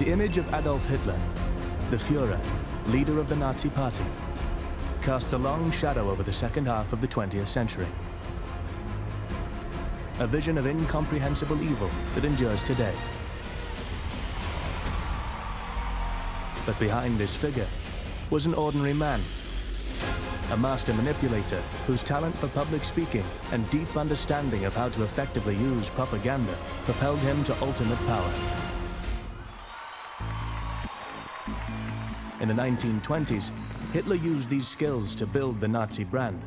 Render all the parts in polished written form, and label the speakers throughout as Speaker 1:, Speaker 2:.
Speaker 1: The image of Adolf Hitler, the Führer, leader of the Nazi Party, casts a long shadow over the second half of the 20th century. A vision of incomprehensible evil that endures today. But behind this figure was an ordinary man, a master manipulator whose talent for public speaking and deep understanding of how to effectively use propaganda propelled him to ultimate power. In the 1920s, Hitler used these skills to build the Nazi brand,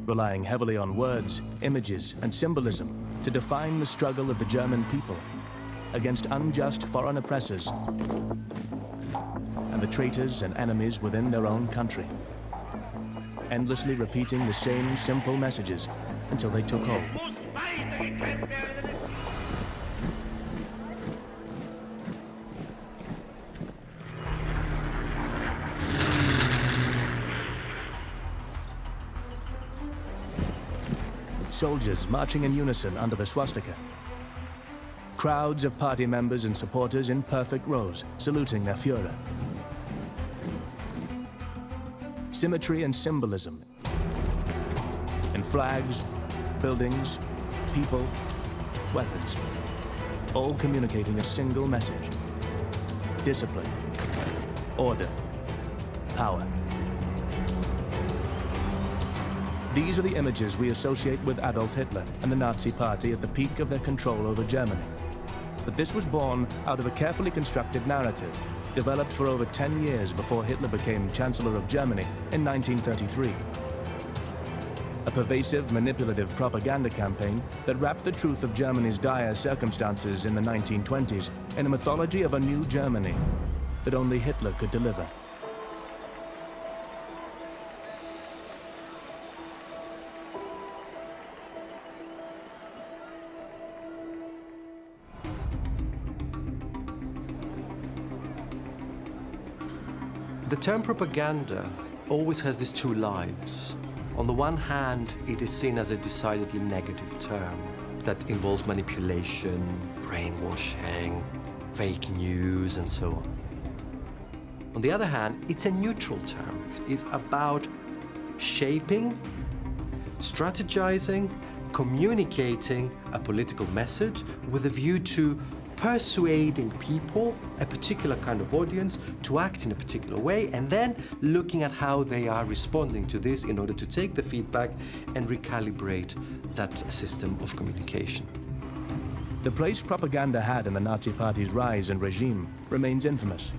Speaker 1: relying heavily on words, images, and symbolism to define the struggle of the German people against unjust foreign oppressors and the traitors and enemies within their own country, endlessly repeating the same simple messages until they took hold. Soldiers marching in unison under the swastika. Crowds of party members and supporters in perfect rows, saluting their Führer. Symmetry and symbolism in flags, buildings, people, weapons, all communicating a single message: discipline, order, power. These are the images we associate with Adolf Hitler and the Nazi Party at the peak of their control over Germany. But this was born out of a carefully constructed narrative developed for over 10 years before Hitler became Chancellor of Germany in 1933. A pervasive, manipulative propaganda campaign that wrapped the truth of Germany's dire circumstances in the 1920s in a mythology of a new Germany that only Hitler could deliver.
Speaker 2: The term propaganda always has these two lives. On the one hand, it is seen as a decidedly negative term that involves manipulation, brainwashing, fake news, and so on. On the other hand, it's a neutral term. It's about shaping, strategizing, communicating a political message with a view to persuading people, a particular kind of audience, to act in a particular way, and then looking at how they are responding to this in order to take the feedback and recalibrate that system of communication.
Speaker 1: The place propaganda had in the Nazi Party's rise and regime remains infamous,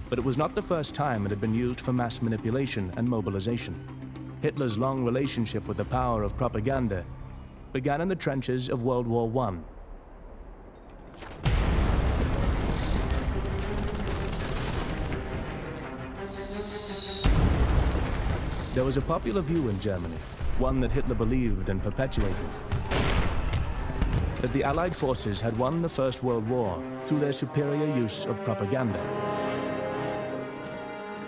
Speaker 1: but it was not the first time it had been used for mass manipulation and mobilization. Hitler's long relationship with the power of propaganda began in the trenches of World War I. There was a popular view in Germany, one that Hitler believed and perpetuated, that the Allied forces had won the First World War through their superior use of propaganda.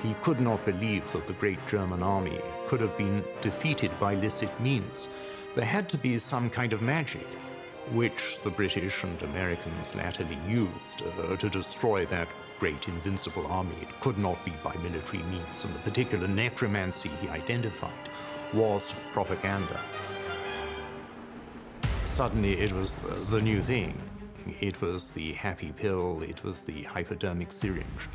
Speaker 3: He could not believe that the great German army could have been defeated by licit means. There had to be some kind of magic, which the British and Americans latterly used to destroy that great invincible army. It could not be by military means, and the particular necromancy he identified was propaganda. Suddenly it was the new thing. It was the happy pill, it was the hypodermic syringe,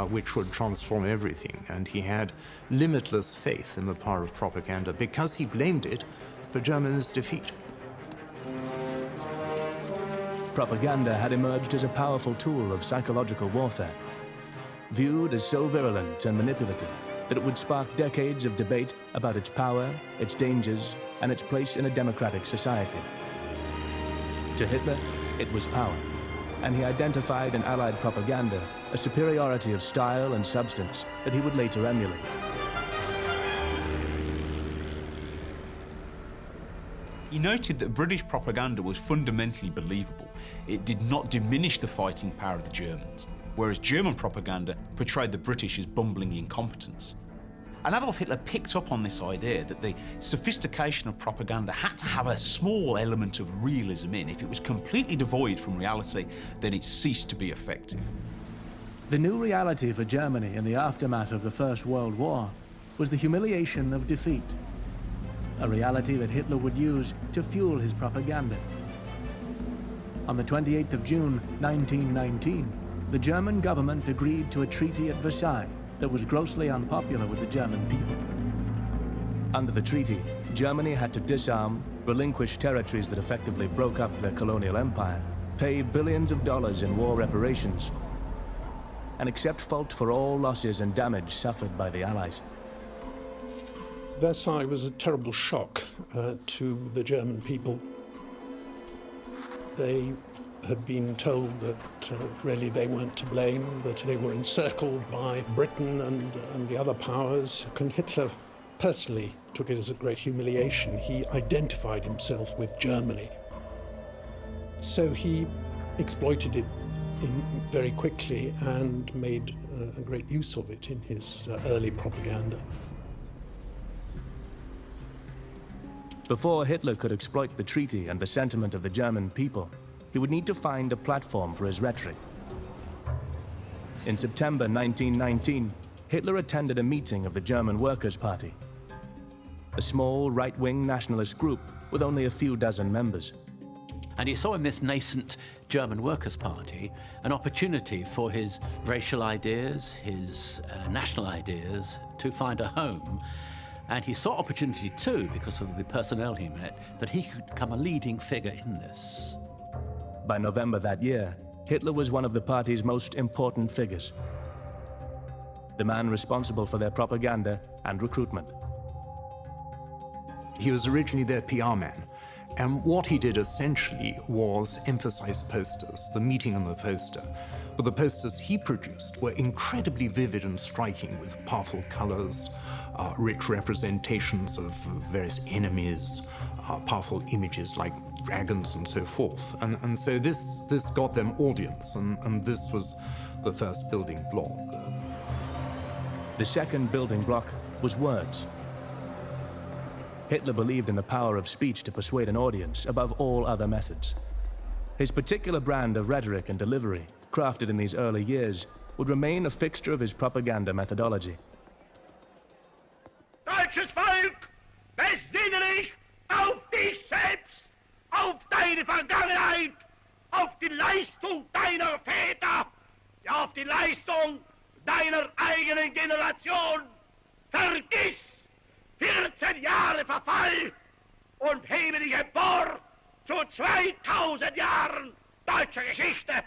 Speaker 3: which would transform everything, and he had limitless faith in the power of propaganda because he blamed it for Germany's defeat.
Speaker 1: Propaganda had emerged as a powerful tool of psychological warfare, viewed as so virulent and manipulative that it would spark decades of debate about its power, its dangers, and its place in a democratic society. To Hitler, it was power, and he identified in Allied propaganda a superiority of style and substance that he would later emulate.
Speaker 4: He noted that British propaganda was fundamentally believable. It did not diminish the fighting power of the Germans, whereas German propaganda portrayed the British as bumbling incompetents. And Adolf Hitler picked up on this idea that the sophistication of propaganda had to have a small element of realism in. If it was completely devoid from reality, then it ceased to be effective.
Speaker 1: The new reality for Germany in the aftermath of the First World War was the humiliation of defeat, a reality that Hitler would use to fuel his propaganda. On the 28th of June, 1919, the German government agreed to a treaty at Versailles that was grossly unpopular with the German people. Under the treaty, Germany had to disarm, relinquish territories that effectively broke up their colonial empire, pay billions of dollars in war reparations, and accept fault for all losses and damage suffered by the Allies.
Speaker 5: Versailles was a terrible shock to the German people. They had been told that really they weren't to blame, that they were encircled by Britain and the other powers. And Hitler personally took it as a great humiliation. He identified himself with Germany. So he exploited it very quickly and made a great use of it in his early propaganda.
Speaker 1: Before Hitler could exploit the treaty and the sentiment of the German people, he would need to find a platform for his rhetoric. In September 1919, Hitler attended a meeting of the German Workers' Party, a small right-wing nationalist group with only a few dozen members.
Speaker 6: And he saw in this nascent German Workers' Party an opportunity for his racial ideas, his national ideas, to find a home. And he saw opportunity too, because of the personnel he met, that he could become a leading figure in this.
Speaker 1: By November that year, Hitler was one of the party's most important figures, the man responsible for their propaganda and recruitment.
Speaker 3: He was originally their PR man, and what he did essentially was emphasize posters, the meeting and the poster. But the posters he produced were incredibly vivid and striking, with powerful colors, rich representations of various enemies, powerful images like dragons and so forth. And so this got them audience, and this was the first building block.
Speaker 1: The second building block was words. Hitler believed in the power of speech to persuade an audience above all other methods. His particular brand of rhetoric and delivery, crafted in these early years, would remain a fixture of his propaganda methodology.
Speaker 7: Deutsches Volk, besinne dich auf dich selbst, auf deine Vergangenheit, auf die Leistung deiner Väter, ja, auf die Leistung deiner eigenen Generation. Vergiss 14 Jahre Verfall und hebe dich empor zu 2000 Jahren deutscher Geschichte.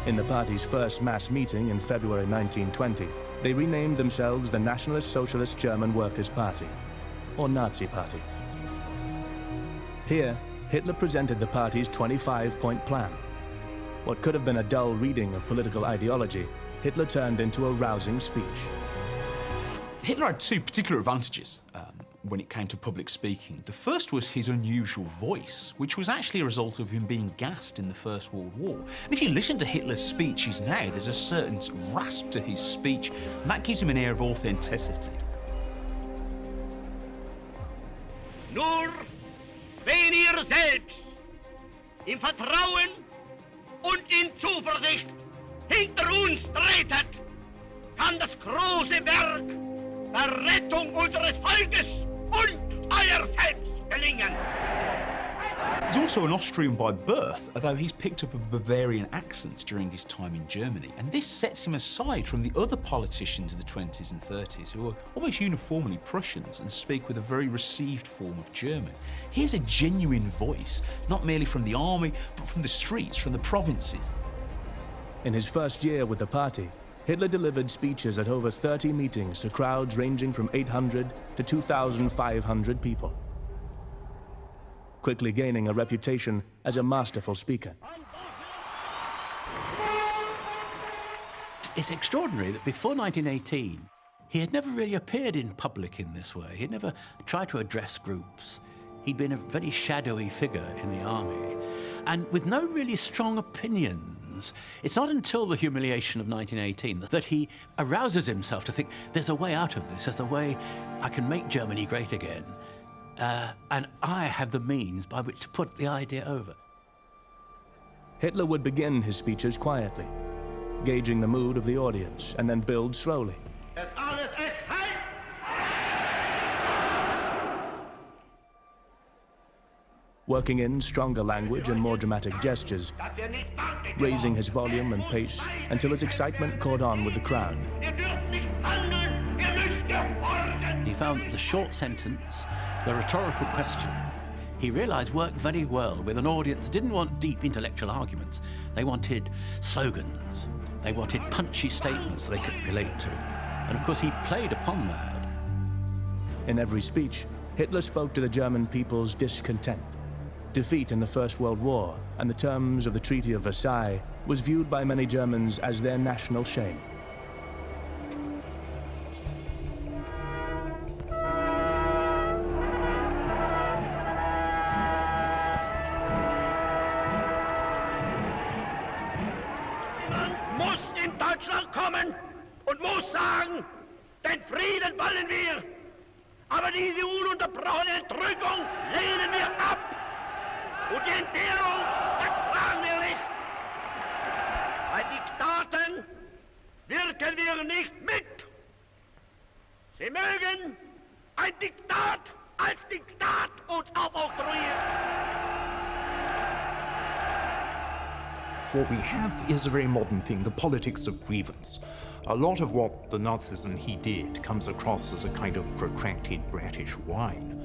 Speaker 1: In the party's first mass meeting in February 1920, they renamed themselves the Nationalist Socialist German Workers' Party, or Nazi Party. Here, Hitler presented the party's 25-point plan. What could have been a dull reading of political ideology, Hitler turned into a rousing speech.
Speaker 4: Hitler had two particular advantages when it came to public speaking. The first was his unusual voice, which was actually a result of him being gassed in the First World War. And if you listen to Hitler's speeches now, there's a certain rasp to his speech, and that gives him an air of authenticity.
Speaker 7: Nur wenn ihr selbst im Vertrauen und in Zuversicht hinter uns tretet, kann das große Werk der Rettung unseres Volkes und euer Selbst gelingen.
Speaker 4: He's also an Austrian by birth, although he's picked up a Bavarian accent during his time in Germany, and this sets him aside from the other politicians of the 20s and 30s who are almost uniformly Prussians and speak with a very received form of German. Here's a genuine voice, not merely from the army, but from the streets, from the provinces.
Speaker 1: In his first year with the party, Hitler delivered speeches at over 30 meetings to crowds ranging from 800 to 2,500 people, quickly gaining a reputation as a masterful speaker.
Speaker 6: It's extraordinary that before 1918, he had never really appeared in public in this way. He'd never tried to address groups. He'd been a very shadowy figure in the army, and with no really strong opinions. It's not until the humiliation of 1918 that he arouses himself to think, there's a way out of this, there's a way I can make Germany great again. and I have the means by which to put the idea over.
Speaker 1: Hitler would begin his speeches quietly, gauging the mood of the audience, and then build slowly. Working in stronger language and more dramatic gestures, raising his volume and pace until his excitement caught on with the crowd.
Speaker 6: He found the short sentence, the rhetorical question, he realized worked very well with an audience that didn't want deep intellectual arguments. They wanted slogans. They wanted punchy statements that they could relate to. And of course, he played upon that.
Speaker 1: In every speech, Hitler spoke to the German people's discontent. Defeat in the First World War and the terms of the Treaty of Versailles was viewed by many Germans as their national shame.
Speaker 7: Man muss in Deutschland kommen und muss sagen, den Frieden wollen wir, aber diese ununterbrochene Entrückung lehnen wir ab. Und die Entbehrung ertragen wir nicht. Bei Diktaten wirken wir nicht mit. Sie mögen ein Diktat als Diktat uns aufoktroyieren.
Speaker 3: What we have is a very modern thing, the politics of grievance. A lot of what the Nazis and he did comes across as a kind of protracted British whine.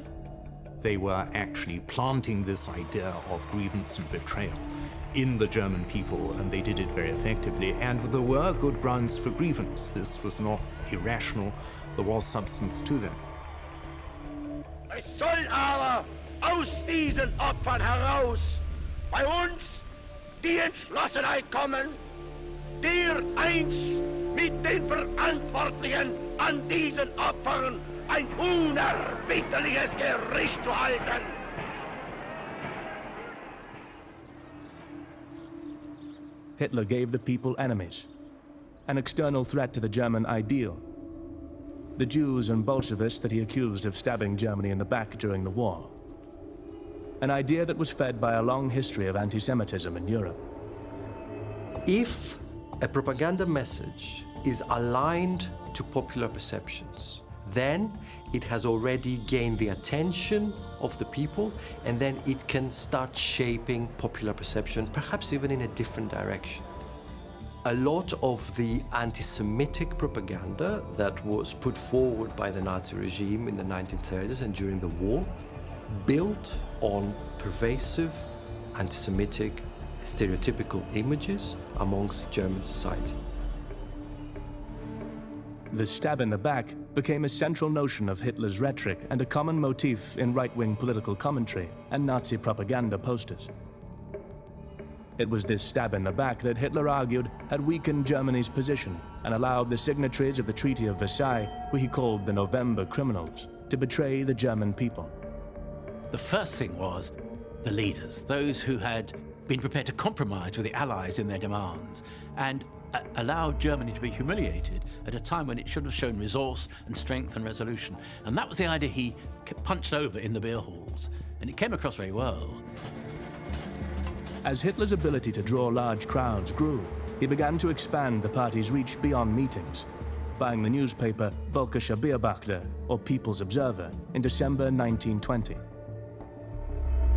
Speaker 3: They were actually planting this idea of grievance and betrayal in the German people, and they did it very effectively. And there were good grounds for grievance. This was not irrational. There was substance to them.
Speaker 7: Es soll aber aus diesen Opfern heraus bei uns die Entschlossenheit kommen, der einst mit den Verantwortlichen an diesen Opfern ein unerbittliches Gericht zu halten.
Speaker 1: Hitler gave the people enemies, an external threat to the German ideal. The Jews and Bolshevists that he accused of stabbing Germany in the back during the war. An idea that was fed by a long history of anti-Semitism in Europe.
Speaker 2: If a propaganda message is aligned to popular perceptions, then it has already gained the attention of the people, and then it can start shaping popular perception, perhaps even in a different direction. A lot of the anti-Semitic propaganda that was put forward by the Nazi regime in the 1930s and during the war built on pervasive anti-Semitic stereotypical images amongst German society.
Speaker 1: The stab in the back became a central notion of Hitler's rhetoric and a common motif in right-wing political commentary and Nazi propaganda posters. It was this stab in the back that Hitler argued had weakened Germany's position and allowed the signatories of the Treaty of Versailles, who he called the November criminals, to betray the German people.
Speaker 6: The first thing was the leaders, those who had been prepared to compromise with the Allies in their demands and allowed Germany to be humiliated at a time when it should have shown resource and strength and resolution. And that was the idea he punched over in the beer halls, and it came across very well.
Speaker 1: As Hitler's ability to draw large crowds grew, he began to expand the party's reach beyond meetings, buying the newspaper Völkischer Beobachter, or People's Observer, in December 1920.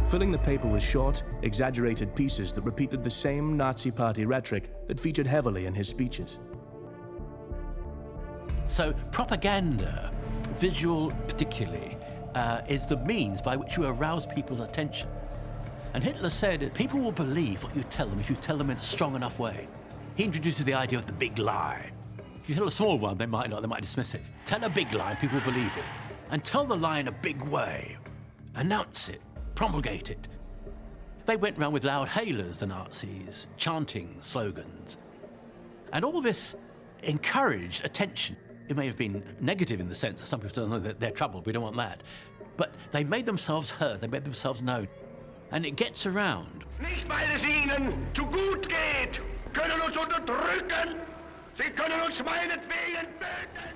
Speaker 1: Filling the paper with short, exaggerated pieces that repeated the same Nazi party rhetoric that featured heavily in his speeches.
Speaker 6: So propaganda, visual particularly, is the means by which you arouse people's attention. And Hitler said that people will believe what you tell them if you tell them in a strong enough way. He introduces the idea of the big lie. If you tell a small one, they might not, they might dismiss it. Tell a big lie and people will believe it. And tell the lie in a big way. Announce it. Promulgate it. They went around with loud hailers, the Nazis, chanting slogans. And all this encouraged attention. It may have been negative in the sense that some people don't know that they're troubled, we don't want that. But they made themselves heard, they made themselves known. And it gets around.
Speaker 7: Nicht weil es ihnen zu gut geht, können uns unterdrücken. Sie können uns meinetwegen töten.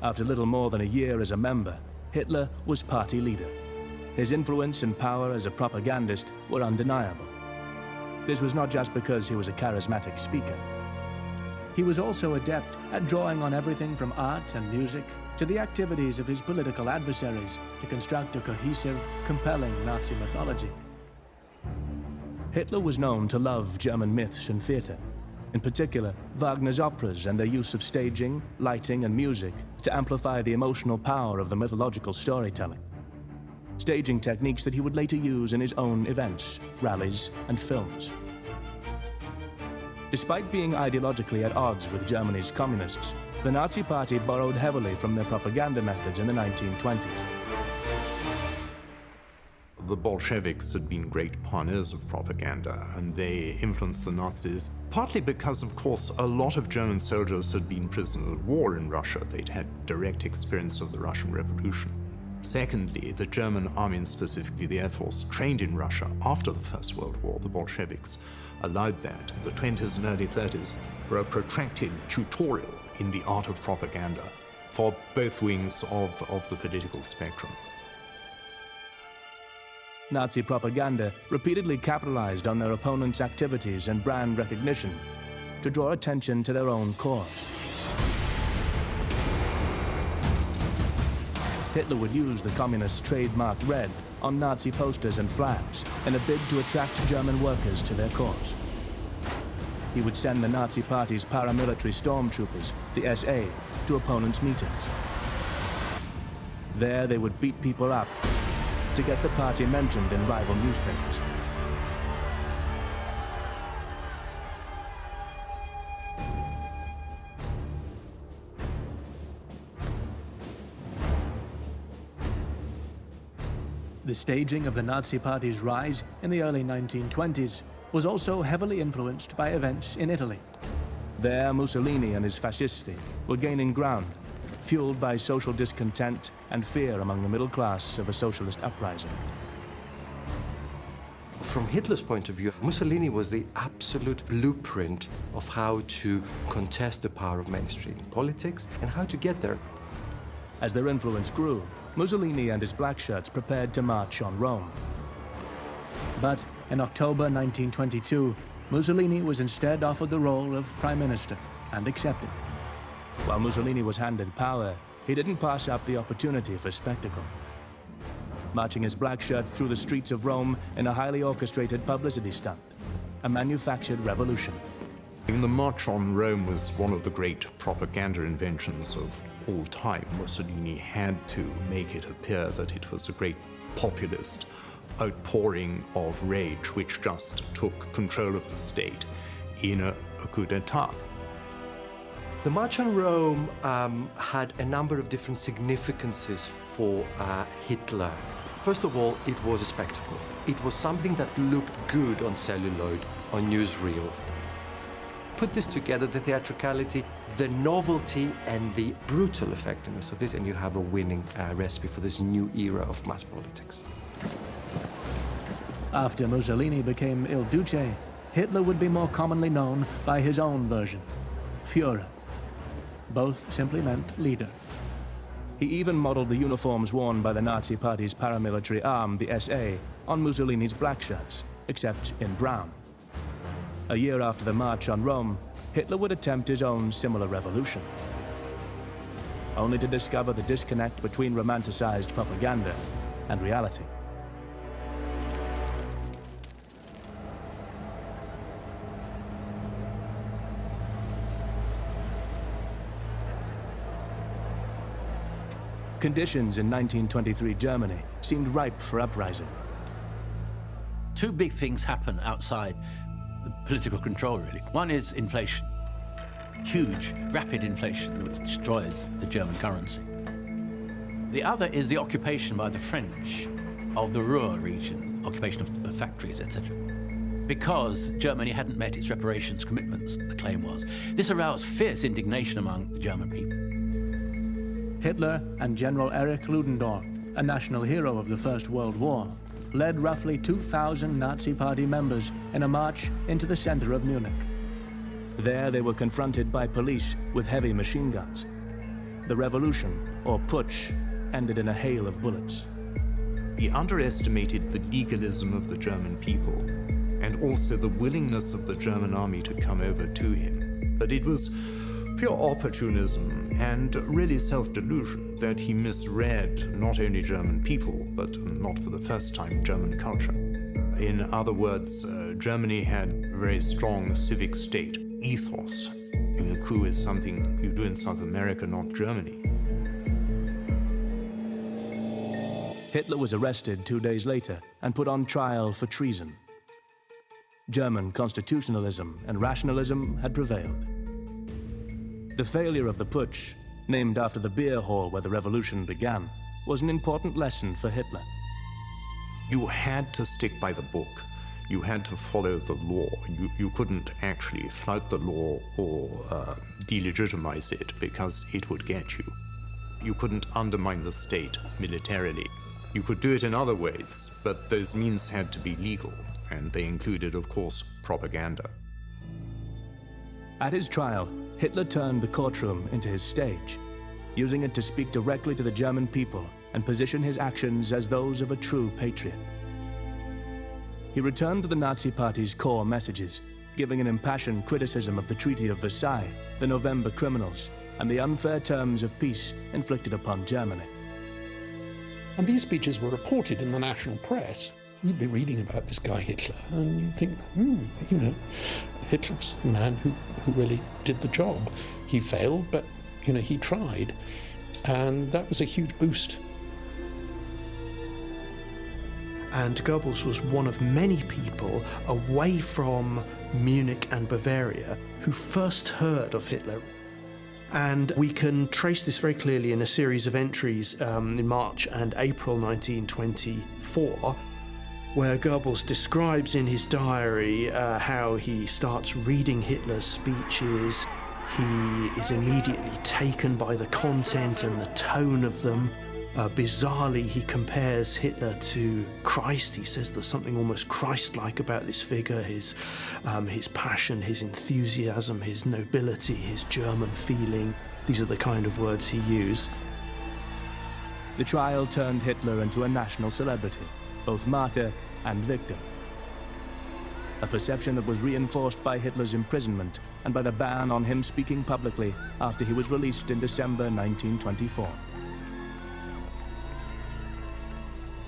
Speaker 1: After little more than a year as a member, Hitler was party leader. His influence and power as a propagandist were undeniable. This was not just because he was a charismatic speaker. He was also adept at drawing on everything from art and music to the activities of his political adversaries to construct a cohesive, compelling Nazi mythology. Hitler was known to love German myths and theater, in particular Wagner's operas and their use of staging, lighting, and music to amplify the emotional power of the mythological storytelling. Staging techniques that he would later use in his own events, rallies, and films. Despite being ideologically at odds with Germany's communists, the Nazi Party borrowed heavily from their propaganda methods in the 1920s.
Speaker 3: The Bolsheviks had been great pioneers of propaganda, and they influenced the Nazis, partly because, of course, a lot of German soldiers had been prisoners of war in Russia. They'd had direct experience of the Russian Revolution. Secondly, the German army, and specifically the Air Force, trained in Russia after the First World War. The Bolsheviks allowed that. The 20s and early 30s were a protracted tutorial in the art of propaganda for both wings of the political spectrum.
Speaker 1: Nazi propaganda repeatedly capitalized on their opponents' activities and brand recognition to draw attention to their own cause. Hitler would use the communist trademark red on Nazi posters and flags in a bid to attract German workers to their cause. He would send the Nazi Party's paramilitary stormtroopers, the SA, to opponents' meetings. There they would beat people up to get the party mentioned in rival newspapers. The staging of the Nazi Party's rise in the early 1920s was also heavily influenced by events in Italy. There, Mussolini and his fascisti were gaining ground, fueled by social discontent and fear among the middle class of a socialist uprising.
Speaker 2: From Hitler's point of view, Mussolini was the absolute blueprint of how to contest the power of mainstream politics and how to get there.
Speaker 1: As their influence grew, Mussolini and his black shirts prepared to march on Rome. But in October 1922, Mussolini was instead offered the role of prime minister and accepted. While Mussolini was handed power, he didn't pass up the opportunity for spectacle. Marching his black shirts through the streets of Rome in a highly orchestrated publicity stunt, a manufactured revolution.
Speaker 3: The March on Rome was one of the great propaganda inventions of all time. Mussolini had to make it appear that it was a great populist outpouring of rage which just took control of the state in a coup d'etat.
Speaker 2: The March on Rome had a number of different significances for Hitler. First of all, it was a spectacle. It was something that looked good on celluloid, on newsreel. Put this together, the theatricality, the novelty, and the brutal effectiveness of this, and you have a winning recipe for this new era of mass politics.
Speaker 1: After Mussolini became Il Duce, Hitler would be more commonly known by his own version, Führer. Both simply meant leader. He even modeled the uniforms worn by the Nazi Party's paramilitary arm, the SA, on Mussolini's black shirts, except in brown. A year after the March on Rome, Hitler would attempt his own similar revolution, only to discover the disconnect between romanticized propaganda and reality. Conditions in 1923 Germany seemed ripe for uprising.
Speaker 6: Two big things happen outside the political control, really. One is inflation. Huge, rapid inflation that destroys the German currency. The other is the occupation by the French of the Ruhr region, occupation of factories, etc. Because Germany hadn't met its reparations commitments, the claim was. This aroused fierce indignation among the German people.
Speaker 1: Hitler and General Erich Ludendorff, a national hero of the First World War, led roughly 2,000 Nazi Party members in a march into the center of Munich. There they were confronted by police with heavy machine guns. The revolution, or putsch, ended in a hail of bullets.
Speaker 3: He underestimated the legalism of the German people and also the willingness of the German army to come over to him. But it was pure opportunism and really self-delusion that he misread not only German people, but not for the first time German culture. In other words, Germany had a very strong civic state ethos. A coup is something you do in South America, not Germany.
Speaker 1: Hitler was arrested 2 days later and put on trial for treason. German constitutionalism and rationalism had prevailed. The failure of the putsch, named after the beer hall where the revolution began, was an important lesson for Hitler.
Speaker 3: You had to stick by the book. You had to follow the law. You couldn't actually flout the law or delegitimize it because it would get you. You couldn't undermine the state militarily. You could do it in other ways, but those means had to be legal, and they included, of course, propaganda.
Speaker 1: At his trial, Hitler turned the courtroom into his stage, using it to speak directly to the German people and position his actions as those of a true patriot. He returned to the Nazi Party's core messages, giving an impassioned criticism of the Treaty of Versailles, the November criminals, and the unfair terms of peace inflicted upon Germany.
Speaker 5: And these speeches were reported in the national press. You'd be reading about this guy Hitler, and you'd think, you know, Hitler's the man who really did the job. He failed, but, you know, he tried. And that was a huge boost.
Speaker 8: And Goebbels was one of many people away from Munich and Bavaria who first heard of Hitler. And we can trace this very clearly in a series of entries in March and April 1924, where Goebbels describes in his diary how he starts reading Hitler's speeches. He is immediately taken by the content and the tone of them. Bizarrely, he compares Hitler to Christ. He says there's something almost Christ-like about this figure, his passion, his enthusiasm, his nobility, his German feeling. These are the kind of words he used.
Speaker 1: The trial turned Hitler into a national celebrity, both martyr and victim. A perception that was reinforced by Hitler's imprisonment and by the ban on him speaking publicly after he was released in December 1924.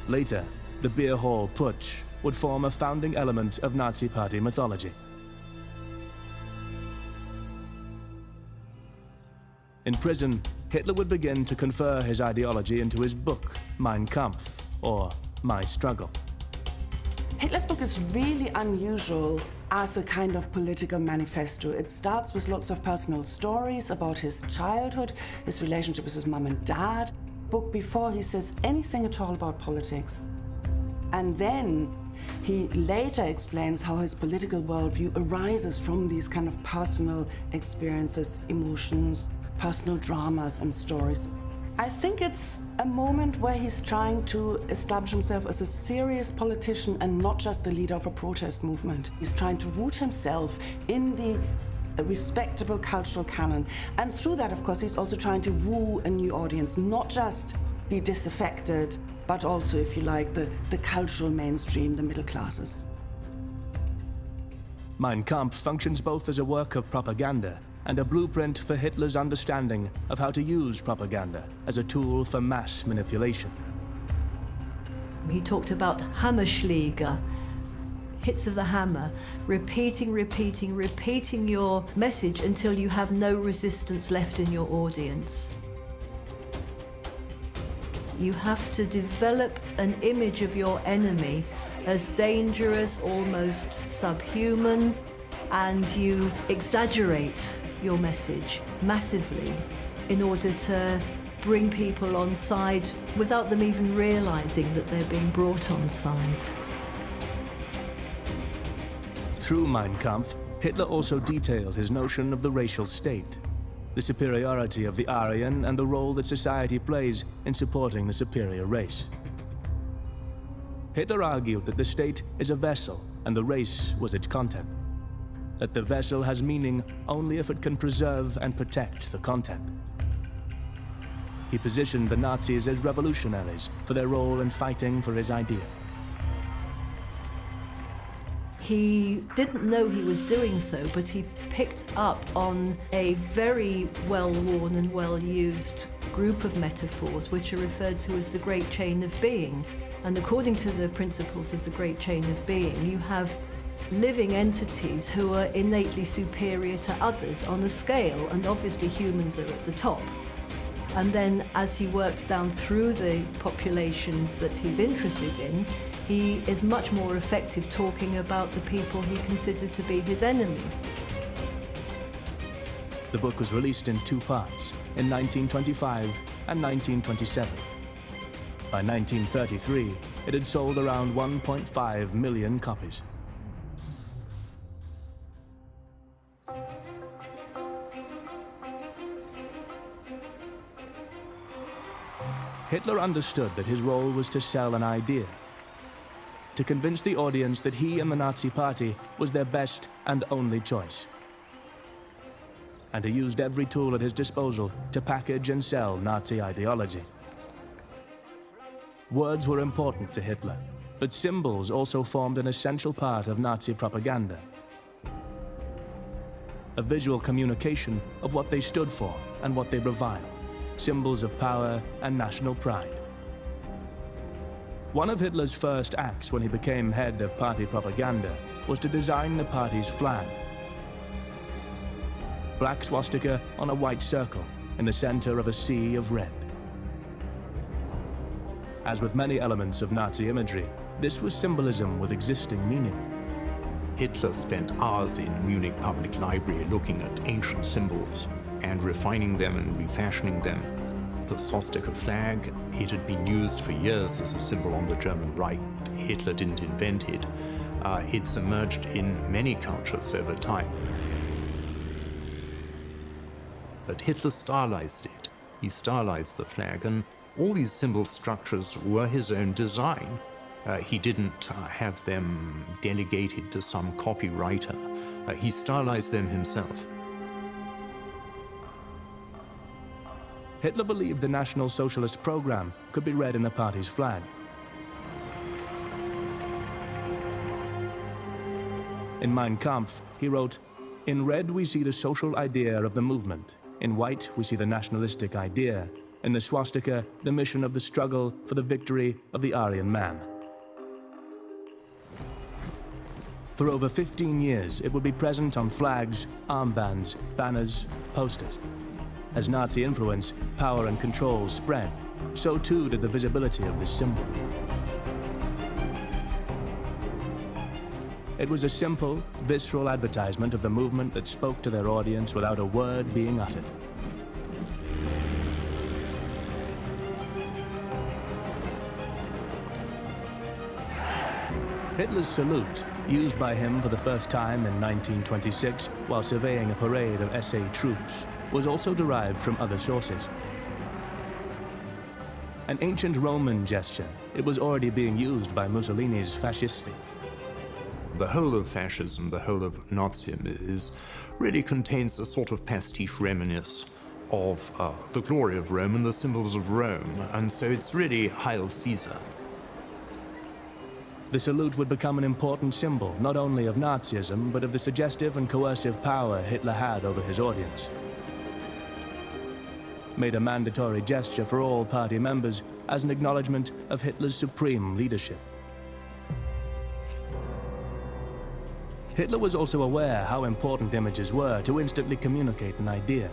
Speaker 1: Later, the beer hall putsch would form a founding element of Nazi Party mythology. In prison, Hitler would begin to confer his ideology into his book, Mein Kampf, or My Struggle.
Speaker 9: Hitler's book is really unusual as a kind of political manifesto. It starts with lots of personal stories about his childhood, his relationship with his mom and dad. Book before he says anything at all about politics. And then he later explains how his political worldview arises from these kind of personal experiences, emotions, personal dramas and stories. I think it's a moment where he's trying to establish himself as a serious politician and not just the leader of a protest movement. He's trying to root himself in the respectable cultural canon. And through that, of course, he's also trying to woo a new audience, not just the disaffected, but also, if you like, the cultural mainstream, the middle classes.
Speaker 1: Mein Kampf functions both as a work of propaganda and a blueprint for Hitler's understanding of how to use propaganda as a tool for mass manipulation.
Speaker 10: He talked about Hammerschläge, hits of the hammer, repeating your message until you have no resistance left in your audience. You have to develop an image of your enemy as dangerous, almost subhuman, and you exaggerate your message massively in order to bring people on side without them even realizing that they're being brought on side.
Speaker 1: Through Mein Kampf, Hitler also detailed his notion of the racial state, the superiority of the Aryan and the role that society plays in supporting the superior race. Hitler argued that the state is a vessel and the race was its content, that the vessel has meaning only if it can preserve and protect the content. He positioned the Nazis as revolutionaries for their role in fighting for his idea.
Speaker 10: He didn't know he was doing so, but he picked up on a very well-worn and well-used group of metaphors which are referred to as the Great Chain of Being. And according to the principles of the Great Chain of Being, you have living entities who are innately superior to others on a scale, and obviously humans are at the top. And then as he works down through the populations that he's interested in, he is much more effective talking about the people he considered to be his enemies.
Speaker 1: The book was released in 2 parts, in 1925 and 1927. By 1933, it had sold around 1.5 million copies. Hitler understood that his role was to sell an idea, to convince the audience that he and the Nazi Party was their best and only choice. And he used every tool at his disposal to package and sell Nazi ideology. Words were important to Hitler, but symbols also formed an essential part of Nazi propaganda. A visual communication of what they stood for and what they reviled, symbols of power and national pride. One of Hitler's first acts when he became head of party propaganda was to design the party's flag. Black swastika on a white circle in the center of a sea of red. As with many elements of Nazi imagery, this was symbolism with existing meaning.
Speaker 3: Hitler spent hours in Munich Public Library looking at ancient symbols and refining them and refashioning them. The swastika flag, it had been used for years as a symbol on the German right. Hitler didn't invent it. It's emerged in many cultures over time. But Hitler stylized it. He stylized the flag, and all these symbol structures were his own design. He didn't have them delegated to some copywriter. He stylized them himself.
Speaker 1: Hitler believed the National Socialist program could be read in the party's flag. In Mein Kampf, he wrote, "In red we see the social idea of the movement. In white we see the nationalistic idea. In the swastika, the mission of the struggle for the victory of the Aryan man." For over 15 years, it would be present on flags, armbands, banners, posters. As Nazi influence, power, and control spread, so too did the visibility of this symbol. It was a simple, visceral advertisement of the movement that spoke to their audience without a word being uttered. Hitler's salute, used by him for the first time in 1926 while surveying a parade of SA troops, was also derived from other sources. An ancient Roman gesture, it was already being used by Mussolini's fascisti.
Speaker 3: The whole of fascism, the whole of Nazism really contains a sort of pastiche reminiscence of the glory of Rome and the symbols of Rome, and so it's really Heil Caesar.
Speaker 1: The salute would become an important symbol not only of Nazism, but of the suggestive and coercive power Hitler had over his audience. Made a mandatory gesture for all party members as an acknowledgement of Hitler's supreme leadership. Hitler was also aware how important images were to instantly communicate an idea.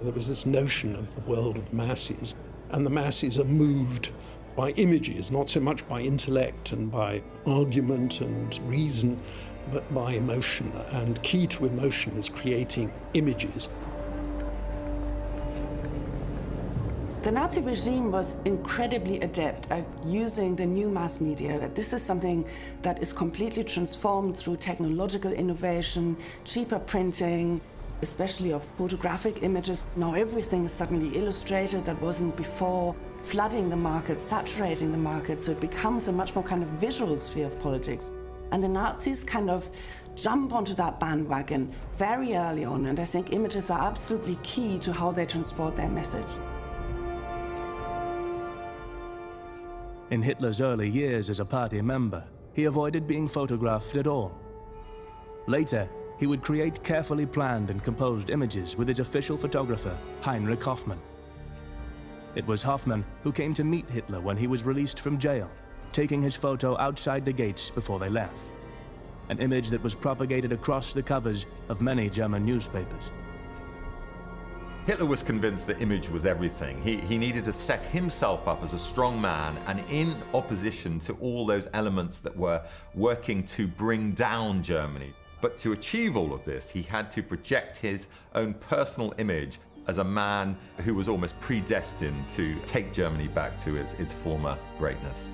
Speaker 5: There was this notion of the world of the masses, and the masses are moved by images, not so much by intellect and by argument and reason, but by emotion. And key to emotion is creating images.
Speaker 9: The Nazi regime was incredibly adept at using the new mass media. This is something that is completely transformed through technological innovation, cheaper printing, especially of photographic images. Now everything is suddenly illustrated that wasn't before, flooding the market, saturating the market, so it becomes a much more kind of visual sphere of politics. And the Nazis kind of jump onto that bandwagon very early on, and I think images are absolutely key to how they transport their message.
Speaker 1: In Hitler's early years as a party member, he avoided being photographed at all. Later, he would create carefully planned and composed images with his official photographer, Heinrich Hoffmann. It was Hoffmann who came to meet Hitler when he was released from jail, taking his photo outside the gates before they left. An image that was propagated across the covers of many German newspapers.
Speaker 11: Hitler was convinced that image was everything. He needed to set himself up as a strong man and in opposition to all those elements that were working to bring down Germany. But to achieve all of this, he had to project his own personal image as a man who was almost predestined to take Germany back to its former greatness.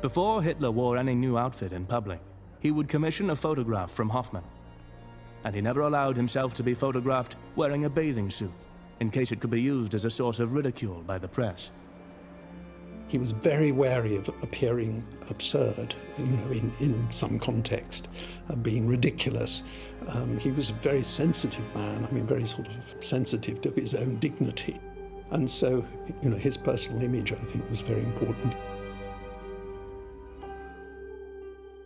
Speaker 1: Before Hitler wore any new outfit in public, he would commission a photograph from Hoffmann. And he never allowed himself to be photographed wearing a bathing suit, in case it could be used as a source of ridicule by the press.
Speaker 5: He was very wary of appearing absurd, in some context, being ridiculous. He was a very sensitive man, very sort of sensitive to his own dignity. And so, his personal image, I think, was very important.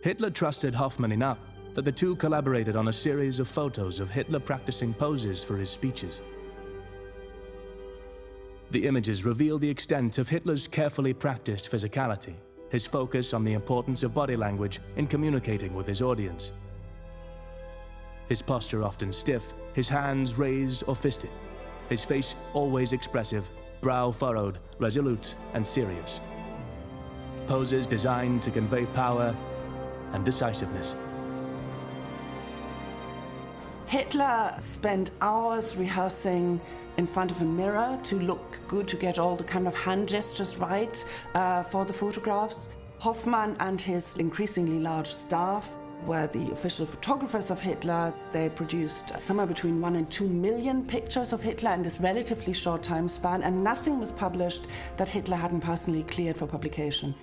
Speaker 1: Hitler trusted Hoffmann enough that the two collaborated on a series of photos of Hitler practicing poses for his speeches. The images reveal the extent of Hitler's carefully practiced physicality, his focus on the importance of body language in communicating with his audience. His posture often stiff, his hands raised or fisted, his face always expressive, brow furrowed, resolute and serious. Poses designed to convey power and decisiveness.
Speaker 9: Hitler spent hours rehearsing in front of a mirror to look good, to get all the kind of hand gestures right for the photographs. Hoffmann and his increasingly large staff were the official photographers of Hitler. They produced somewhere between 1 and 2 million pictures of Hitler in this relatively short time span, and nothing was published that Hitler hadn't personally cleared for publication.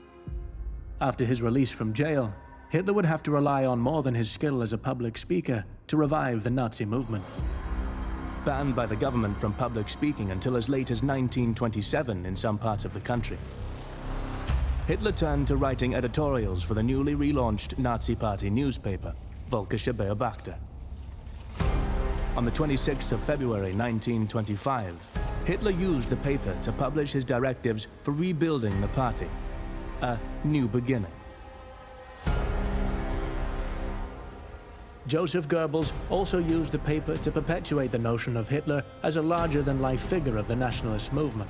Speaker 1: After his release from jail, Hitler would have to rely on more than his skill as a public speaker to revive the Nazi movement. Banned by the government from public speaking until as late as 1927 in some parts of the country, Hitler turned to writing editorials for the newly relaunched Nazi Party newspaper, Völkische Beobachter. On the 26th of February 1925, Hitler used the paper to publish his directives for rebuilding the party, a new beginning. Joseph Goebbels also used the paper to perpetuate the notion of Hitler as a larger-than-life figure of the nationalist movement.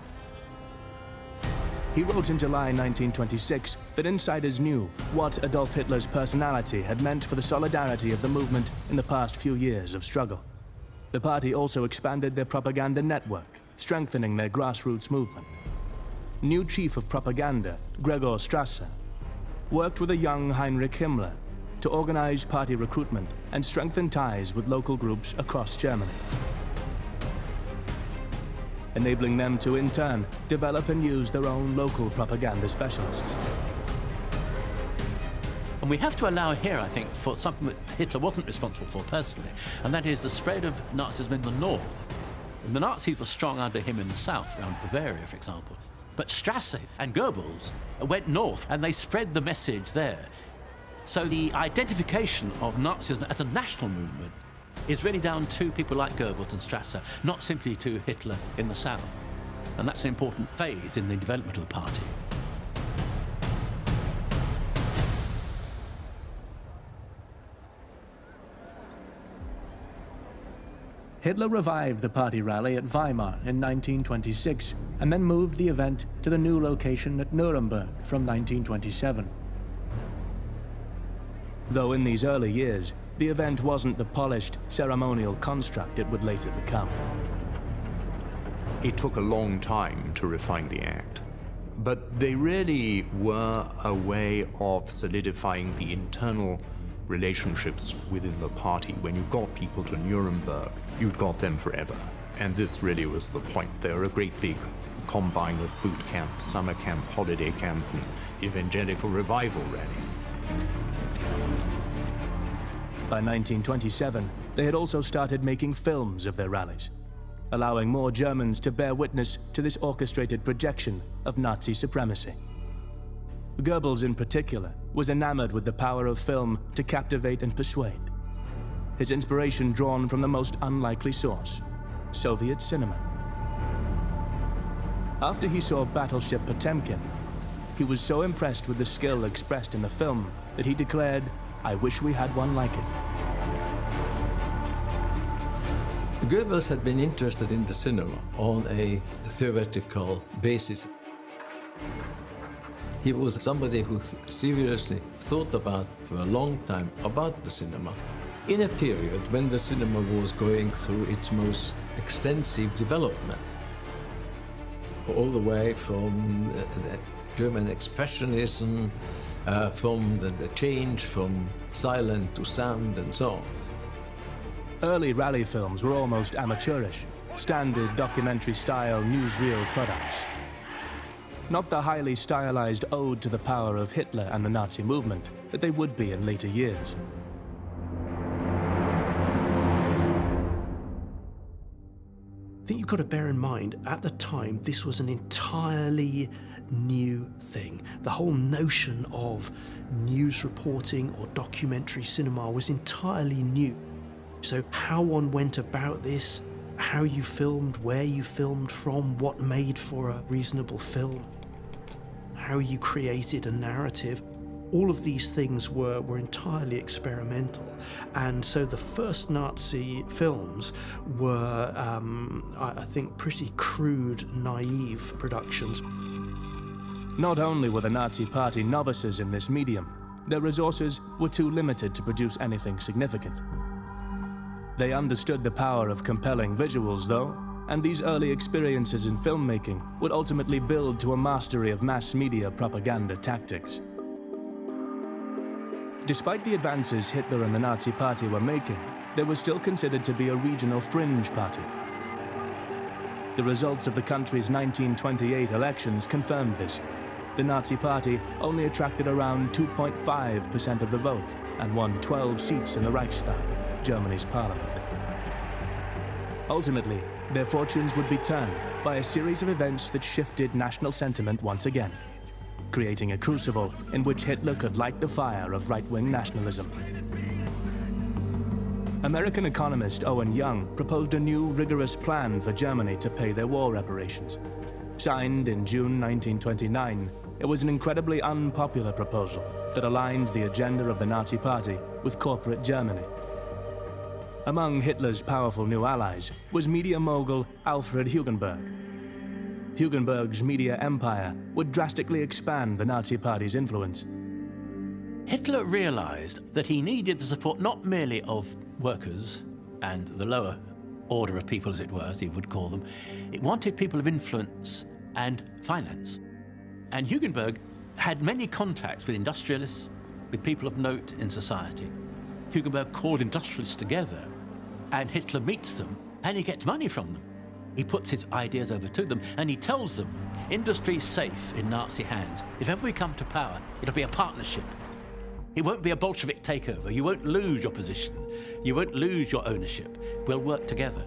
Speaker 1: He wrote in July 1926 that insiders knew what Adolf Hitler's personality had meant for the solidarity of the movement in the past few years of struggle. The party also expanded their propaganda network, strengthening their grassroots movement. New chief of propaganda, Gregor Strasser, worked with a young Heinrich Himmler to organize party recruitment and strengthen ties with local groups across Germany, enabling them to, in turn, develop and use their own local propaganda specialists.
Speaker 6: And we have to allow here, I think, for something that Hitler wasn't responsible for personally, and that is the spread of Nazism in the north. And the Nazis were strong under him in the south, around Bavaria, for example. But Strasser and Goebbels went north, and they spread the message there. So the identification of Nazism as a national movement is really down to people like Goebbels and Strasser, not simply to Hitler in the south. And that's an important phase in the development of the party.
Speaker 1: Hitler revived the party rally at Weimar in 1926 and then moved the event to the new location at Nuremberg from 1927. Though in these early years, the event wasn't the polished, ceremonial construct it would later become.
Speaker 3: It took a long time to refine the act, but they really were a way of solidifying the internal relationships within the party. When you got people to Nuremberg, you'd got them forever. And this really was the point. They were a great big combine of boot camp, summer camp, holiday camp, and evangelical revival rally.
Speaker 1: By 1927, they had also started making films of their rallies, allowing more Germans to bear witness to this orchestrated projection of Nazi supremacy. Goebbels, in particular, was enamored with the power of film to captivate and persuade. His inspiration drawn from the most unlikely source, Soviet cinema. After he saw Battleship Potemkin, he was so impressed with the skill expressed in the film that he declared, "I wish we had one like it."
Speaker 12: Goebbels had been interested in the cinema on a theoretical basis. He was somebody who seriously thought about for a long time about the cinema in a period when the cinema was going through its most extensive development. All the way from the German Expressionism, from the change from silent to sound and so on.
Speaker 1: Early rally films were almost amateurish, standard documentary-style newsreel products. Not the highly stylized ode to the power of Hitler and the Nazi movement that they would be in later years.
Speaker 8: I think you've got to bear in mind, at the time, this was an entirely new thing. The whole notion of news reporting or documentary cinema was entirely new. So how one went about this, how you filmed, where you filmed from, what made for a reasonable film, how you created a narrative, all of these things were entirely experimental. And so the first Nazi films were, I think, pretty crude, naive productions.
Speaker 1: Not only were the Nazi Party novices in this medium, their resources were too limited to produce anything significant. They understood the power of compelling visuals, though, and these early experiences in filmmaking would ultimately build to a mastery of mass media propaganda tactics. Despite the advances Hitler and the Nazi Party were making, they were still considered to be a regional fringe party. The results of the country's 1928 elections confirmed this. The Nazi Party only attracted around 2.5% of the vote and won 12 seats in the Reichstag, Germany's parliament. Ultimately, their fortunes would be turned by a series of events that shifted national sentiment once again, creating a crucible in which Hitler could light the fire of right-wing nationalism. American economist Owen Young proposed a new, rigorous plan for Germany to pay their war reparations. Signed in June 1929, it was an incredibly unpopular proposal that aligned the agenda of the Nazi Party with corporate Germany. Among Hitler's powerful new allies was media mogul Alfred Hugenberg. Hugenberg's media empire would drastically expand the Nazi Party's influence.
Speaker 6: Hitler realized that he needed the support not merely of workers and the lower order of people, as it were, as he would call them. It wanted people of influence and finance. And Hugenberg had many contacts with industrialists, with people of note in society. Hugenberg called industrialists together, and Hitler meets them, and he gets money from them. He puts his ideas over to them, and he tells them, industry's safe in Nazi hands. If ever we come to power, it'll be a partnership. It won't be a Bolshevik takeover. You won't lose your position. You won't lose your ownership. We'll work together.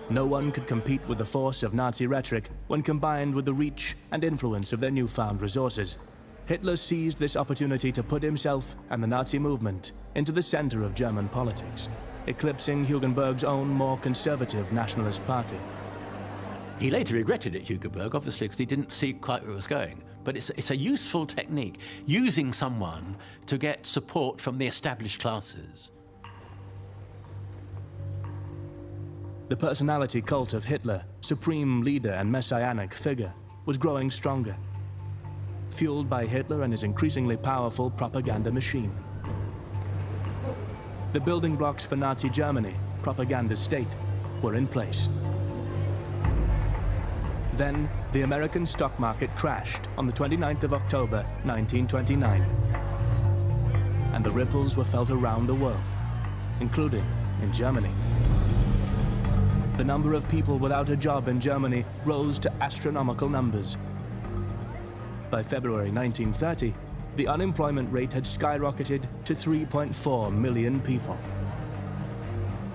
Speaker 1: No one could compete with the force of Nazi rhetoric when combined with the reach and influence of their newfound resources. Hitler seized this opportunity to put himself and the Nazi movement into the center of German politics, eclipsing Hugenberg's own more conservative nationalist party.
Speaker 6: He later regretted it, Hugenberg, obviously, because he didn't see quite where it was going. But it's a useful technique, using someone to get support from the established classes.
Speaker 1: The personality cult of Hitler, supreme leader and messianic figure, was growing stronger, fueled by Hitler and his increasingly powerful propaganda machine. The building blocks for Nazi Germany, propaganda state, were in place. Then, the American stock market crashed on the 29th of October, 1929. And the ripples were felt around the world, including in Germany. The number of people without a job in Germany rose to astronomical numbers. By February 1930, the unemployment rate had skyrocketed to 3.4 million people.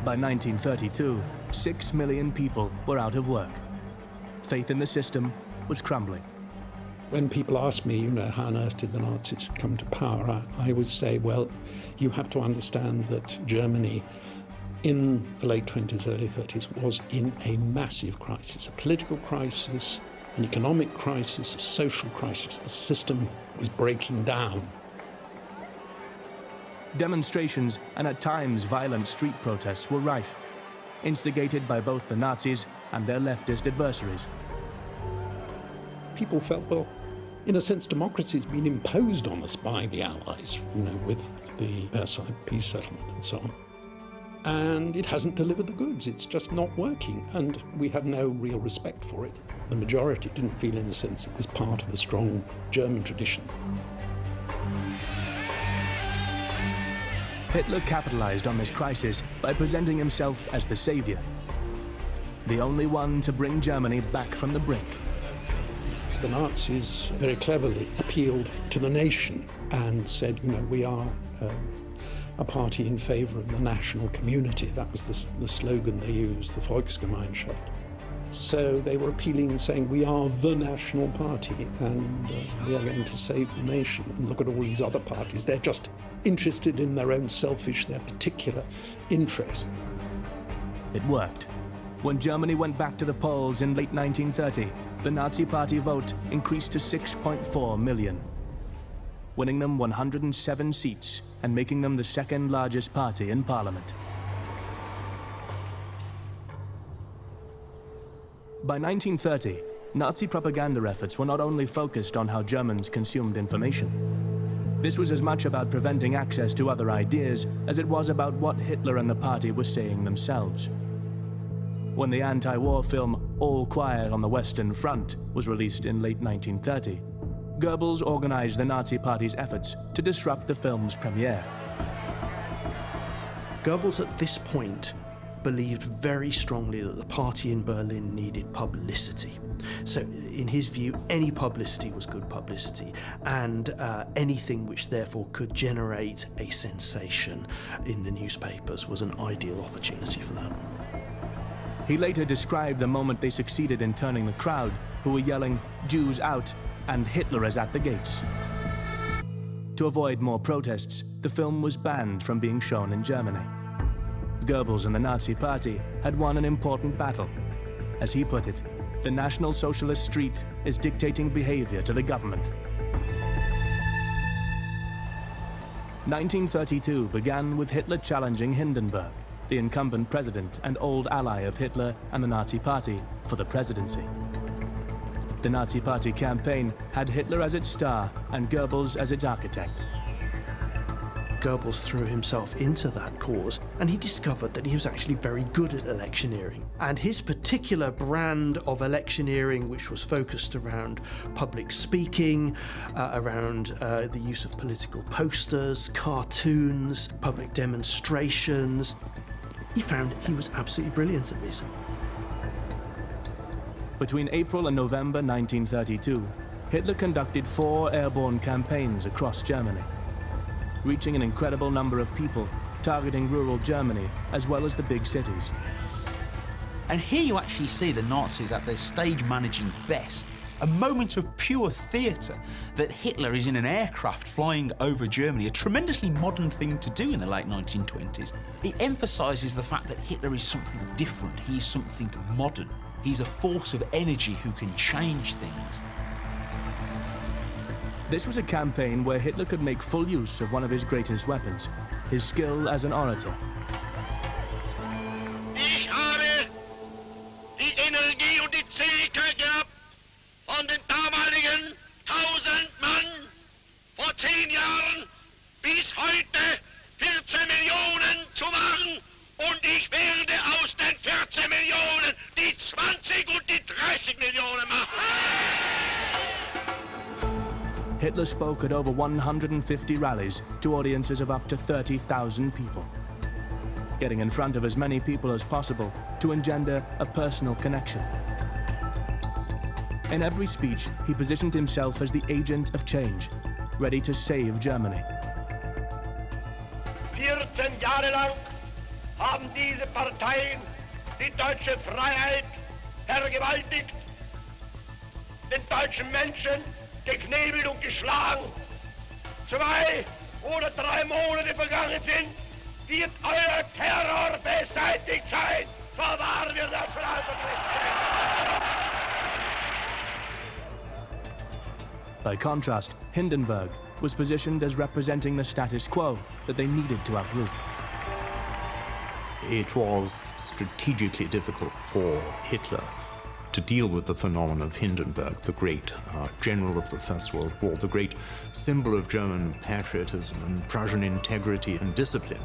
Speaker 1: By 1932, 6 million people were out of work. Faith in the system was crumbling.
Speaker 5: When people ask me, how on earth did the Nazis come to power, I would say, well, you have to understand that Germany in the late 20s, early 30s was in a massive crisis, a political crisis, an economic crisis, a social crisis. The system was breaking down.
Speaker 1: Demonstrations and at times violent street protests were rife, instigated by both the Nazis and their leftist adversaries.
Speaker 5: People felt, well, in a sense, democracy has been imposed on us by the Allies, with the Versailles peace settlement and so on. And it hasn't delivered the goods. It's just not working, and we have no real respect for it. The majority didn't feel, in a sense, it was part of a strong German tradition.
Speaker 1: Hitler capitalized on this crisis by presenting himself as the savior, the only one to bring Germany back from the brink.
Speaker 5: The Nazis very cleverly appealed to the nation and said, we are a party in favor of the national community. That was the slogan they used, the Volksgemeinschaft. So they were appealing and saying, we are the national party and we are going to save the nation. And look at all these other parties. They're just interested in their own selfish, their particular interest.
Speaker 1: It worked. When Germany went back to the polls in late 1930, the Nazi Party vote increased to 6.4 million, winning them 107 seats and making them the second largest party in Parliament. By 1930, Nazi propaganda efforts were not only focused on how Germans consumed information. This was as much about preventing access to other ideas as it was about what Hitler and the party were saying themselves. When the anti-war film All Quiet on the Western Front was released in late 1930, Goebbels organized the Nazi Party's efforts to disrupt the film's premiere.
Speaker 8: Goebbels at this point believed very strongly that the party in Berlin needed publicity. So in his view, any publicity was good publicity, and anything which therefore could generate a sensation in the newspapers was an ideal opportunity for that.
Speaker 1: He later described the moment they succeeded in turning the crowd, who were yelling, "Jews out," and "Hitler is at the gates." To avoid more protests, the film was banned from being shown in Germany. Goebbels and the Nazi Party had won an important battle. As he put it, the National Socialist street is dictating behavior to the government. 1932 began with Hitler challenging Hindenburg, the incumbent president and old ally of Hitler and the Nazi Party, for the presidency. The Nazi Party campaign had Hitler as its star and Goebbels as its architect.
Speaker 8: Goebbels threw himself into that cause, and he discovered that he was actually very good at electioneering. And his particular brand of electioneering, which was focused around public speaking, around the use of political posters, cartoons, public demonstrations, he found he was absolutely brilliant at this.
Speaker 1: Between April and November 1932, Hitler conducted 4 airborne campaigns across Germany, reaching an incredible number of people, targeting rural Germany as well as the big cities.
Speaker 4: And here you actually see the Nazis at their stage managing best. A moment of pure theatre that Hitler is in an aircraft flying over Germany, a tremendously modern thing to do in the late 1920s. It emphasises the fact that Hitler is something different, he's something modern. He's a force of energy who can change things.
Speaker 1: This was a campaign where Hitler could make full use of one of his greatest weapons, his skill as an orator.
Speaker 7: Ich habe die Energie und die Zähigkeit gehabt, von den damaligen 1000 Mann vor 10 Jahren bis heute 14 Millionen zu machen. Und ich werde aus den 14 Millionen die 20 und die 30 Millionen machen.
Speaker 1: Hitler spoke at over 150 rallies to audiences of up to 30,000 people, getting in front of as many people as possible to engender a personal connection. In every speech, he positioned himself as the agent of change, ready to save Germany.
Speaker 7: 14 Jahre lang haben diese Parteien die deutsche Freiheit vergewaltigt, den deutschen Menschen geknebelt und geschlagen. 2 oder 3 Monate vergangen sind, wird euer Terror beseitigt sein. So wahr wir Nationalsozialisten.
Speaker 1: By contrast, Hindenburg was positioned as representing the status quo that they needed to uproot.
Speaker 3: It was strategically difficult for Hitler to deal with the phenomenon of Hindenburg, the great general of the First World War, the great symbol of German patriotism and Prussian integrity and discipline.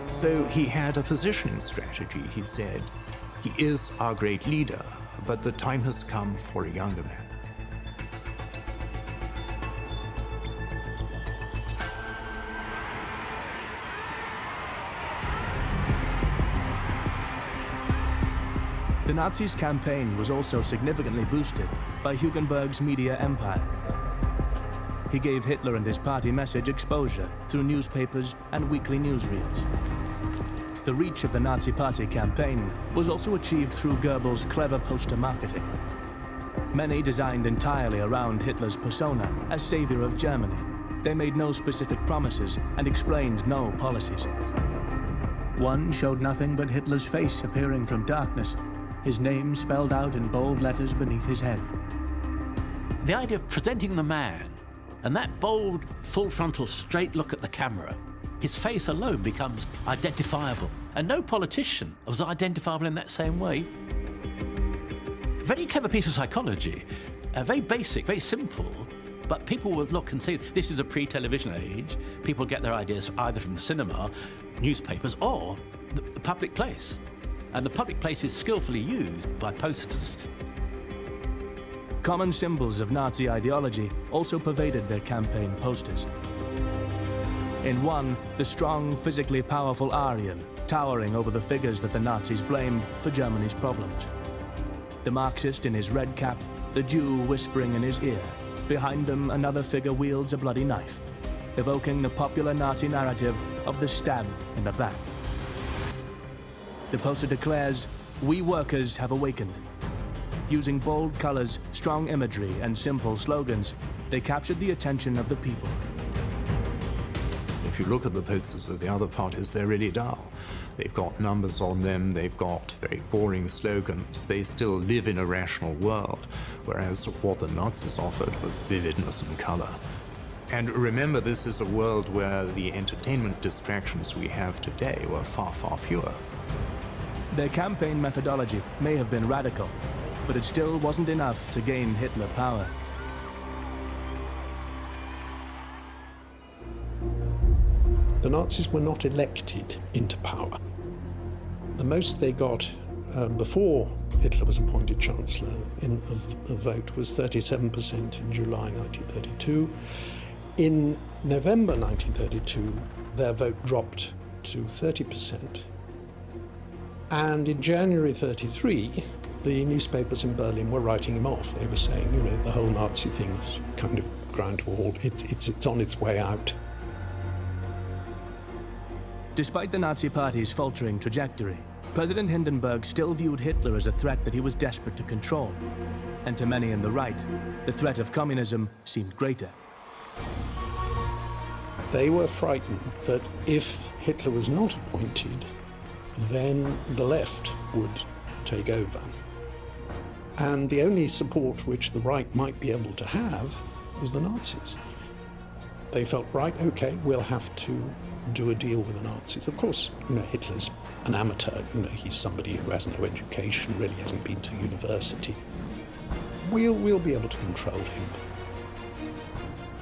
Speaker 3: So he had a positioning strategy. He said, he is our great leader, but the time has come for a younger man.
Speaker 1: The Nazis' campaign was also significantly boosted by Hugenberg's media empire. He gave Hitler and his party message exposure through newspapers and weekly newsreels. The reach of the Nazi Party campaign was also achieved through Goebbels' clever poster marketing. Many designed entirely around Hitler's persona as savior of Germany. They made no specific promises and explained no policies. One showed nothing but Hitler's face appearing from darkness, his name spelled out in bold letters beneath his head.
Speaker 6: The idea of presenting the man and that bold, full frontal, straight look at the camera, his face alone becomes identifiable. And no politician was identifiable in that same way. Very clever piece of psychology, very basic, very simple, but people would look and see this is a pre-television age. People get their ideas either from the cinema, newspapers, or the public place. And the public place is skillfully used by posters.
Speaker 1: Common symbols of Nazi ideology also pervaded their campaign posters. In one, the strong, physically powerful Aryan, towering over the figures that the Nazis blamed for Germany's problems. The Marxist in his red cap, the Jew whispering in his ear. Behind them, another figure wields a bloody knife, evoking the popular Nazi narrative of the stab in the back. The poster declares, "We workers have awakened." Using bold colors, strong imagery, and simple slogans, they captured the attention of the people.
Speaker 3: If you look at the posters of the other parties, they're really dull. They've got numbers on them, they've got very boring slogans. They still live in a rational world, whereas what the Nazis offered was vividness and color. And remember, this is a world where the entertainment distractions we have today were far, far fewer.
Speaker 1: Their campaign methodology may have been radical, but it still wasn't enough to gain Hitler power.
Speaker 5: The Nazis were not elected into power. The most they got before Hitler was appointed Chancellor in a vote was 37% in July 1932. In November 1932, their vote dropped to 30%. And in January 1933, the newspapers in Berlin were writing him off. They were saying, you know, the whole Nazi thing is kind of ground to a halt. It's on its way out.
Speaker 1: Despite the Nazi Party's faltering trajectory, President Hindenburg still viewed Hitler as a threat that he was desperate to control. And to many in the right, the threat of communism seemed greater.
Speaker 5: They were frightened that if Hitler was not appointed, then the left would take over. And the only support which the right might be able to have was the Nazis. They felt, right, okay, we'll have to do a deal with the Nazis. Of course, you know, Hitler's an amateur, you know, he's somebody who has no education, really hasn't been to university. We'll be able to control him.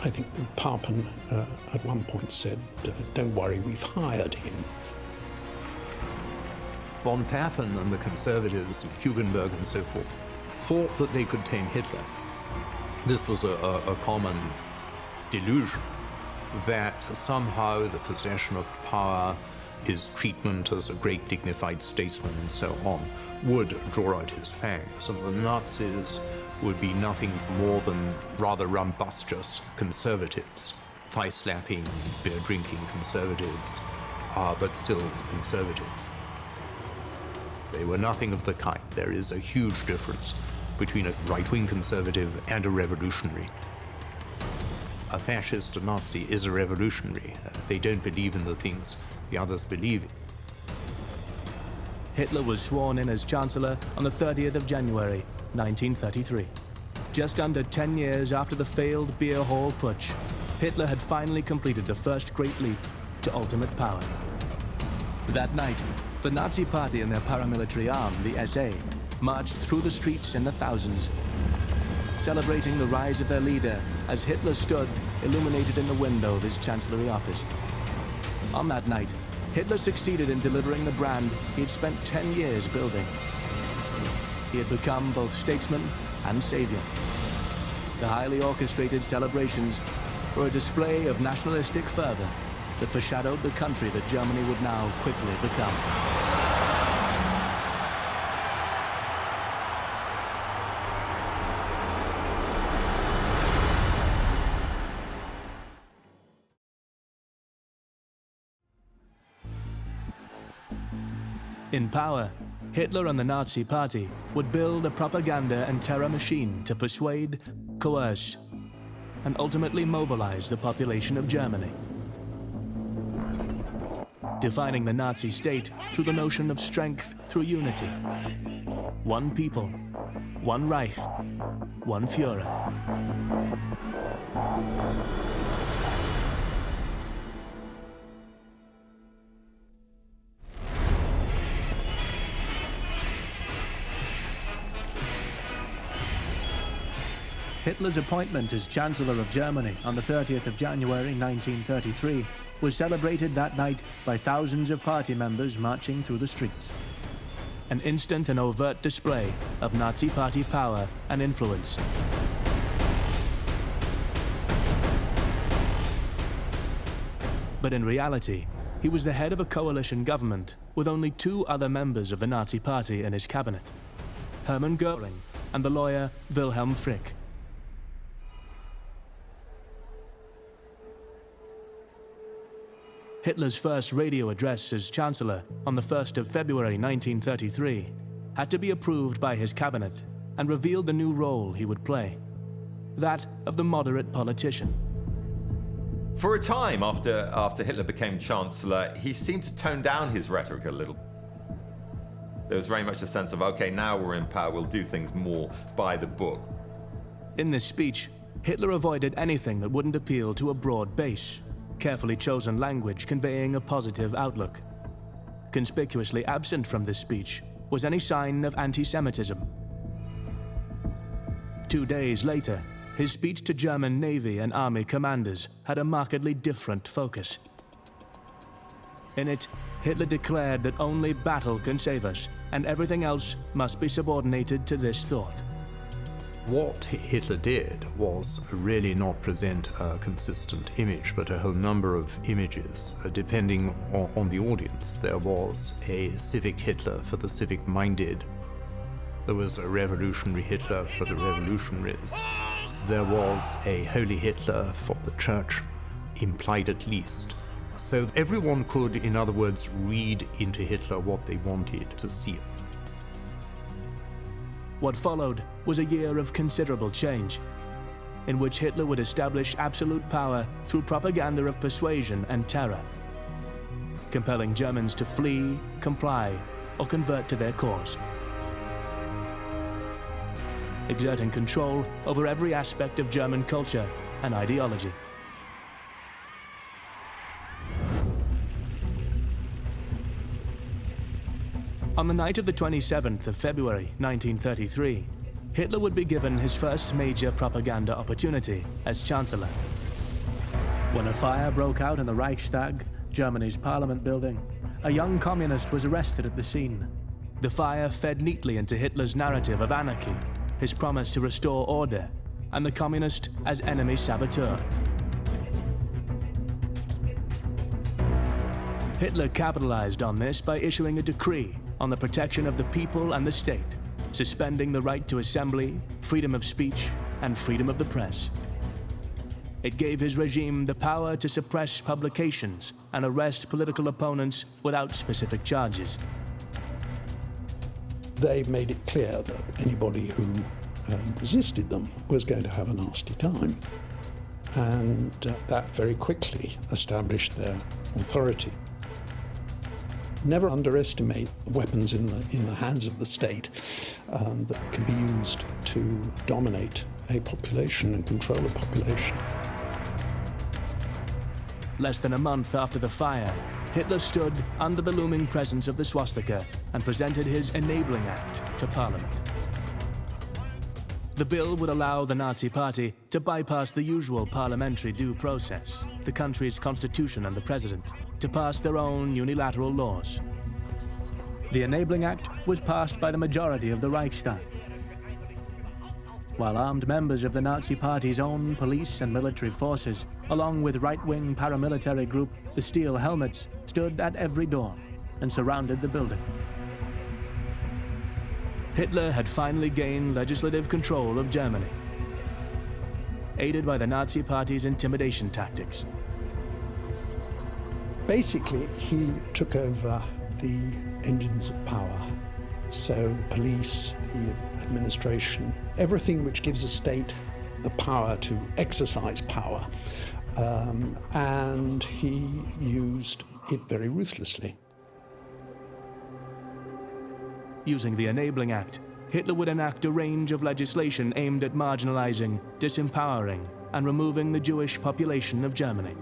Speaker 5: I think Papen at one point said, don't worry, we've hired him.
Speaker 3: Von Papen and the conservatives, Hugenberg and so forth, thought that they could tame Hitler. This was a common delusion that somehow the possession of power his treatment as a great dignified statesman and so on, would draw out his fangs, and the Nazis would be nothing more than rather rumbustious conservatives, thigh-slapping, beer-drinking conservatives, but still conservative. They were nothing of the kind. There is a huge difference between a right-wing conservative and a revolutionary. A fascist, a Nazi, is a revolutionary. They don't believe in the things the others believe in.
Speaker 1: Hitler was sworn in as Chancellor on the 30th of January, 1933. Just under 10 years after the failed Beer Hall Putsch, Hitler had finally completed the first great leap to ultimate power. That night, the Nazi Party and their paramilitary arm, the SA, marched through the streets in the thousands, celebrating the rise of their leader as Hitler stood illuminated in the window of his chancellery office. On that night, Hitler succeeded in delivering the brand he had spent 10 years building. He had become both statesman and savior. The highly orchestrated celebrations were a display of nationalistic fervor that foreshadowed the country that Germany would now quickly become. In power, Hitler and the Nazi Party would build a propaganda and terror machine to persuade, coerce, and ultimately mobilize the population of Germany. Defining the Nazi state through the notion of strength through unity. One people, one Reich, one Führer. Hitler's appointment as Chancellor of Germany on the 30th of January 1933 was celebrated that night by thousands of party members marching through the streets. An instant and overt display of Nazi Party power and influence. But in reality, he was the head of a coalition government with only two other members of the Nazi Party in his cabinet, Hermann Göring and the lawyer Wilhelm Frick. Hitler's first radio address as Chancellor on the 1st of February 1933 had to be approved by his cabinet and revealed the new role he would play, that of the moderate politician.
Speaker 11: For a time after Hitler became Chancellor, he seemed to tone down his rhetoric a little. There was very much a sense of, okay, now we're in power, we'll do things more by the book.
Speaker 1: In this speech, Hitler avoided anything that wouldn't appeal to a broad base, carefully chosen language conveying a positive outlook. Conspicuously absent from this speech was any sign of anti-Semitism. 2 days later, his speech to German Navy and Army commanders had a markedly different focus. In it, Hitler declared that only battle can save us, and everything else must be subordinated to this thought.
Speaker 3: What Hitler did was really not present a consistent image, but a whole number of images, depending on the audience. There was a civic Hitler for the civic-minded. There was a revolutionary Hitler for the revolutionaries. There was a holy Hitler for the church, implied at least. So everyone could, in other words, read into Hitler what they wanted to see.
Speaker 1: What followed was a year of considerable change, in which Hitler would establish absolute power through propaganda of persuasion and terror, compelling Germans to flee, comply, or convert to their cause, exerting control over every aspect of German culture and ideology. On the night of the 27th of February 1933, Hitler would be given his first major propaganda opportunity as Chancellor. When a fire broke out in the Reichstag, Germany's parliament building, a young communist was arrested at the scene. The fire fed neatly into Hitler's narrative of anarchy, his promise to restore order, and the communist as enemy saboteur. Hitler capitalized on this by issuing a decree on the protection of the people and the state, suspending the right to assembly, freedom of speech, and freedom of the press. It gave his regime the power to suppress publications and arrest political opponents without specific charges.
Speaker 5: They made it clear that anybody who resisted them was going to have a nasty time. And that very quickly established their authority. Never underestimate weapons in the hands of the state that can be used to dominate a population and control a population.
Speaker 1: Less than a month after the fire, Hitler stood under the looming presence of the swastika and presented his Enabling Act to Parliament. The bill would allow the Nazi Party to bypass the usual parliamentary due process, the country's constitution and the president, to pass their own unilateral laws. The Enabling Act was passed by the majority of the Reichstag, while armed members of the Nazi Party's own police and military forces, along with right-wing paramilitary group the Steel Helmets, stood at every door and surrounded the building. Hitler had finally gained legislative control of Germany, aided by the Nazi Party's intimidation tactics.
Speaker 5: Basically, he took over the engines of power. So the police, the administration, everything which gives a state the power to exercise power. And he used it very ruthlessly.
Speaker 1: Using the Enabling Act, Hitler would enact a range of legislation aimed at marginalizing, disempowering, and removing the Jewish population of Germany.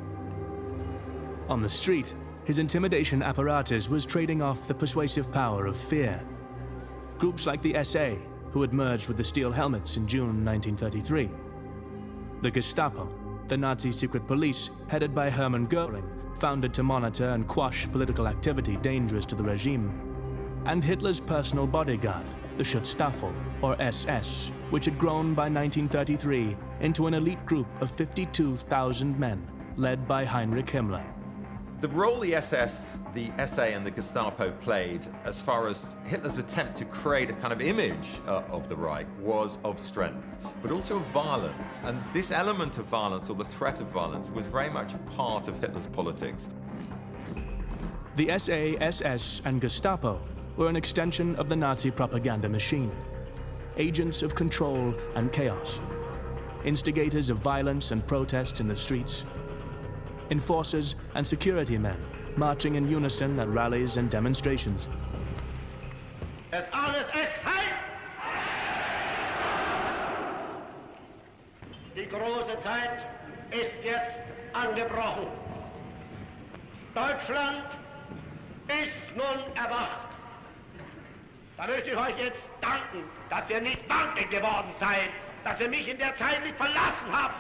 Speaker 1: On the street, his intimidation apparatus was trading off the persuasive power of fear. Groups like the SA, who had merged with the Steel Helmets in June 1933. The Gestapo, the Nazi secret police headed by Hermann Göring, founded to monitor and quash political activity dangerous to the regime. And Hitler's personal bodyguard, the Schutzstaffel, or SS, which had grown by 1933 into an elite group of 52,000 men, led by Heinrich Himmler.
Speaker 11: The role the SS, the SA and the Gestapo played as far as Hitler's attempt to create a kind of image of the Reich was of strength, but also of violence. And this element of violence, or the threat of violence, was very much a part of Hitler's politics.
Speaker 1: The SA, SS, and Gestapo were an extension of the Nazi propaganda machine, agents of control and chaos, instigators of violence and protests in the streets, enforcers and security men marching in unison at rallies and demonstrations.
Speaker 7: Das alles ist Heil! Die große Zeit ist jetzt angebrochen. Deutschland ist nun erwacht. Da möchte ich euch jetzt danken, dass ihr nicht wankend geworden seid, dass ihr mich in der Zeit nicht verlassen habt.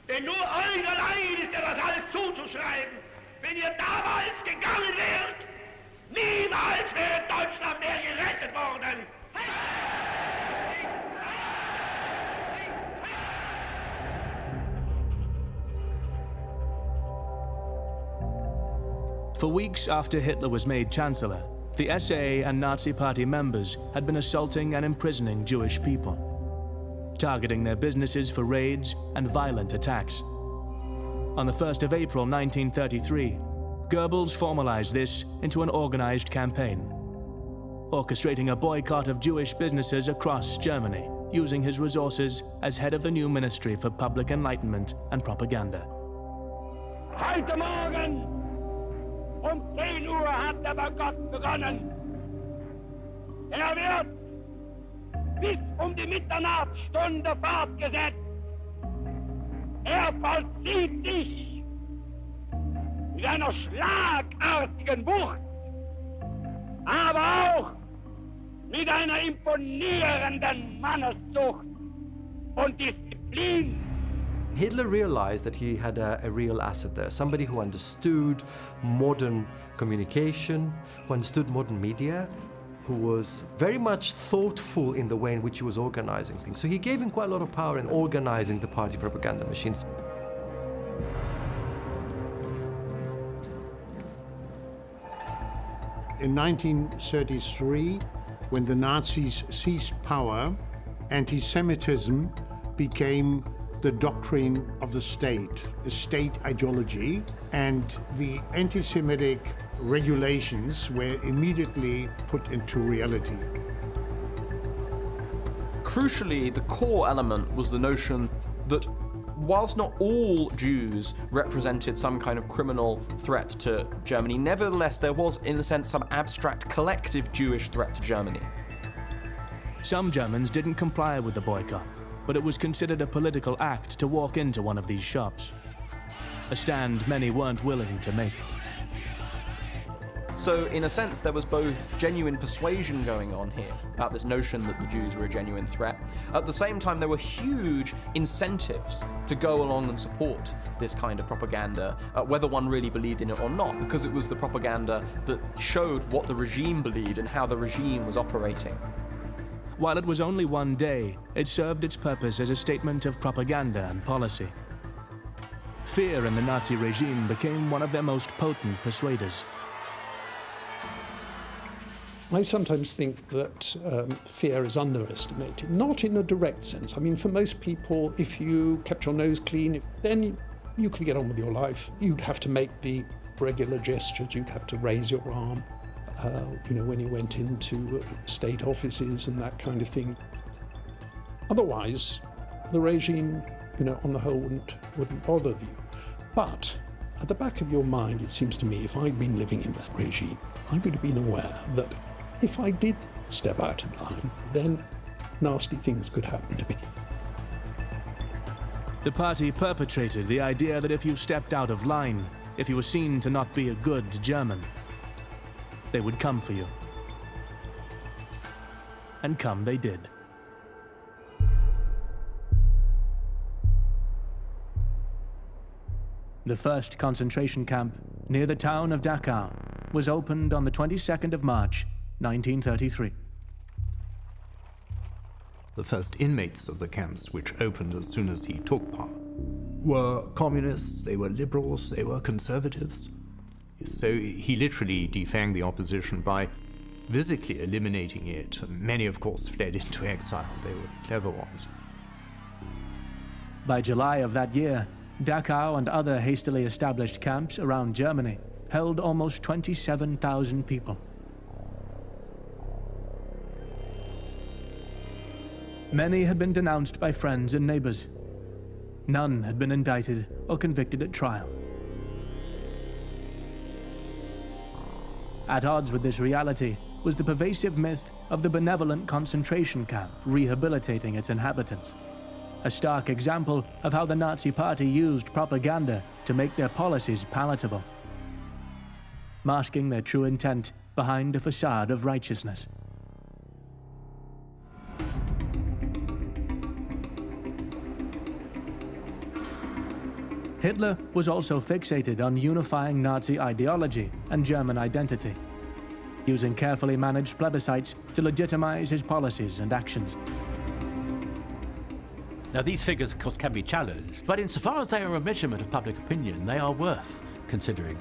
Speaker 7: Denn nur euch allein ist ja das alles zuzuschreiben. Wenn ihr damals gegangen wärt, niemals wäre Deutschland mehr gerettet worden.
Speaker 1: For weeks after Hitler was made Chancellor, the SA and Nazi Party members had been assaulting and imprisoning Jewish people, targeting their businesses for raids and violent attacks. On the 1st of April 1933, Goebbels formalized this into an organized campaign, orchestrating a boycott of Jewish businesses across Germany, using his resources as head of the new Ministry for Public Enlightenment and Propaganda.
Speaker 7: Heute Morgen um 10 Uhr hat der Boykott begonnen. Wird bis die Mitternachtsstunde fortgesetzt. Vollzieht sich mit einer schlagartigen Wucht, aber auch mit einer imponierenden Manneszucht und Disziplin.
Speaker 2: Hitler realized that he had a real asset there, somebody who understood modern communication, who understood modern media, who was very much thoughtful in the way in which he was organizing things. So he gave him quite a lot of power in organizing the party propaganda machines.
Speaker 5: In 1933, when the Nazis seized power, anti-Semitism became the doctrine of the state ideology, and the anti-Semitic regulations were immediately put into reality.
Speaker 13: Crucially, the core element was the notion that whilst not all Jews represented some kind of criminal threat to Germany, nevertheless there was, in a sense, some abstract collective Jewish threat to Germany.
Speaker 1: Some Germans didn't comply with the boycott, but it was considered a political act to walk into one of these shops. A stand many weren't willing to make.
Speaker 13: So, in a sense, there was both genuine persuasion going on here about this notion that the Jews were a genuine threat. At the same time, there were huge incentives to go along and support this kind of propaganda, whether one really believed in it or not, because it was the propaganda that showed what the regime believed and how the regime was operating.
Speaker 1: While it was only one day, it served its purpose as a statement of propaganda and policy. Fear in the Nazi regime became one of their most potent persuaders.
Speaker 5: I sometimes think that fear is underestimated, not in a direct sense. I mean, for most people, if you kept your nose clean, then you could get on with your life. You'd have to make the regular gestures, you'd have to raise your arm, when you went into state offices and that kind of thing. Otherwise, the regime, on the whole, wouldn't bother you. But at the back of your mind, it seems to me, if I'd been living in that regime, I would have been aware that if I did step out of line, then nasty things could happen to me.
Speaker 1: The party perpetrated the idea that if you stepped out of line, if you were seen to not be a good German, they would come for you. And come they did. The first concentration camp, near the town of Dachau, was opened on the 22nd of March, 1933.
Speaker 3: The first inmates of the camps, which opened as soon as he took power, were communists, they were liberals, they were conservatives. So he literally defanged the opposition by physically eliminating it. Many, of course, fled into exile. They were the clever ones.
Speaker 1: By July of that year, Dachau and other hastily established camps around Germany held almost 27,000 people. Many had been denounced by friends and neighbors. None had been indicted or convicted at trial. At odds with this reality was the pervasive myth of the benevolent concentration camp rehabilitating its inhabitants. A stark example of how the Nazi Party used propaganda to make their policies palatable, masking their true intent behind a facade of righteousness. Hitler was also fixated on unifying Nazi ideology and German identity, using carefully managed plebiscites to legitimize his policies and actions.
Speaker 6: Now, these figures, of course, can be challenged, but insofar as they are a measurement of public opinion, they are worth considering.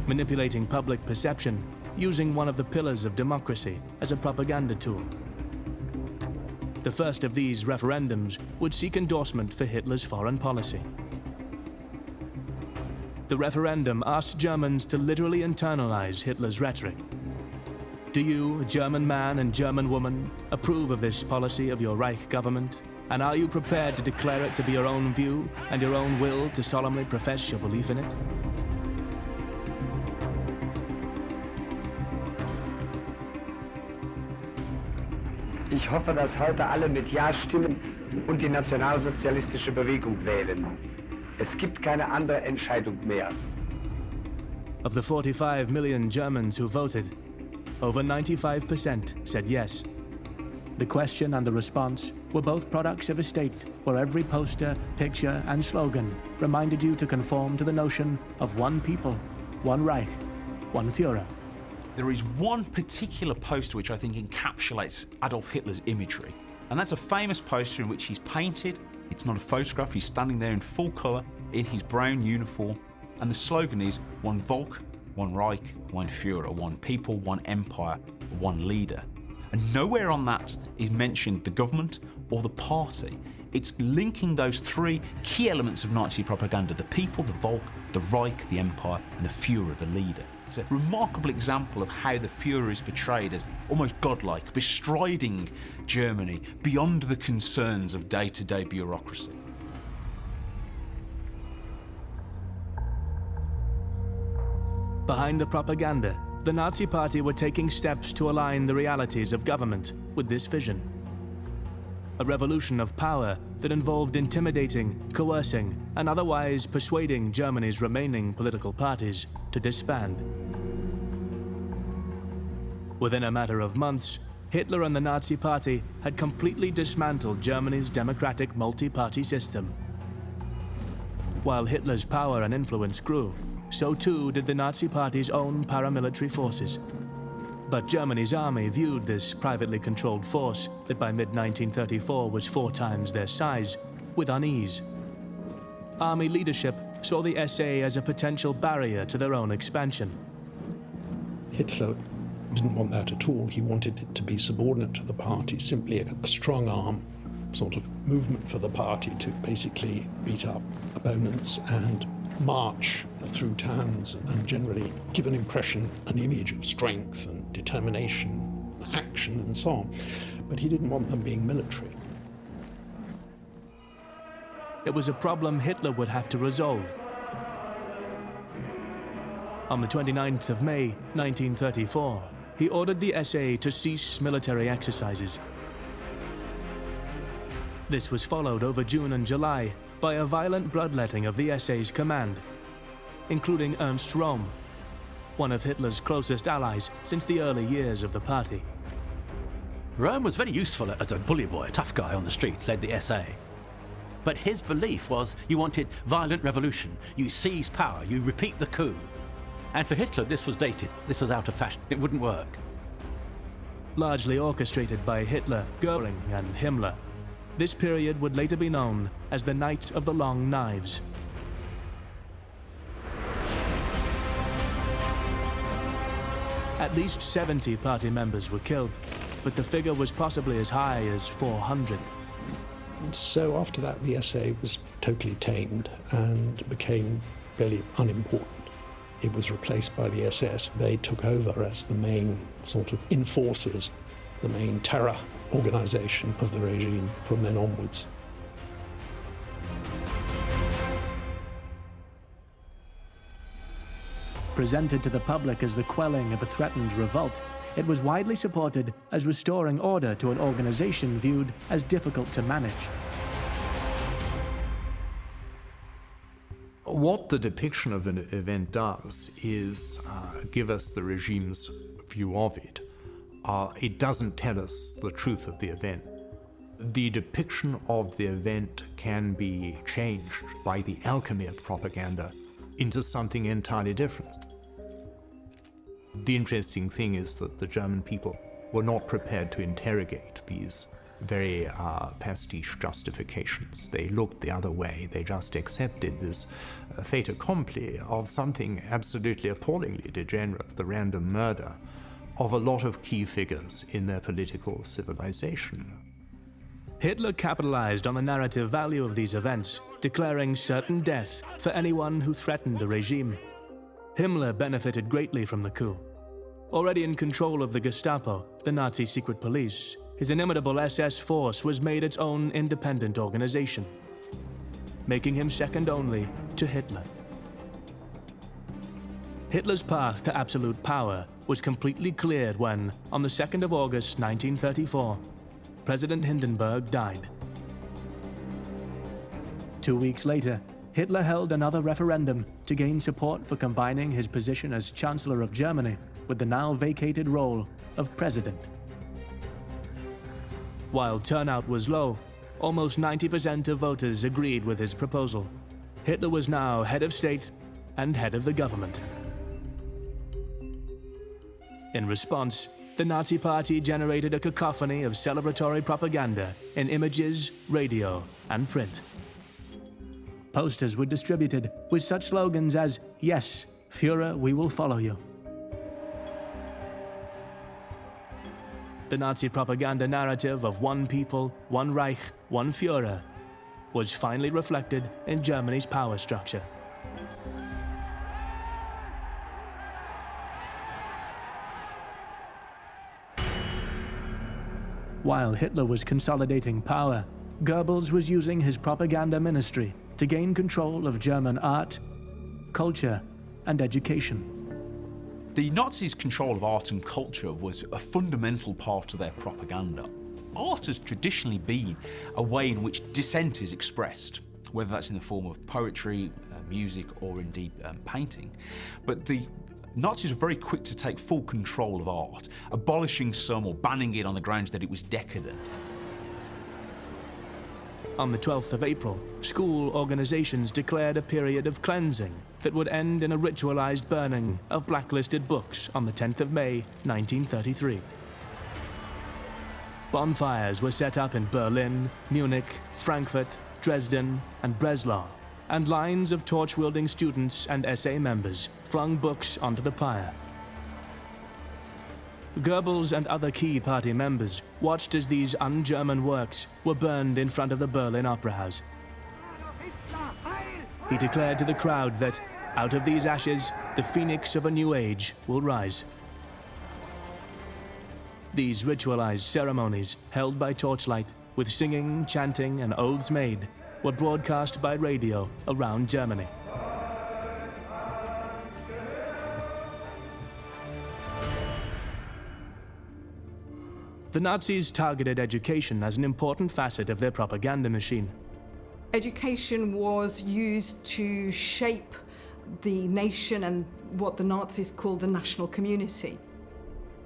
Speaker 1: Manipulating public perception, using one of the pillars of democracy as a propaganda tool. The first of these referendums would seek endorsement for Hitler's foreign policy. The referendum asked Germans to literally internalize Hitler's rhetoric. Do you, German man and German woman, approve of this policy of your Reich government? And are you prepared to declare it to be your own view and your own will to solemnly profess your belief in it?
Speaker 14: Ich hoffe, dass heute alle mit Ja stimmen und die nationalsozialistische Bewegung wählen. Es gibt keine andere Entscheidung mehr.
Speaker 1: Of the 45 million Germans who voted, over 95% said yes. The question and the response were both products of a state where every poster, picture, and slogan reminded you to conform to the notion of one people, one Reich, one Führer.
Speaker 4: There is one particular poster which I think encapsulates Adolf Hitler's imagery, and that's a famous poster in which he's painted. It's not a photograph, he's standing there in full colour in his brown uniform, and the slogan is "One Volk, One Reich, one Führer, one people, one empire, one leader. And nowhere on that is mentioned the government or the party. It's linking those three key elements of Nazi propaganda: the people, the Volk, the Reich, the empire, and the Führer, the leader. It's a remarkable example of how the Führer is portrayed as almost godlike, bestriding Germany beyond the concerns of day-to-day bureaucracy.
Speaker 1: Behind the propaganda, the Nazi Party were taking steps to align the realities of government with this vision. A revolution of power that involved intimidating, coercing, and otherwise persuading Germany's remaining political parties to disband. Within a matter of months, Hitler and the Nazi Party had completely dismantled Germany's democratic multi-party system. While Hitler's power and influence grew, so too did the Nazi Party's own paramilitary forces. But Germany's army viewed this privately controlled force, that by mid-1934 was 4 times their size, with unease. Army leadership saw the SA as a potential barrier to their own expansion.
Speaker 5: Hitler didn't want that at all. He wanted it to be subordinate to the party, simply a strong arm sort of movement for the party to basically beat up opponents and march through towns and generally give an impression, an image of strength and determination, action and so on. But he didn't want them being military.
Speaker 1: It was a problem Hitler would have to resolve. On the 29th of May, 1934, he ordered the SA to cease military exercises. This was followed over June and July by a violent bloodletting of the SA's command, including Ernst Röhm, one of Hitler's closest allies since the early years of the party.
Speaker 6: Röhm was very useful as a bully boy, a tough guy on the street, led the SA. But his belief was you wanted violent revolution, you seize power, you repeat the coup. And for Hitler, this was dated, this was out of fashion, it wouldn't work.
Speaker 1: Largely orchestrated by Hitler, Goering, and Himmler, this period would later be known as the Night of the Long Knives. At least 70 party members were killed, but the figure was possibly as high as 400.
Speaker 5: So after that, the SA was totally tamed and became really unimportant. It was replaced by the SS. They took over as the main sort of enforcers, the main terror organization of the regime from then onwards.
Speaker 1: Presented to the public as the quelling of a threatened revolt, it was widely supported as restoring order to an organization viewed as difficult to manage.
Speaker 3: What the depiction of an event does is give us the regime's view of it. It doesn't tell us the truth of the event. The depiction of the event can be changed by the alchemy of propaganda into something entirely different. The interesting thing is that the German people were not prepared to interrogate these very pastiche justifications. They looked the other way. They just accepted this fait accompli of something absolutely appallingly degenerate, the random murder of a lot of key figures in their political civilization.
Speaker 1: Hitler capitalized on the narrative value of these events, declaring certain death for anyone who threatened the regime. Himmler benefited greatly from the coup. Already in control of the Gestapo, the Nazi secret police, his inimitable SS force was made its own independent organization, making him second only to Hitler. Hitler's path to absolute power was completely cleared when, on the 2nd of August 1934, President Hindenburg died. 2 weeks later, Hitler held another referendum to gain support for combining his position as Chancellor of Germany with the now vacated role of President. While turnout was low, almost 90% of voters agreed with his proposal. Hitler was now head of state and head of the government. In response, the Nazi Party generated a cacophony of celebratory propaganda in images, radio, and print. Posters were distributed with such slogans as, "Yes, Führer, we will follow you," the Nazi propaganda narrative of one people, one Reich, one Führer was finally reflected in Germany's power structure. While Hitler was consolidating power, Goebbels was using his propaganda ministry to gain control of German art, culture, and education.
Speaker 4: The Nazis' control of art and culture was a fundamental part of their propaganda. Art has traditionally been a way in which dissent is expressed, whether that's in the form of poetry, music, or indeed painting. But the Nazis were very quick to take full control of art, abolishing some or banning it on the grounds that it was decadent.
Speaker 1: On the 12th of April, school organizations declared a period of cleansing that would end in a ritualized burning of blacklisted books on the 10th of May, 1933. Bonfires were set up in Berlin, Munich, Frankfurt, Dresden, and Breslau, and lines of torch-wielding students and SA members flung books onto the pyre. Goebbels and other key party members watched as these un-German works were burned in front of the Berlin Opera House. He declared to the crowd that, out of these ashes, the phoenix of a new age will rise. These ritualized ceremonies, held by torchlight, with singing, chanting, and oaths made, were broadcast by radio around Germany. The Nazis targeted education as an important facet of their propaganda machine.
Speaker 15: Education was used to shape the nation and what the Nazis called the national community.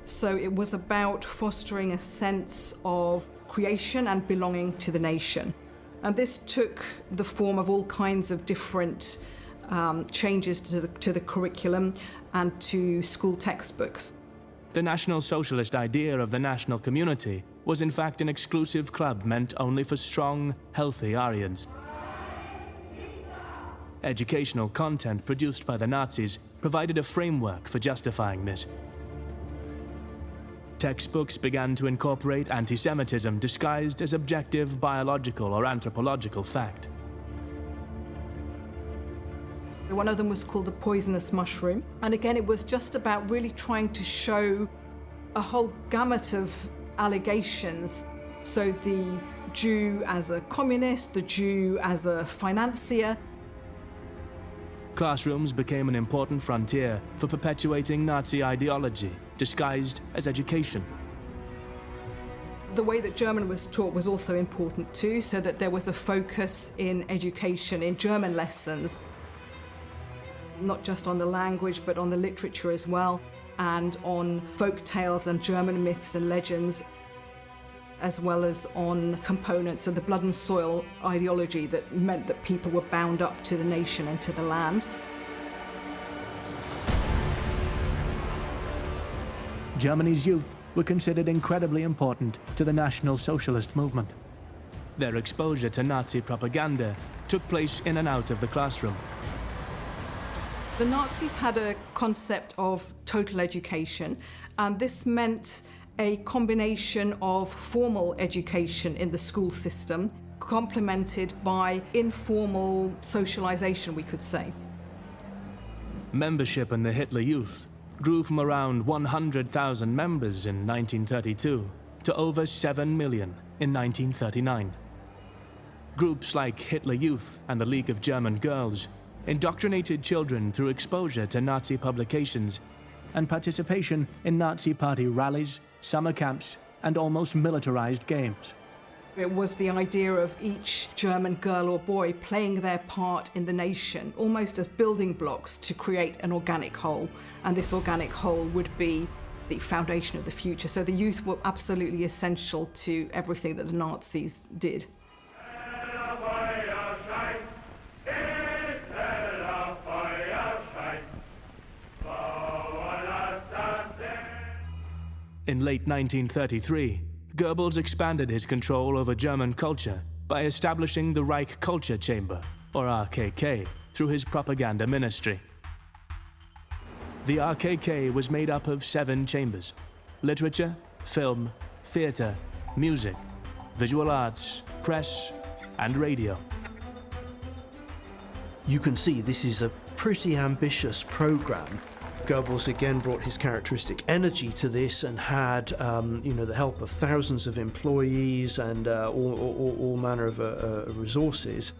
Speaker 15: So it was about fostering a sense of creation and belonging to the nation. And this took the form of all kinds of different changes to the curriculum and to school textbooks.
Speaker 1: The National Socialist idea of the national community was in fact an exclusive club meant only for strong, healthy Aryans. Educational content produced by the Nazis provided a framework for justifying this. Textbooks began to incorporate anti-Semitism disguised as objective biological or anthropological fact.
Speaker 15: One of them was called the poisonous mushroom. And again, it was just about really trying to show a whole gamut of allegations. So the Jew as a communist, the Jew as a financier.
Speaker 1: Classrooms became an important frontier for perpetuating Nazi ideology, disguised as education.
Speaker 15: The way that German was taught was also important too, so that there was a focus in education, in German lessons, not just on the language, but on the literature as well, and on folk tales and German myths and legends, as well as on components of the blood and soil ideology that meant that people were bound up to the nation and to the land.
Speaker 1: Germany's youth were considered incredibly important to the National Socialist movement. Their exposure to Nazi propaganda took place in and out of the classroom.
Speaker 15: The Nazis had a concept of total education, and this meant a combination of formal education in the school system, complemented by informal socialization, we could say.
Speaker 1: Membership in the Hitler Youth grew from around 100,000 members in 1932 to over 7 million in 1939. Groups like Hitler Youth and the League of German Girls indoctrinated children through exposure to Nazi publications and participation in Nazi party rallies, summer camps, and almost militarized games.
Speaker 15: It was the idea of each German girl or boy playing their part in the nation, almost as building blocks to create an organic whole. And this organic whole would be the foundation of the future. So the youth were absolutely essential to everything that the Nazis did.
Speaker 1: In late 1933, Goebbels expanded his control over German culture by establishing the Reich Culture Chamber, or RKK, through his propaganda ministry. The RKK was made up of 7 chambers: literature, film, theatre, music, visual arts, press, and radio.
Speaker 8: You can see this is a pretty ambitious program. Goebbels again brought his characteristic energy to this and had, the help of thousands of employees and all manner of resources.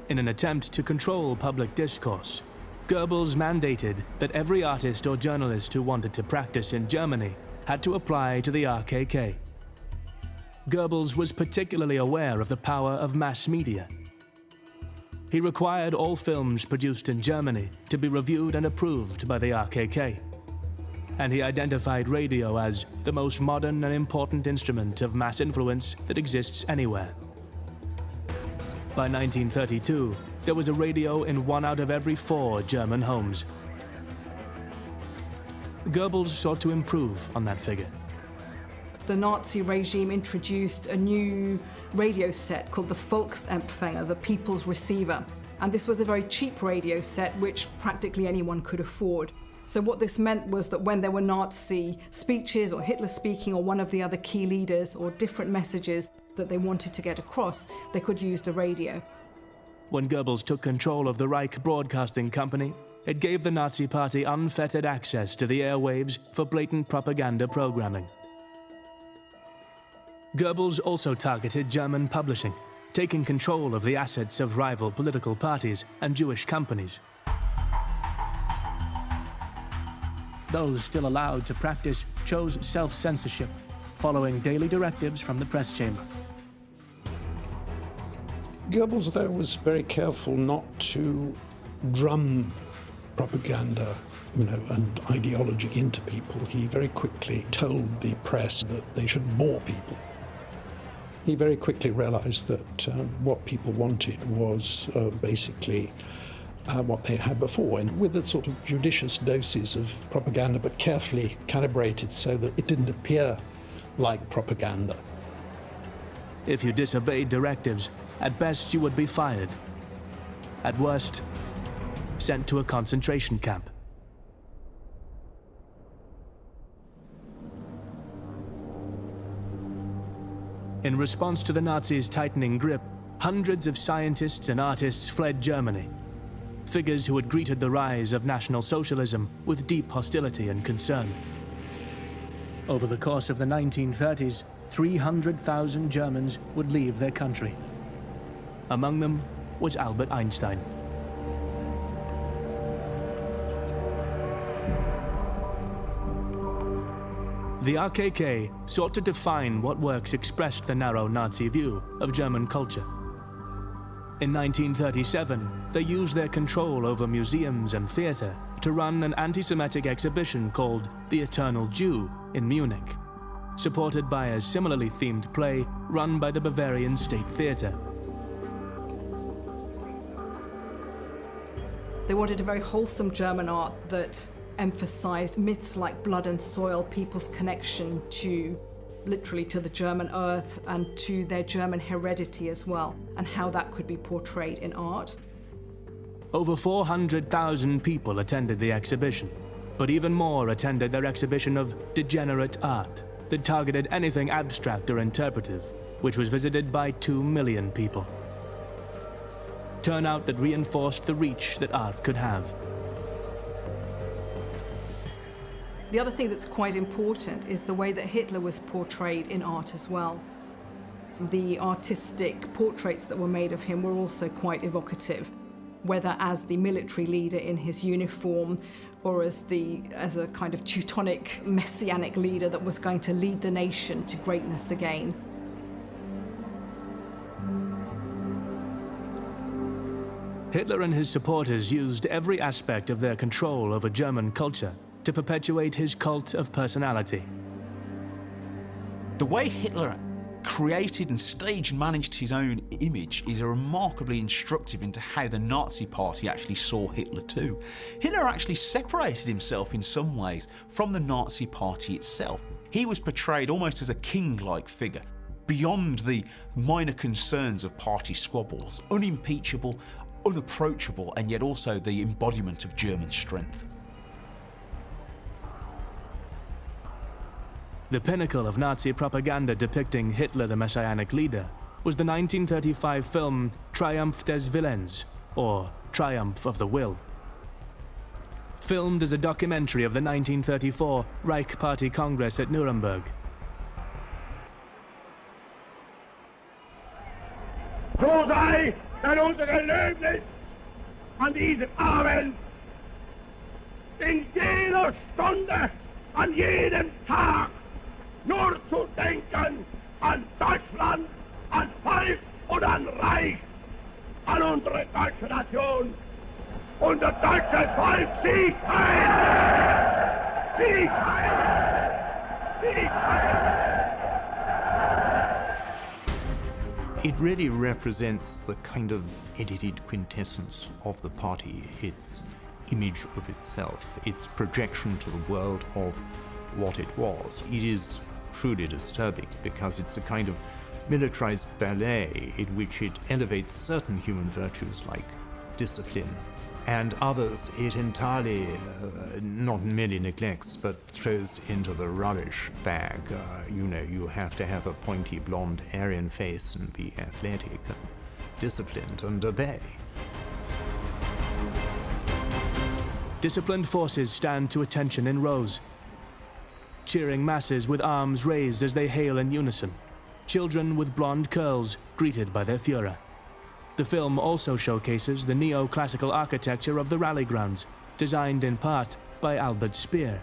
Speaker 1: In an attempt to control public discourse, Goebbels mandated that every artist or journalist who wanted to practice in Germany had to apply to the RKK. Goebbels was particularly aware of the power of mass media. He required all films produced in Germany to be reviewed and approved by the RKK. And he identified radio as the most modern and important instrument of mass influence that exists anywhere. By 1932, there was a radio in 1 out of every 4 German homes. Goebbels sought to improve on that figure.
Speaker 15: The Nazi regime introduced a new radio set called the Volksempfänger, the People's Receiver. And this was a very cheap radio set which practically anyone could afford. So what this meant was that when there were Nazi speeches or Hitler speaking or one of the other key leaders or different messages that they wanted to get across, they could use the radio.
Speaker 1: When Goebbels took control of the Reich Broadcasting Company, it gave the Nazi Party unfettered access to the airwaves for blatant propaganda programming. Goebbels also targeted German publishing, taking control of the assets of rival political parties and Jewish companies. Those still allowed to practice chose self-censorship, following daily directives from the press chamber.
Speaker 5: Goebbels, though, was very careful not to drum propaganda, and ideology into people. He very quickly told the press that they shouldn't bore people. He very quickly realized that what people wanted was basically what they had before, and with a sort of judicious doses of propaganda, but carefully calibrated so that it didn't appear like propaganda.
Speaker 1: If you disobeyed directives, at best you would be fired. At worst, sent to a concentration camp. In response to the Nazis' tightening grip, hundreds of scientists and artists fled Germany. Figures who had greeted the rise of National Socialism with deep hostility and concern. Over the course of the 1930s, 300,000 Germans would leave their country. Among them was Albert Einstein. The RKK sought to define what works expressed the narrow Nazi view of German culture. In 1937, they used their control over museums and theatre to run an anti-Semitic exhibition called The Eternal Jew in Munich, supported by a similarly themed play run by the Bavarian State Theatre.
Speaker 15: They wanted a very wholesome German art that emphasized myths like blood and soil, people's connection to, literally, to the German earth and to their German heredity as well, and how that could be portrayed in art.
Speaker 1: Over 400,000 people attended the exhibition, but even more attended their exhibition of degenerate art that targeted anything abstract or interpretive, which was visited by 2 million people. Turnout that reinforced the reach that art could have.
Speaker 15: The other thing that's quite important is the way that Hitler was portrayed in art as well. The artistic portraits that were made of him were also quite evocative, whether as the military leader in his uniform or as a kind of Teutonic messianic leader that was going to lead the nation to greatness again.
Speaker 1: Hitler and his supporters used every aspect of their control over German culture to perpetuate his cult of personality.
Speaker 4: The way Hitler created and staged and managed his own image is remarkably instructive into how the Nazi Party actually saw Hitler too. Hitler actually separated himself in some ways from the Nazi Party itself. He was portrayed almost as a king-like figure, beyond the minor concerns of party squabbles, unimpeachable, unapproachable, and yet also the embodiment of German strength.
Speaker 1: The pinnacle of Nazi propaganda depicting Hitler the Messianic leader was the 1935 film Triumph des Willens, or Triumph of the Will. Filmed as a documentary of the 1934 Reich Party Congress at Nuremberg.
Speaker 7: So sei dann unser Gelöbnis an diesem Abend, in jeder Stunde, an jedem Tag, nur zu denken an Deutschland, an Volk und an Reich, an unsere deutsche Nation. Unser deutsches Volk Sieg heil! Sieg heil! Sieg heil!
Speaker 3: It really represents the kind of edited quintessence of the party, its image of itself, its projection to the world of what it was. It is truly disturbing because it's a kind of militarized ballet in which it elevates certain human virtues like discipline, and others it entirely not merely neglects but throws into the rubbish bag. You have to have a pointy blonde Aryan face and be athletic and disciplined and obey.
Speaker 1: Disciplined forces stand to attention in rows, cheering masses with arms raised as they hail in unison, children with blonde curls greeted by their Führer. The film also showcases the neoclassical architecture of the rally grounds, designed in part by Albert Speer.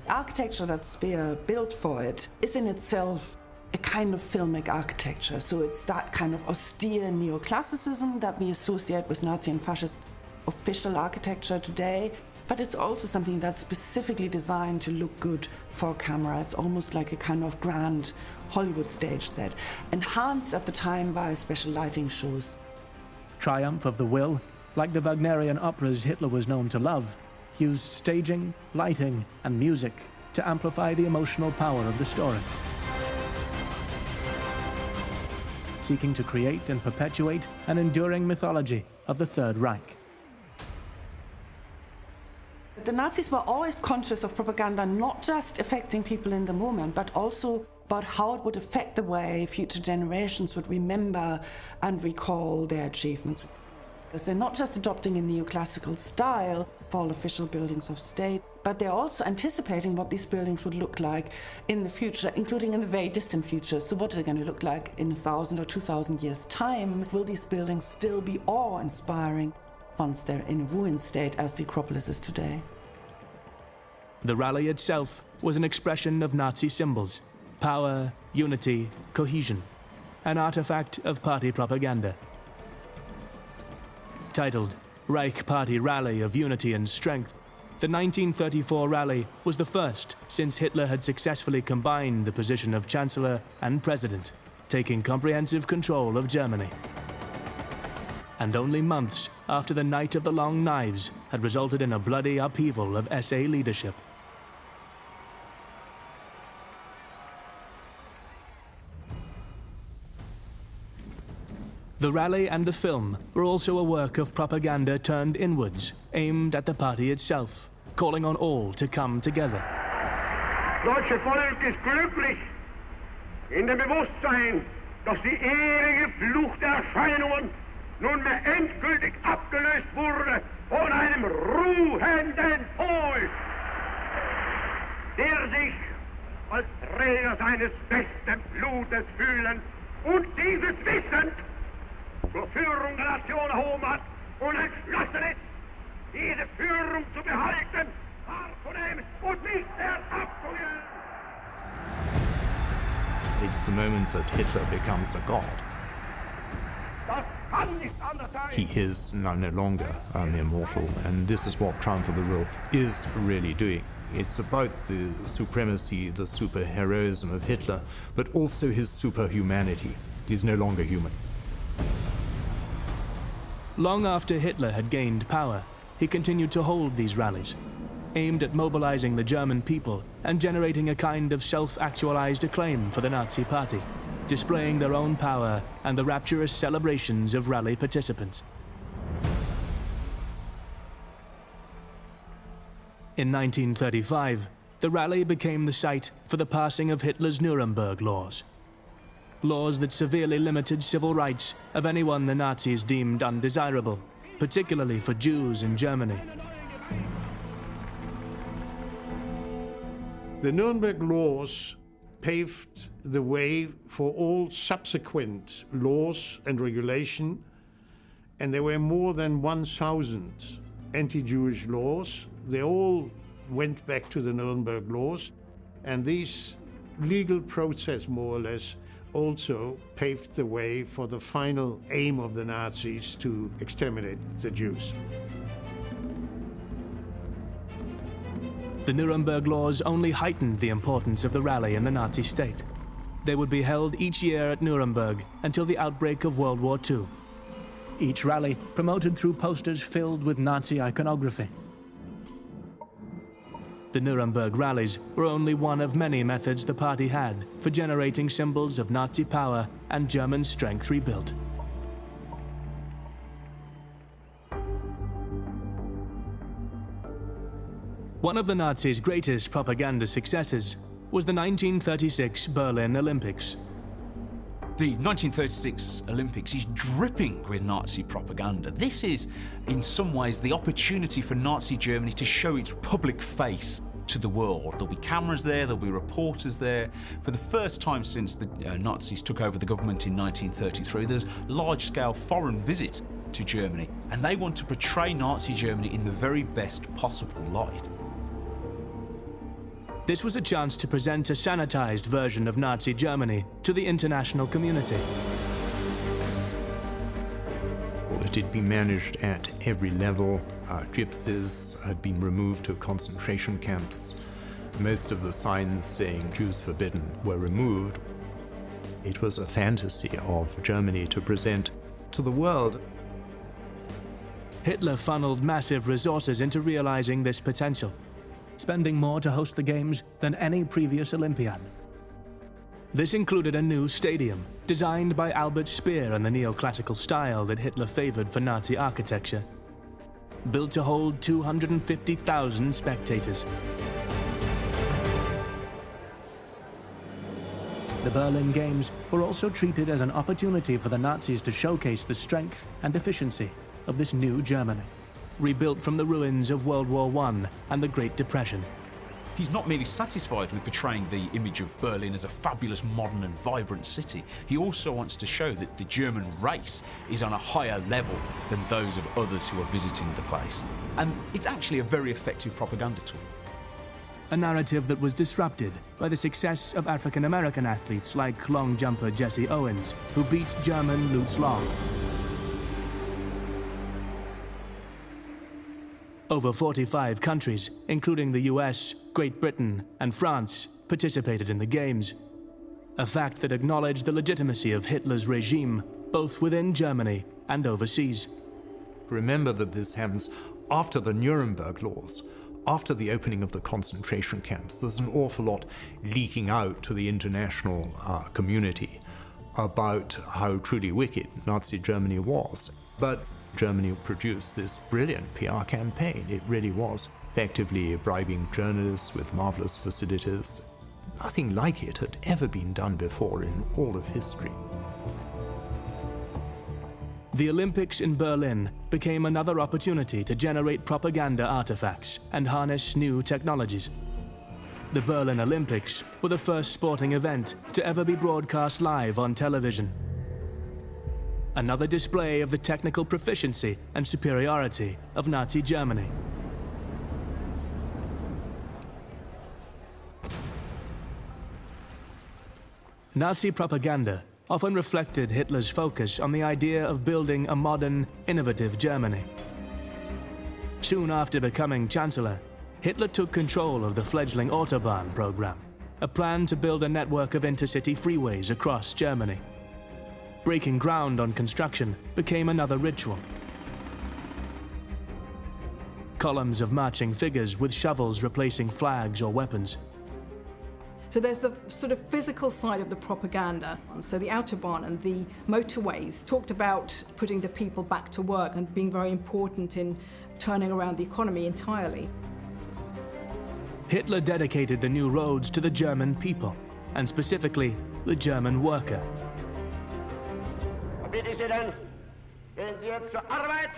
Speaker 9: The architecture that Speer built for it is in itself a kind of filmic architecture. So it's that kind of austere neoclassicism that we associate with Nazi and fascist official architecture today, but it's also something that's specifically designed to look good for camera. It's almost like a kind of grand Hollywood stage set, enhanced at the time by special lighting shows.
Speaker 1: Triumph of the Will, like the Wagnerian operas Hitler was known to love, used staging, lighting, and music to amplify the emotional power of the story. Seeking to create and perpetuate an enduring mythology of the Third Reich.
Speaker 9: The Nazis were always conscious of propaganda not just affecting people in the moment, but also about how it would affect the way future generations would remember and recall their achievements. Because they're not just adopting a neoclassical style for all official buildings of state, but they're also anticipating what these buildings would look like in the future, including in the very distant future. So what are they going to look like in 1,000 or 2,000 years' time? Will these buildings still be awe-inspiring once they're in a ruined state as the Acropolis is today?
Speaker 1: The rally itself was an expression of Nazi symbols: power, unity, cohesion, an artifact of party propaganda. Titled Reich Party Rally of Unity and Strength, the 1934 rally was the first since Hitler had successfully combined the position of Chancellor and President, taking comprehensive control of Germany. And only months after the Night of the Long Knives had resulted in a bloody upheaval of SA leadership. The rally and the film were also a work of propaganda turned inwards, aimed at the party itself, calling on all to come together.
Speaker 7: Das deutsche Volk ist glücklich in dem Bewusstsein, dass die ewige Flucht der Erscheinungen nunmehr endgültig abgelöst wurde von einem ruhenden Pol, der sich als Träger seines besten Blutes fühlen und dieses Wissen zur Führung der Nation erhoben hat und entschlossen ist, diese Führung zu behalten, wahrzunehmen und nicht mehr abzugeben.
Speaker 3: It's the moment that Hitler becomes a god. He is now no longer a mere mortal, and this is what Triumph of the Will is really doing. It's about the supremacy, the superheroism of Hitler, but also his superhumanity. He's no longer human.
Speaker 1: Long after Hitler had gained power, he continued to hold these rallies, aimed at mobilizing the German people and generating a kind of self-actualized acclaim for the Nazi Party, displaying their own power and the rapturous celebrations of rally participants. In 1935, the rally became the site for the passing of Hitler's Nuremberg laws. Laws that severely limited civil rights of anyone the Nazis deemed undesirable, particularly for Jews in Germany.
Speaker 5: The Nuremberg laws paved the way for all subsequent laws and regulation, and there were more than 1,000 anti-Jewish laws. They all went back to the Nuremberg laws, and this legal process, more or less, also paved the way for the final aim of the Nazis to exterminate the Jews.
Speaker 1: The Nuremberg laws only heightened the importance of the rally in the Nazi state. They would be held each year at Nuremberg until the outbreak of World War II. Each rally promoted through posters filled with Nazi iconography. The Nuremberg rallies were only one of many methods the party had for generating symbols of Nazi power and German strength rebuilt. One of the Nazis' greatest propaganda successes was the 1936 Berlin Olympics.
Speaker 4: The 1936 Olympics is dripping with Nazi propaganda. This is, in some ways, the opportunity for Nazi Germany to show its public face to the world. There'll be cameras there, there'll be reporters there. For the first time since the Nazis took over the government in 1933, there's large-scale foreign visit to Germany, and they want to portray Nazi Germany in the very best possible light.
Speaker 1: This was a chance to present a sanitized version of Nazi Germany to the international community.
Speaker 3: Well, it had been managed at every level. Gypsies had been removed to concentration camps. Most of the signs saying Jews forbidden were removed. It was a fantasy of Germany to present to the world.
Speaker 1: Hitler funneled massive resources into realizing this potential, spending more to host the Games than any previous Olympiad. This included a new stadium, designed by Albert Speer in the neoclassical style that Hitler favored for Nazi architecture, built to hold 250,000 spectators. The Berlin Games were also treated as an opportunity for the Nazis to showcase the strength and efficiency of this new Germany, rebuilt from the ruins of World War I and the Great Depression.
Speaker 4: He's not merely satisfied with portraying the image of Berlin as a fabulous, modern and vibrant city. He also wants to show that the German race is on a higher level than those of others who are visiting the place. And it's actually a very effective propaganda tool.
Speaker 1: A narrative that was disrupted by the success of African-American athletes like long jumper Jesse Owens, who beat German Lutz Long. Over 45 countries, including the US, Great Britain, and France, participated in the Games. A fact that acknowledged the legitimacy of Hitler's regime, both within Germany and overseas.
Speaker 3: Remember that this happens after the Nuremberg laws, after the opening of the concentration camps. There's an awful lot leaking out to the international community about how truly wicked Nazi Germany was. But Germany produced this brilliant PR campaign. It really was, effectively bribing journalists with marvelous facilities. Nothing like it had ever been done before in all of history.
Speaker 1: The Olympics in Berlin became another opportunity to generate propaganda artifacts and harness new technologies. The Berlin Olympics were the first sporting event to ever be broadcast live on television. Another display of the technical proficiency and superiority of Nazi Germany. Nazi propaganda often reflected Hitler's focus on the idea of building a modern, innovative Germany. Soon after becoming Chancellor, Hitler took control of the fledgling Autobahn program, a plan to build a network of intercity freeways across Germany. Breaking ground on construction became another ritual. Columns of marching figures with shovels replacing flags or weapons.
Speaker 15: So there's the sort of physical side of the propaganda. So the Autobahn and the motorways talked about putting the people back to work and being very important in turning around the economy entirely.
Speaker 1: Hitler dedicated the new roads to the German people, and specifically the German worker.
Speaker 7: Bitte Sie denn, gehen Sie jetzt zur Arbeit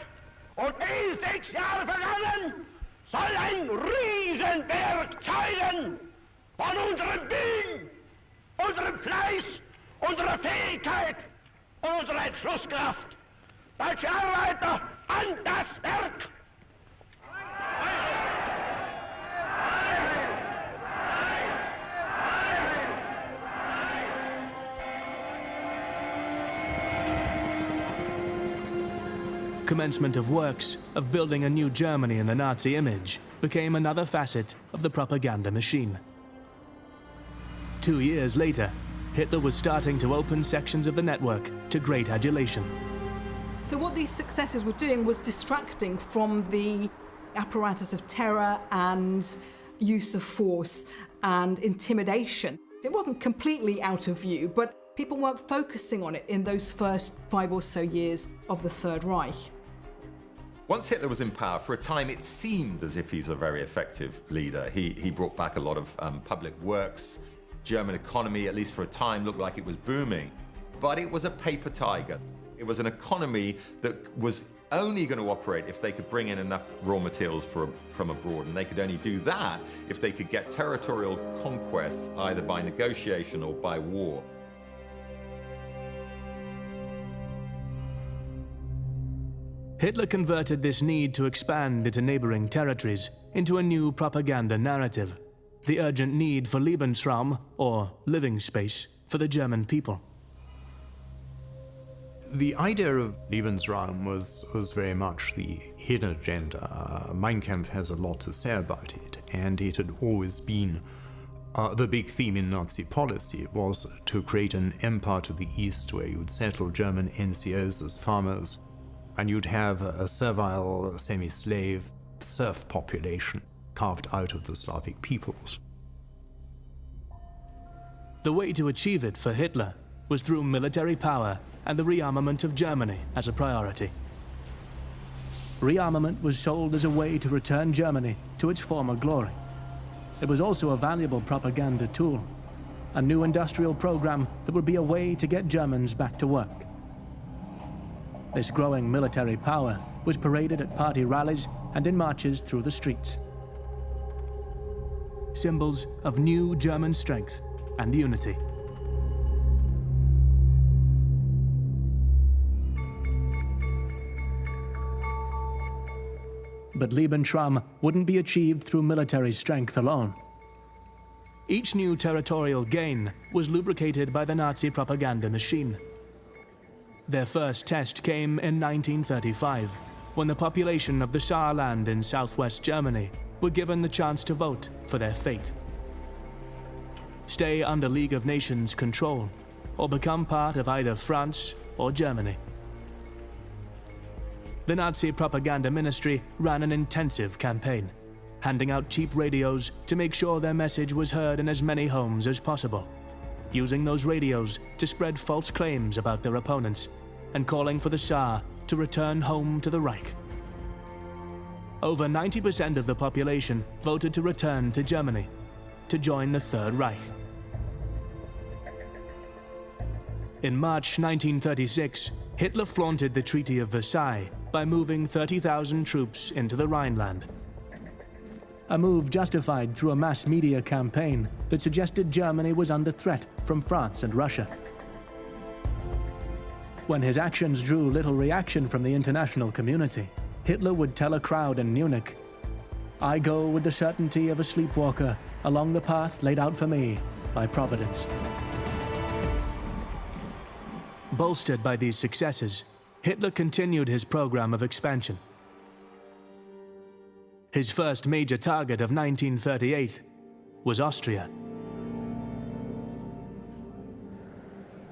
Speaker 7: und ehe 6 Jahre vergangen, soll ein Riesenberg zeugen von unserem Willen, unserem Fleiß, unserer Fähigkeit und unserer Entschlusskraft. Deutsche Arbeiter, an das Werk!
Speaker 1: Commencement of works of building a new Germany in the Nazi image became another facet of the propaganda machine. 2 years later, Hitler was starting to open sections of the network to great adulation.
Speaker 15: So what these successes were doing was distracting from the apparatus of terror and use of force and intimidation. It wasn't completely out of view, but people weren't focusing on it in those first 5 or so years of the Third Reich.
Speaker 11: Once Hitler was in power, for a time it seemed as if he was a very effective leader. He brought back a lot of public works. German economy, at least for a time, looked like it was booming. But it was a paper tiger. It was an economy that was only going to operate if they could bring in enough raw materials from abroad. And they could only do that if they could get territorial conquests either by negotiation or by war.
Speaker 1: Hitler converted this need to expand into neighboring territories into a new propaganda narrative, the urgent need for Lebensraum, or living space, for the German people.
Speaker 3: The idea of Lebensraum was very much the hidden agenda. Mein Kampf has a lot to say about it, and it had always been the big theme in Nazi policy was to create an empire to the east where you'd settle German NCOs as farmers, and you'd have a servile, semi-slave serf population carved out of the Slavic peoples.
Speaker 1: The way to achieve it for Hitler was through military power and the rearmament of Germany as a priority. Rearmament was sold as a way to return Germany to its former glory. It was also a valuable propaganda tool, a new industrial program that would be a way to get Germans back to work. This growing military power was paraded at party rallies and in marches through the streets. Symbols of new German strength and unity. But Lebensraum wouldn't be achieved through military strength alone. Each new territorial gain was lubricated by the Nazi propaganda machine. Their first test came in 1935, when the population of the Saarland in southwest Germany were given the chance to vote for their fate. Stay under League of Nations control, or become part of either France or Germany. The Nazi propaganda ministry ran an intensive campaign, handing out cheap radios to make sure their message was heard in as many homes as possible, using those radios to spread false claims about their opponents, and calling for the Saar to return home to the Reich. Over 90% of the population voted to return to Germany, to join the Third Reich. In March 1936, Hitler flaunted the Treaty of Versailles by moving 30,000 troops into the Rhineland. A move justified through a mass media campaign that suggested Germany was under threat from France and Russia. When his actions drew little reaction from the international community, Hitler would tell a crowd in Munich, "I go with the certainty of a sleepwalker along the path laid out for me by Providence." Bolstered by these successes, Hitler continued his program of expansion. His first major target of 1938 was Austria.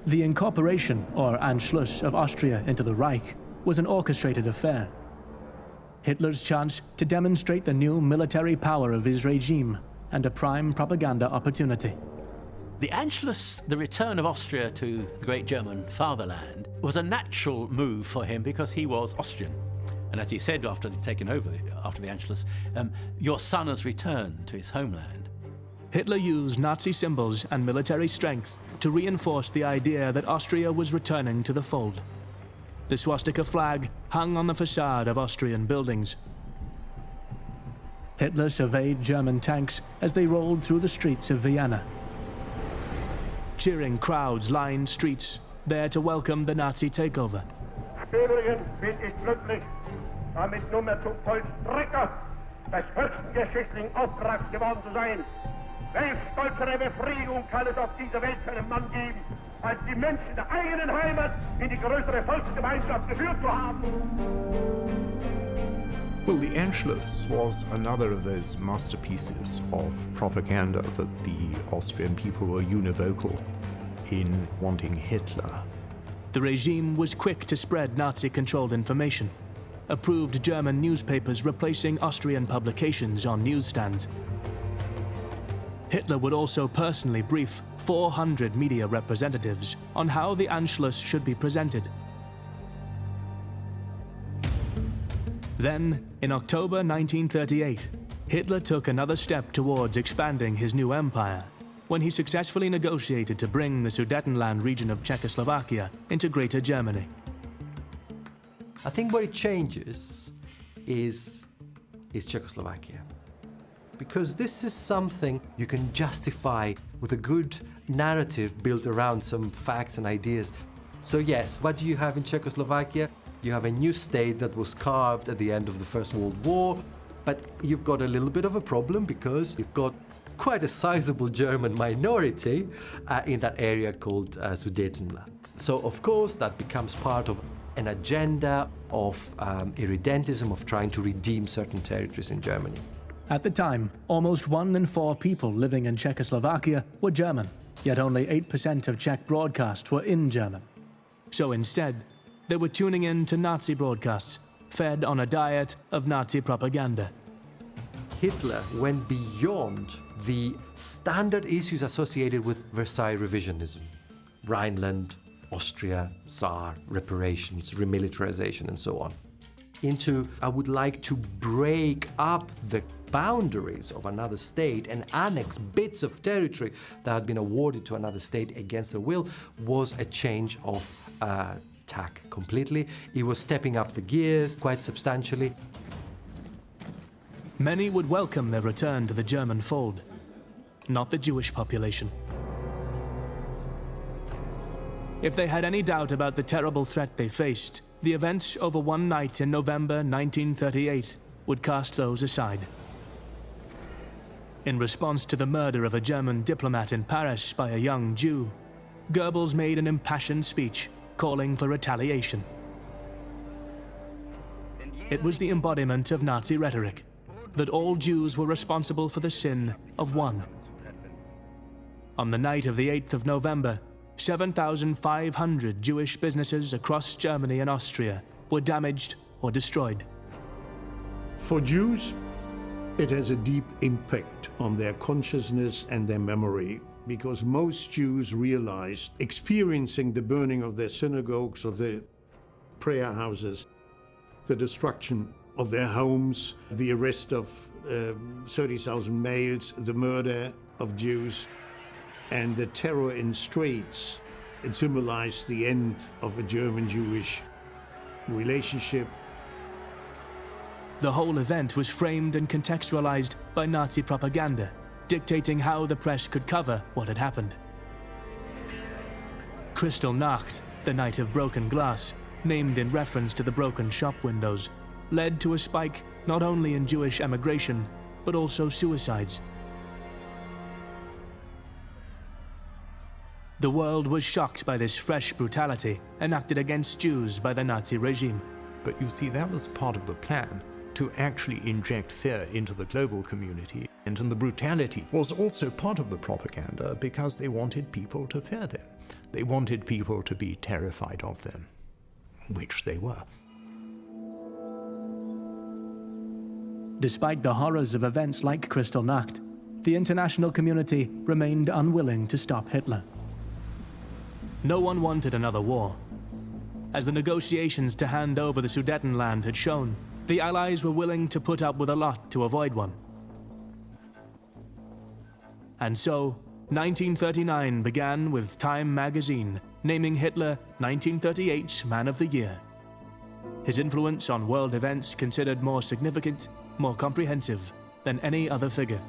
Speaker 1: The incorporation, or Anschluss, of Austria into the Reich was an orchestrated affair. Hitler's chance to demonstrate the new military power of his regime and a prime propaganda opportunity.
Speaker 6: The Anschluss, the return of Austria to the great German fatherland, was a natural move for him because he was Austrian. And as he said after they'd taken over, after the Anschluss, your son has returned to his homeland.
Speaker 1: Hitler used Nazi symbols and military strength to reinforce the idea that Austria was returning to the fold. The swastika flag hung on the facade of Austrian buildings. Hitler surveyed German tanks as they rolled through the streets of Vienna. Cheering crowds lined streets, there to welcome the Nazi takeover.
Speaker 7: Übrigens bin ich glücklich, damit nunmehr zum Vollstrecker des höchsten geschichtlichen Auftrags geworden zu sein. Welch stolzere Befriedigung kann es auf dieser Welt für einen Mann geben, als die Menschen der eigenen Heimat in die größere Volksgemeinschaft geführt zu haben?
Speaker 3: Well, the Anschluss was another of those masterpieces of propaganda that the Austrian people were univocal in wanting Hitler.
Speaker 1: The regime was quick to spread Nazi-controlled information, approved German newspapers replacing Austrian publications on newsstands. Hitler would also personally brief 400 media representatives on how the Anschluss should be presented. Then, in October 1938, Hitler took another step towards expanding his new empire when he successfully negotiated to bring the Sudetenland region of Czechoslovakia into Greater Germany.
Speaker 2: I think where it changes is Czechoslovakia. Because this is something you can justify with a good narrative built around some facts and ideas. So yes, what do you have in Czechoslovakia? You have a new state that was carved at the end of the First World War, but you've got a little bit of a problem because you've got quite a sizable German minority in that area called Sudetenland. So of course that becomes part of an agenda of irredentism, of trying to redeem certain territories in Germany.
Speaker 1: At the time, almost 1 in 4 people living in Czechoslovakia were German, yet only 8% of Czech broadcasts were in German. So instead, they were tuning in to Nazi broadcasts, fed on a diet of Nazi propaganda.
Speaker 2: Hitler went beyond the standard issues associated with Versailles revisionism. Rhineland, Austria, Tsar, reparations, remilitarization, and so on. Into, I would like to break up the boundaries of another state and annex bits of territory that had been awarded to another state against their will, was a change of tack completely. He was stepping up the gears quite substantially.
Speaker 1: Many would welcome their return to the German fold, not the Jewish population. If they had any doubt about the terrible threat they faced, the events over one night in November 1938 would cast those aside. In response to the murder of a German diplomat in Paris by a young Jew, Goebbels made an impassioned speech calling for retaliation. It was the embodiment of Nazi rhetoric, that all Jews were responsible for the sin of one. On the night of the 8th of November, 7,500 Jewish businesses across Germany and Austria were damaged or destroyed.
Speaker 5: For Jews, it has a deep impact on their consciousness and their memory, because most Jews realized, experiencing the burning of their synagogues, of their prayer houses, the destruction of their homes, the arrest of 30,000 males, the murder of Jews, and the terror in streets. It symbolized the end of a German-Jewish relationship.
Speaker 1: The whole event was framed and contextualized by Nazi propaganda, dictating how the press could cover what had happened. Kristallnacht, the night of broken glass, named in reference to the broken shop windows, led to a spike not only in Jewish emigration, but also suicides. The world was shocked by this fresh brutality enacted against Jews by the Nazi regime.
Speaker 3: But you see, that was part of the plan, to actually inject fear into the global community. And the brutality was also part of the propaganda because they wanted people to fear them. They wanted people to be terrified of them, which they were.
Speaker 1: Despite the horrors of events like Kristallnacht, the international community remained unwilling to stop Hitler. No one wanted another war. As the negotiations to hand over the Sudetenland had shown, The Allies were willing to put up with a lot to avoid one. And so, 1939 began with Time magazine naming Hitler 1938's Man of the Year. His influence on world events considered more significant, more comprehensive than any other figure.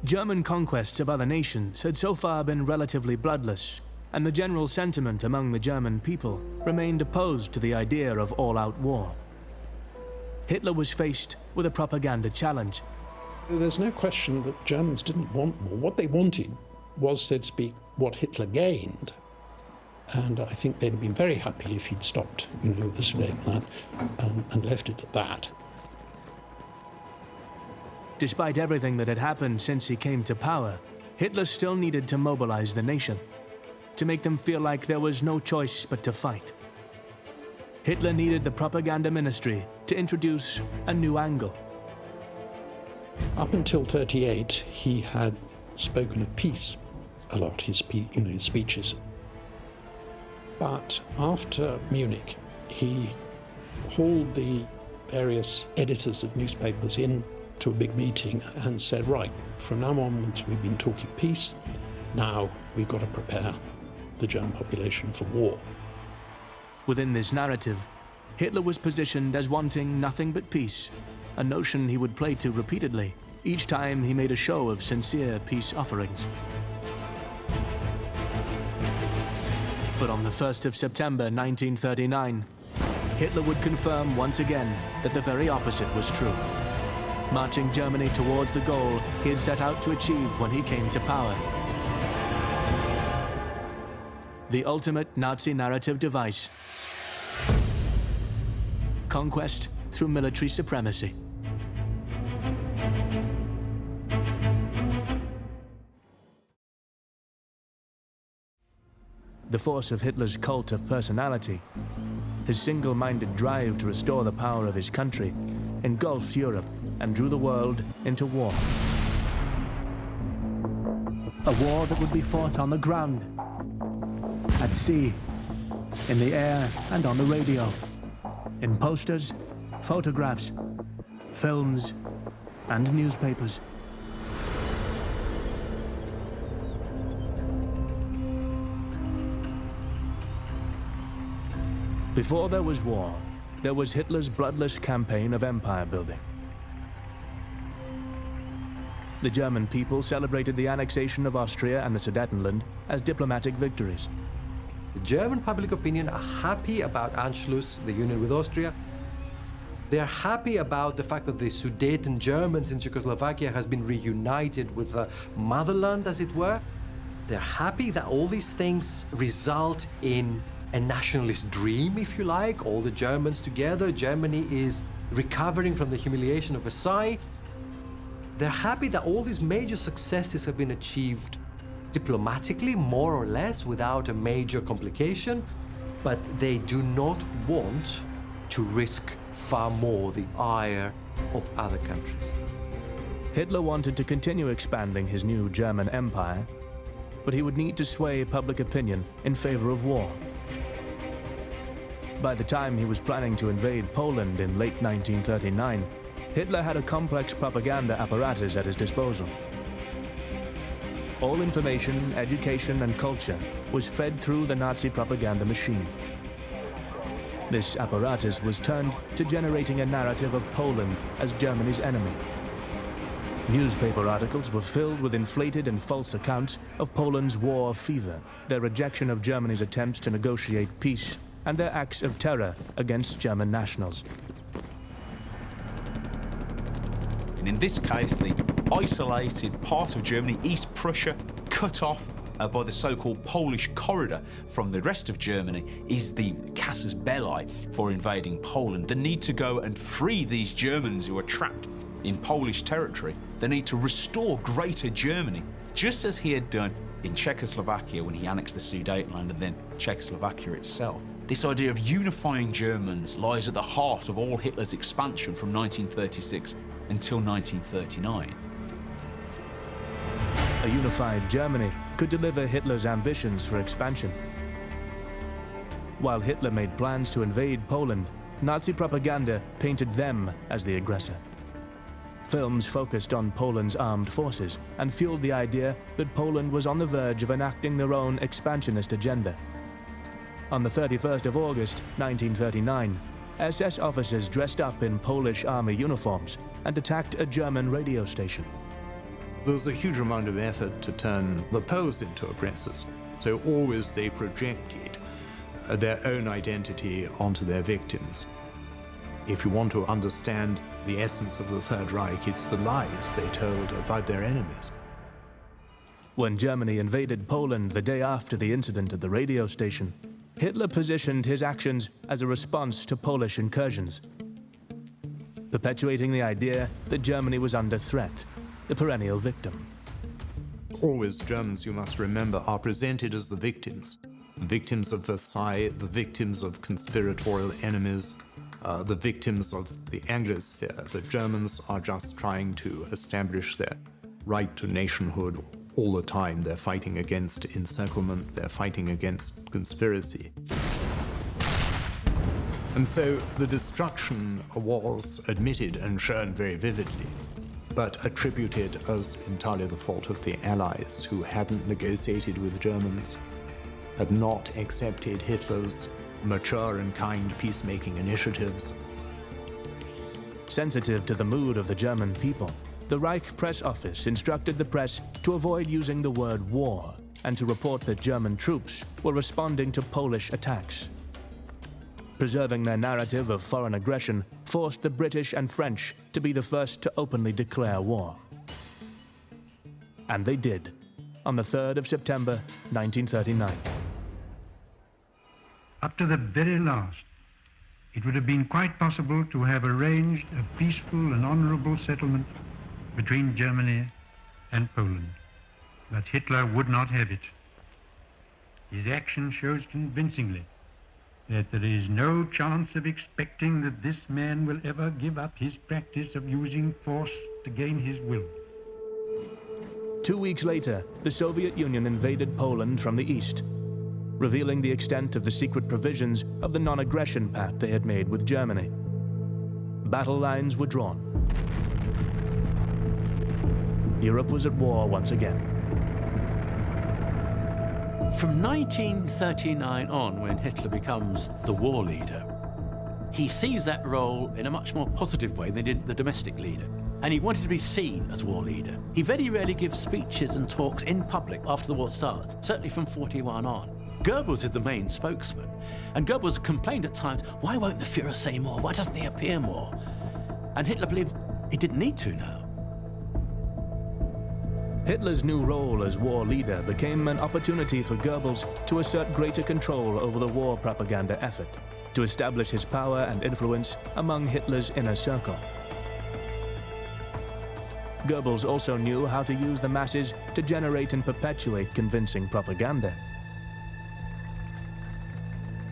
Speaker 1: German conquests of other nations had so far been relatively bloodless, and the general sentiment among the German people remained opposed to the idea of all-out war. Hitler was faced with a propaganda challenge.
Speaker 5: There's no question that Germans didn't want war. What they wanted was, so to speak, what Hitler gained. And I think they'd have been very happy if he'd stopped, the Sudetenland and left it at that.
Speaker 1: Despite everything that had happened since he came to power, Hitler still needed to mobilize the nation, to make them feel like there was no choice but to fight. Hitler needed the propaganda ministry to introduce a new angle.
Speaker 5: Up until 1938, he had spoken of peace a lot, his speeches. But after Munich, he hauled the various editors of newspapers in to a big meeting and said, right, from now onwards we've been talking peace, now we've got to prepare the German population for war.
Speaker 1: Within this narrative, Hitler was positioned as wanting nothing but peace, a notion he would play to repeatedly each time he made a show of sincere peace offerings. But on the 1st of September 1939, Hitler would confirm once again that the very opposite was true, marching Germany towards the goal he had set out to achieve when he came to power. The ultimate Nazi narrative device: conquest through military supremacy. The force of Hitler's cult of personality, his single-minded drive to restore the power of his country, engulfed Europe and drew the world into war. A war that would be fought on the ground, at sea, in the air and on the radio, in posters, photographs, films, and newspapers. Before there was war, there was Hitler's bloodless campaign of empire building. The German people celebrated the annexation of Austria and the Sudetenland as diplomatic victories.
Speaker 2: The German public opinion are happy about Anschluss, the union with Austria. They are happy about the fact that the Sudeten Germans in Czechoslovakia has been reunited with the motherland, as it were. They're happy that all these things result in a nationalist dream, if you like, all the Germans together. Germany is recovering from the humiliation of Versailles. They're happy that all these major successes have been achieved diplomatically, more or less, without a major complication, but they do not want to risk far more the ire of other countries.
Speaker 1: Hitler wanted to continue expanding his new German empire, but he would need to sway public opinion in favor of war. By the time he was planning to invade Poland in late 1939, Hitler had a complex propaganda apparatus at his disposal. All information, education, and culture was fed through the Nazi propaganda machine. This apparatus was turned to generating a narrative of Poland as Germany's enemy. Newspaper articles were filled with inflated and false accounts of Poland's war fever, their rejection of Germany's attempts to negotiate peace, and their acts of terror against German nationals.
Speaker 4: And in this case, the isolated part of Germany, East Prussia, cut off by the so-called Polish corridor from the rest of Germany, is the casus belli for invading Poland. The need to go and free these Germans who are trapped in Polish territory. The need to restore Greater Germany, just as he had done in Czechoslovakia when he annexed the Sudetenland and then Czechoslovakia itself. This idea of unifying Germans lies at the heart of all Hitler's expansion from 1936 until 1939.
Speaker 1: A unified Germany could deliver Hitler's ambitions for expansion. While Hitler made plans to invade Poland, Nazi propaganda painted them as the aggressor. Films focused on Poland's armed forces and fueled the idea that Poland was on the verge of enacting their own expansionist agenda. On the 31st of August, 1939, SS officers dressed up in Polish army uniforms and attacked a German radio station.
Speaker 3: There was a huge amount of effort to turn the Poles into aggressors, so always they projected their own identity onto their victims. If you want to understand the essence of the Third Reich, it's the lies they told about their enemies.
Speaker 1: When Germany invaded Poland the day after the incident at the radio station, Hitler positioned his actions as a response to Polish incursions, perpetuating the idea that Germany was under threat, the perennial victim.
Speaker 3: Always Germans, you must remember, are presented as the victims. Victims of Versailles, the victims of conspiratorial enemies, the victims of the Anglosphere. The Germans are just trying to establish their right to nationhood all the time. They're fighting against encirclement, they're fighting against conspiracy. And so the destruction was admitted and shown very vividly, but attributed as entirely the fault of the Allies, who hadn't negotiated with Germans, had not accepted Hitler's mature and kind peacemaking initiatives.
Speaker 1: Sensitive to the mood of the German people, the Reich Press Office instructed the press to avoid using the word war and to report that German troops were responding to Polish attacks. Preserving their narrative of foreign aggression forced the British and French to be the first to openly declare war. And they did, on the 3rd of September, 1939.
Speaker 16: Up to the very last, it would have been quite possible to have arranged a peaceful and honorable settlement between Germany and Poland. But Hitler would not have it. His action shows convincingly that there is no chance of expecting that this man will ever give up his practice of using force to gain his will.
Speaker 1: 2 weeks later, the Soviet Union invaded Poland from the east, revealing the extent of the secret provisions of the non-aggression pact they had made with Germany. Battle lines were drawn. Europe was at war once again.
Speaker 6: From 1939 on, when Hitler becomes the war leader, he sees that role in a much more positive way than he did the domestic leader. And he wanted to be seen as war leader. He very rarely gives speeches and talks in public after the war starts, certainly from 41 on. Goebbels is the main spokesman, and Goebbels complained at times, why won't the Führer say more? Why doesn't he appear more? And Hitler believed he didn't need to now.
Speaker 1: Hitler's new role as war leader became an opportunity for Goebbels to assert greater control over the war propaganda effort, to establish his power and influence among Hitler's inner circle. Goebbels also knew how to use the masses to generate and perpetuate convincing propaganda.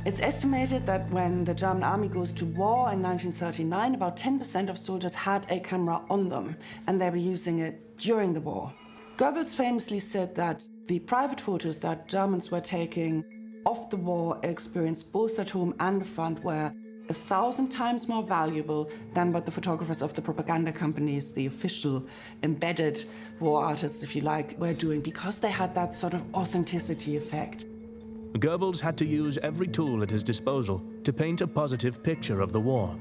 Speaker 9: It's estimated that when the German army goes to war in 1939, about 10% of soldiers had a camera on them, and they were using it during the war. Goebbels famously said that the private photos that Germans were taking of the war experience, both at home and the front, were 1,000 times more valuable than what the photographers of the propaganda companies, the official embedded war artists, if you like, were doing, because they had that sort of authenticity effect.
Speaker 1: Goebbels had to use every tool at his disposal to paint a positive picture of the war,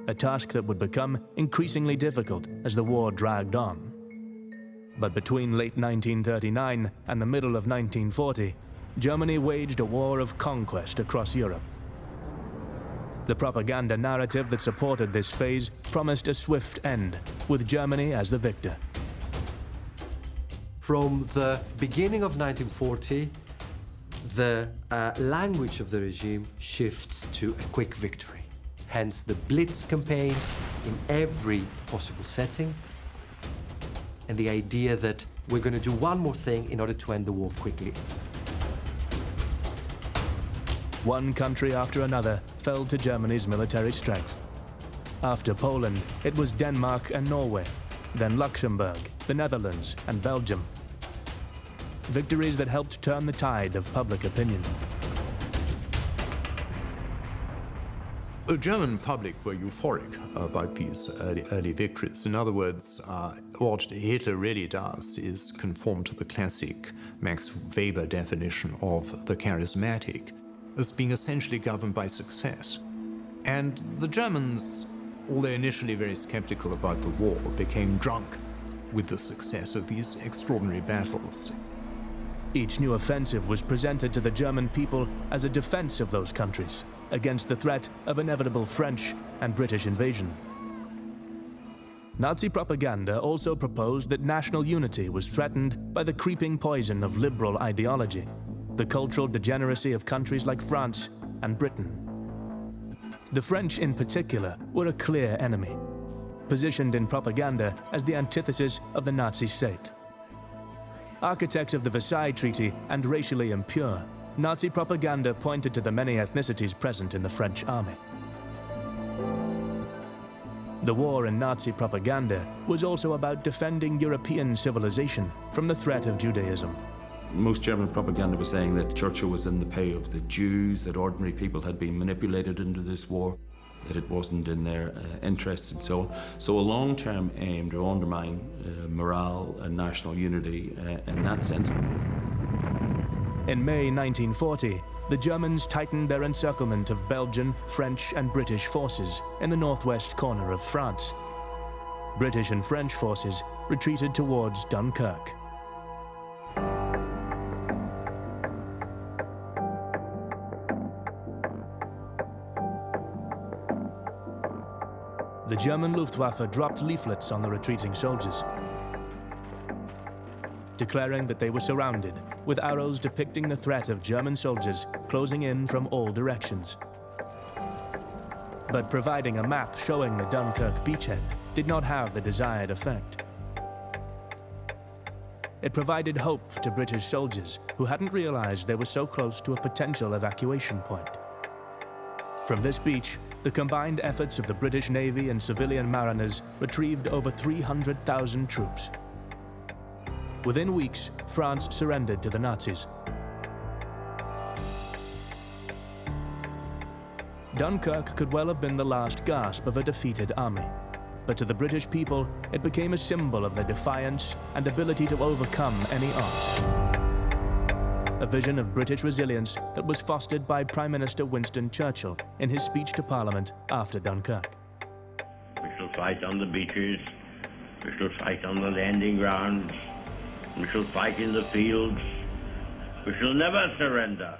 Speaker 1: a task that would become increasingly difficult as the war dragged on. But between late 1939 and the middle of 1940, Germany waged a war of conquest across Europe. The propaganda narrative that supported this phase promised a swift end, with Germany as the victor.
Speaker 2: From the beginning of 1940, the language of the regime shifts to a quick victory. Hence the Blitz campaign in every possible setting, and the idea that we're going to do one more thing in order to end the war quickly.
Speaker 1: One country after another fell to Germany's military strength. After Poland, it was Denmark and Norway, then Luxembourg, the Netherlands, and Belgium. Victories that helped turn the tide of public opinion.
Speaker 3: The German public were euphoric about these early victories. In other words, what Hitler really does is conform to the classic Max Weber definition of the charismatic as being essentially governed by success. And the Germans, although initially very skeptical about the war, became drunk with the success of these extraordinary battles.
Speaker 1: Each new offensive was presented to the German people as a defense of those countries against the threat of inevitable French and British invasion. Nazi propaganda also proposed that national unity was threatened by the creeping poison of liberal ideology, the cultural degeneracy of countries like France and Britain. The French in particular were a clear enemy, positioned in propaganda as the antithesis of the Nazi state. Architects of the Versailles Treaty and racially impure, Nazi propaganda pointed to the many ethnicities present in the French army. The war in Nazi propaganda was also about defending European civilization from the threat of Judaism.
Speaker 17: Most German propaganda was saying that Churchill was in the pay of the Jews, that ordinary people had been manipulated into this war, that it wasn't in their interests and so on. So a long-term aim to undermine morale and national unity in that sense.
Speaker 1: In May 1940, the Germans tightened their encirclement of Belgian, French, and British forces in the northwest corner of France. British and French forces retreated towards Dunkirk. The German Luftwaffe dropped leaflets on the retreating soldiers, declaring that they were surrounded, with arrows depicting the threat of German soldiers closing in from all directions. But providing a map showing the Dunkirk beachhead did not have the desired effect. It provided hope to British soldiers who hadn't realized they were so close to a potential evacuation point. From this beach, the combined efforts of the British Navy and civilian mariners retrieved over 300,000 troops. Within weeks, France surrendered to the Nazis. Dunkirk could well have been the last gasp of a defeated army, but to the British people, it became a symbol of their defiance and ability to overcome any odds. A vision of British resilience that was fostered by Prime Minister Winston Churchill in his speech to Parliament after Dunkirk.
Speaker 7: We shall fight on the beaches, we shall fight on the landing grounds, we shall fight in the fields. We shall never surrender.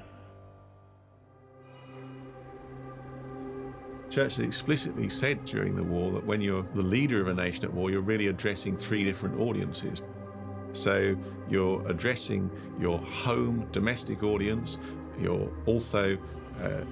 Speaker 18: Churchill explicitly said during the war that when you're the leader of a nation at war, you're really addressing three different audiences. So you're addressing your home, domestic audience, you're also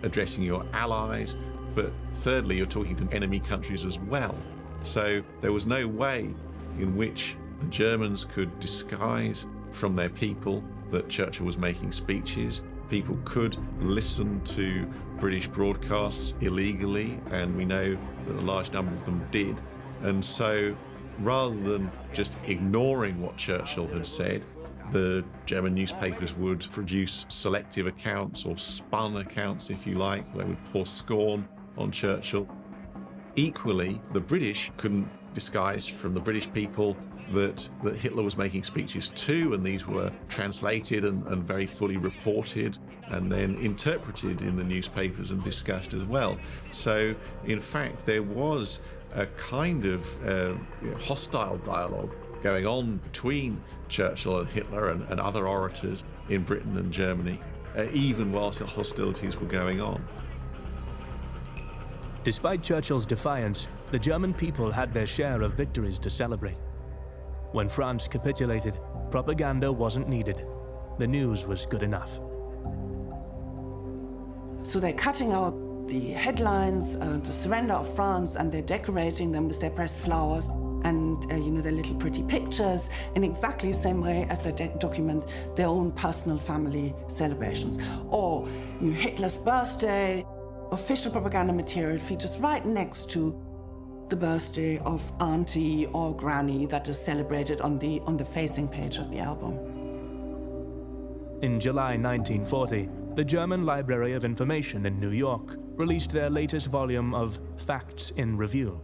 Speaker 18: addressing your allies, but thirdly, you're talking to enemy countries as well. So there was no way in which the Germans could disguise from their people that Churchill was making speeches. People could listen to British broadcasts illegally, and we know that a large number of them did. And so rather than just ignoring what Churchill had said, the German newspapers would produce selective accounts or spun accounts, if you like. They would pour scorn on Churchill. Equally, the British couldn't disguise from the British people that Hitler was making speeches too, and these were translated and very fully reported and then interpreted in the newspapers and discussed as well. So, in fact, there was a kind of hostile dialogue going on between Churchill and Hitler and other orators in Britain and Germany, even whilst the hostilities were going on.
Speaker 1: Despite Churchill's defiance, the German people had their share of victories to celebrate. When France capitulated, propaganda wasn't needed. The news was good enough.
Speaker 9: So they're cutting out the headlines, the surrender of France, and they're decorating them with their pressed flowers and their little pretty pictures in exactly the same way as they document their own personal family celebrations. Or Hitler's birthday, official propaganda material features right next to the birthday of auntie or granny that is celebrated on the facing page of the album.
Speaker 1: In July 1940, the German Library of Information in New York released their latest volume of Facts in Review.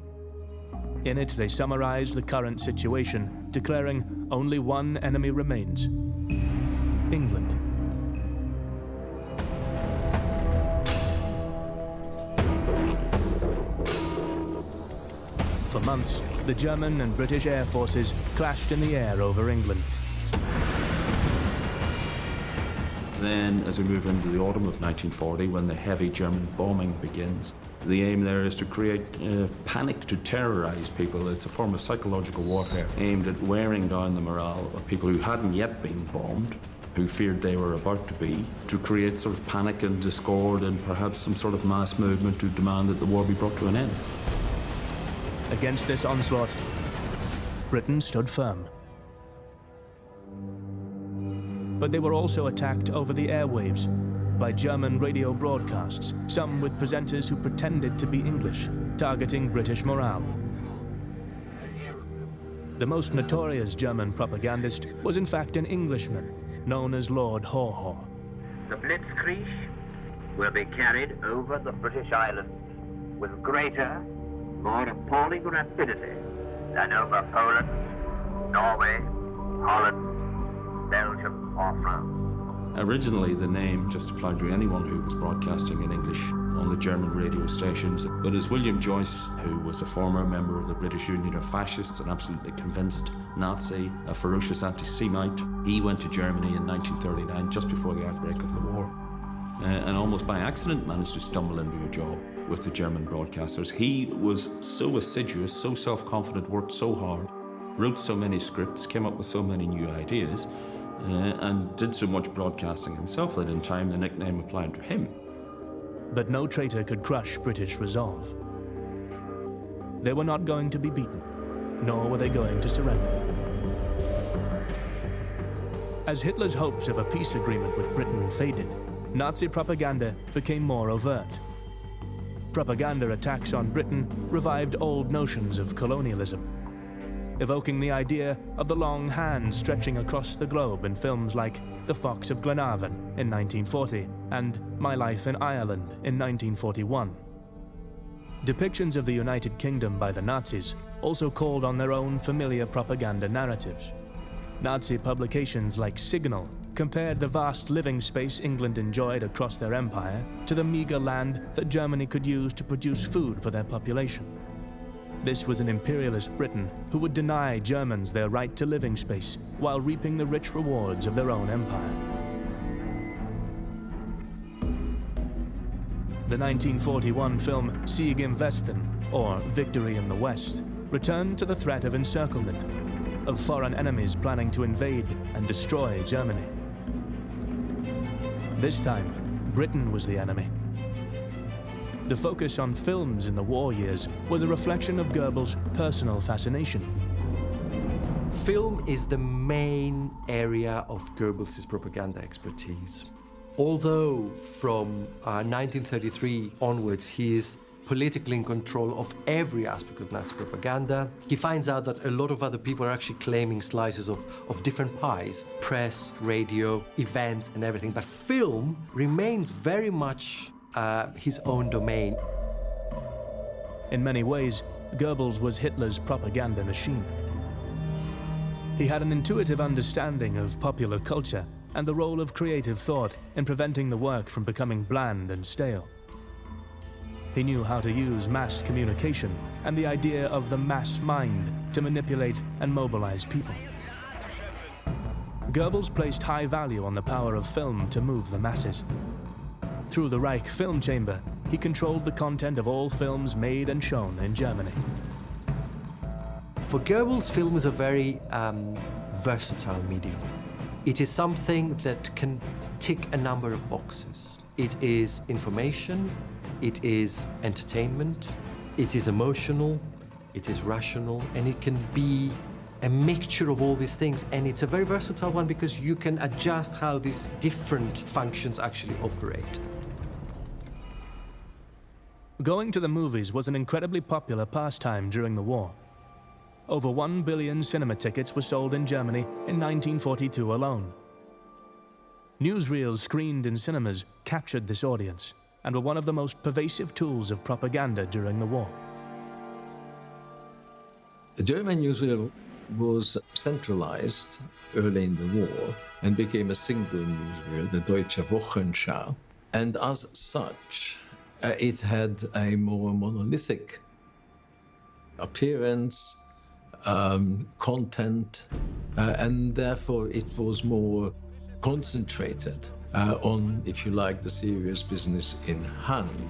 Speaker 1: In it, they summarized the current situation, declaring only one enemy remains: England. For months, the German and British air forces clashed in the air over England.
Speaker 17: Then, as we move into the autumn of 1940, when the heavy German bombing begins, the aim there is to create panic to terrorize people. It's a form of psychological warfare aimed at wearing down the morale of people who hadn't yet been bombed, who feared they were about to be, to create sort of panic and discord and perhaps some sort of mass movement to demand that the war be brought to an end.
Speaker 1: Against this onslaught, Britain stood firm. But they were also attacked over the airwaves by German radio broadcasts, some with presenters who pretended to be English, targeting British morale. The most notorious German propagandist was in fact an Englishman, known as Lord Haw-Haw.
Speaker 19: The Blitzkrieg will be carried over the British Islands with greater, more appalling rapidity than over Poland, Norway, Holland, Belgium or France.
Speaker 17: Originally, the name just applied to anyone who was broadcasting in English on the German radio stations. But as William Joyce, who was a former member of the British Union of Fascists, an absolutely convinced Nazi, a ferocious anti-Semite, he went to Germany in 1939, just before the outbreak of the war, and almost by accident managed to stumble into a job with the German broadcasters. He was so assiduous, so self-confident, worked so hard, wrote so many scripts, came up with so many new ideas, and did so much broadcasting himself that in time the nickname applied to him.
Speaker 1: But no traitor could crush British resolve. They were not going to be beaten, nor were they going to surrender. As Hitler's hopes of a peace agreement with Britain faded, Nazi propaganda became more overt. Propaganda attacks on Britain revived old notions of colonialism, evoking the idea of the long hand stretching across the globe in films like The Fox of Glenarvan in 1940 and My Life in Ireland in 1941. Depictions of the United Kingdom by the Nazis also called on their own familiar propaganda narratives. Nazi publications like Signal compared the vast living space England enjoyed across their empire to the meager land that Germany could use to produce food for their population. This was an imperialist Britain who would deny Germans their right to living space while reaping the rich rewards of their own empire. The 1941 film Sieg im Westen, or Victory in the West, returned to the threat of encirclement, of foreign enemies planning to invade and destroy Germany. This time, Britain was the enemy. The focus on films in the war years was a reflection of Goebbels' personal fascination.
Speaker 2: Film is the main area of Goebbels' propaganda expertise. Although from 1933 onwards he is politically in control of every aspect of Nazi propaganda, he finds out that a lot of other people are actually claiming slices of different pies: press, radio, events, and everything. But film remains very much his own domain.
Speaker 1: In many ways, Goebbels was Hitler's propaganda machine. He had an intuitive understanding of popular culture and the role of creative thought in preventing the work from becoming bland and stale. He knew how to use mass communication and the idea of the mass mind to manipulate and mobilize people. Goebbels placed high value on the power of film to move the masses. Through the Reich Film Chamber, he controlled the content of all films made and shown in Germany.
Speaker 2: For Goebbels, film is a very versatile medium. It is something that can tick a number of boxes. It is information, it is entertainment, it is emotional, it is rational, and it can be a mixture of all these things. And it's a very versatile one because you can adjust how these different functions actually operate.
Speaker 1: Going to the movies was an incredibly popular pastime during the war. Over 1 billion cinema tickets were sold in Germany in 1942 alone. Newsreels screened in cinemas captured this audience, and were one of the most pervasive tools of propaganda during the war.
Speaker 12: The German newsreel was centralized early in the war and became a single newsreel, the Deutsche Wochenschau. And as such, it had a more monolithic appearance, content, and therefore it was more concentrated on, if you like, the serious business in hand.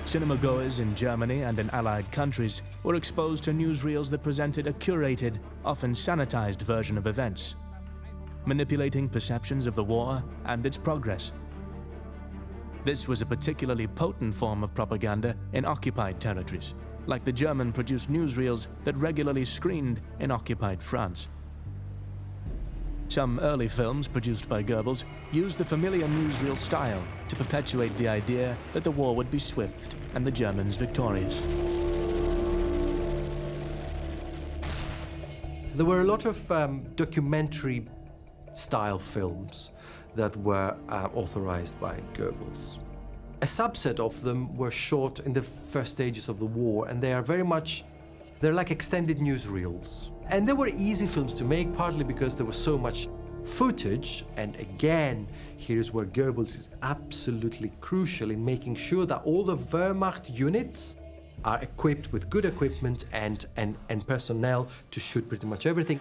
Speaker 1: Cinema goers in Germany and in Allied countries were exposed to newsreels that presented a curated, often sanitized version of events, manipulating perceptions of the war and its progress. This was a particularly potent form of propaganda in occupied territories, like the German-produced newsreels that regularly screened in occupied France. Some early films produced by Goebbels used the familiar newsreel style to perpetuate the idea that the war would be swift and the Germans victorious.
Speaker 2: There were a lot of documentary-style films that were authorized by Goebbels. A subset of them were shot in the first stages of the war, and they are very much, they're like extended newsreels. And they were easy films to make, partly because there was so much footage, and again, here's where Goebbels is absolutely crucial in making sure that all the Wehrmacht units are equipped with good equipment and personnel to shoot pretty much everything.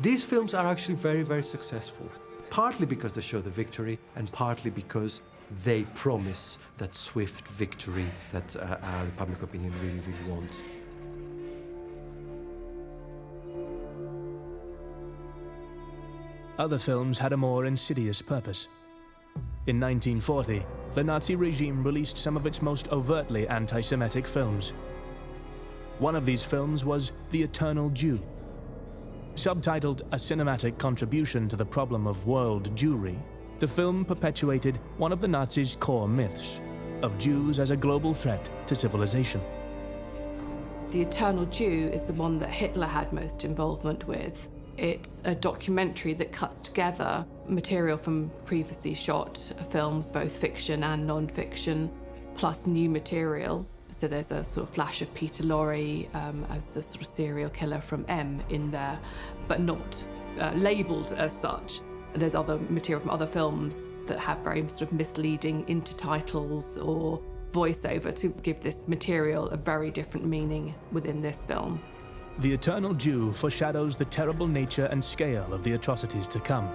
Speaker 2: These films are actually very, very successful, partly because they show the victory, and partly because they promise that swift victory that the public opinion really, really wants.
Speaker 1: Other films had a more insidious purpose. In 1940, the Nazi regime released some of its most overtly anti-Semitic films. One of these films was The Eternal Jew. Subtitled A Cinematic Contribution to the Problem of World Jewry, the film perpetuated one of the Nazis' core myths, of Jews as a global threat to civilization.
Speaker 20: The Eternal Jew is the one that Hitler had most involvement with. It's a documentary that cuts together material from previously shot films, both fiction and non-fiction, plus new material. So there's a sort of flash of Peter Lorre as the sort of serial killer from M in there, but not labelled as such. There's other material from other films that have very sort of misleading intertitles or voiceover to give this material a very different meaning within this film.
Speaker 1: The Eternal Jew foreshadows the terrible nature and scale of the atrocities to come,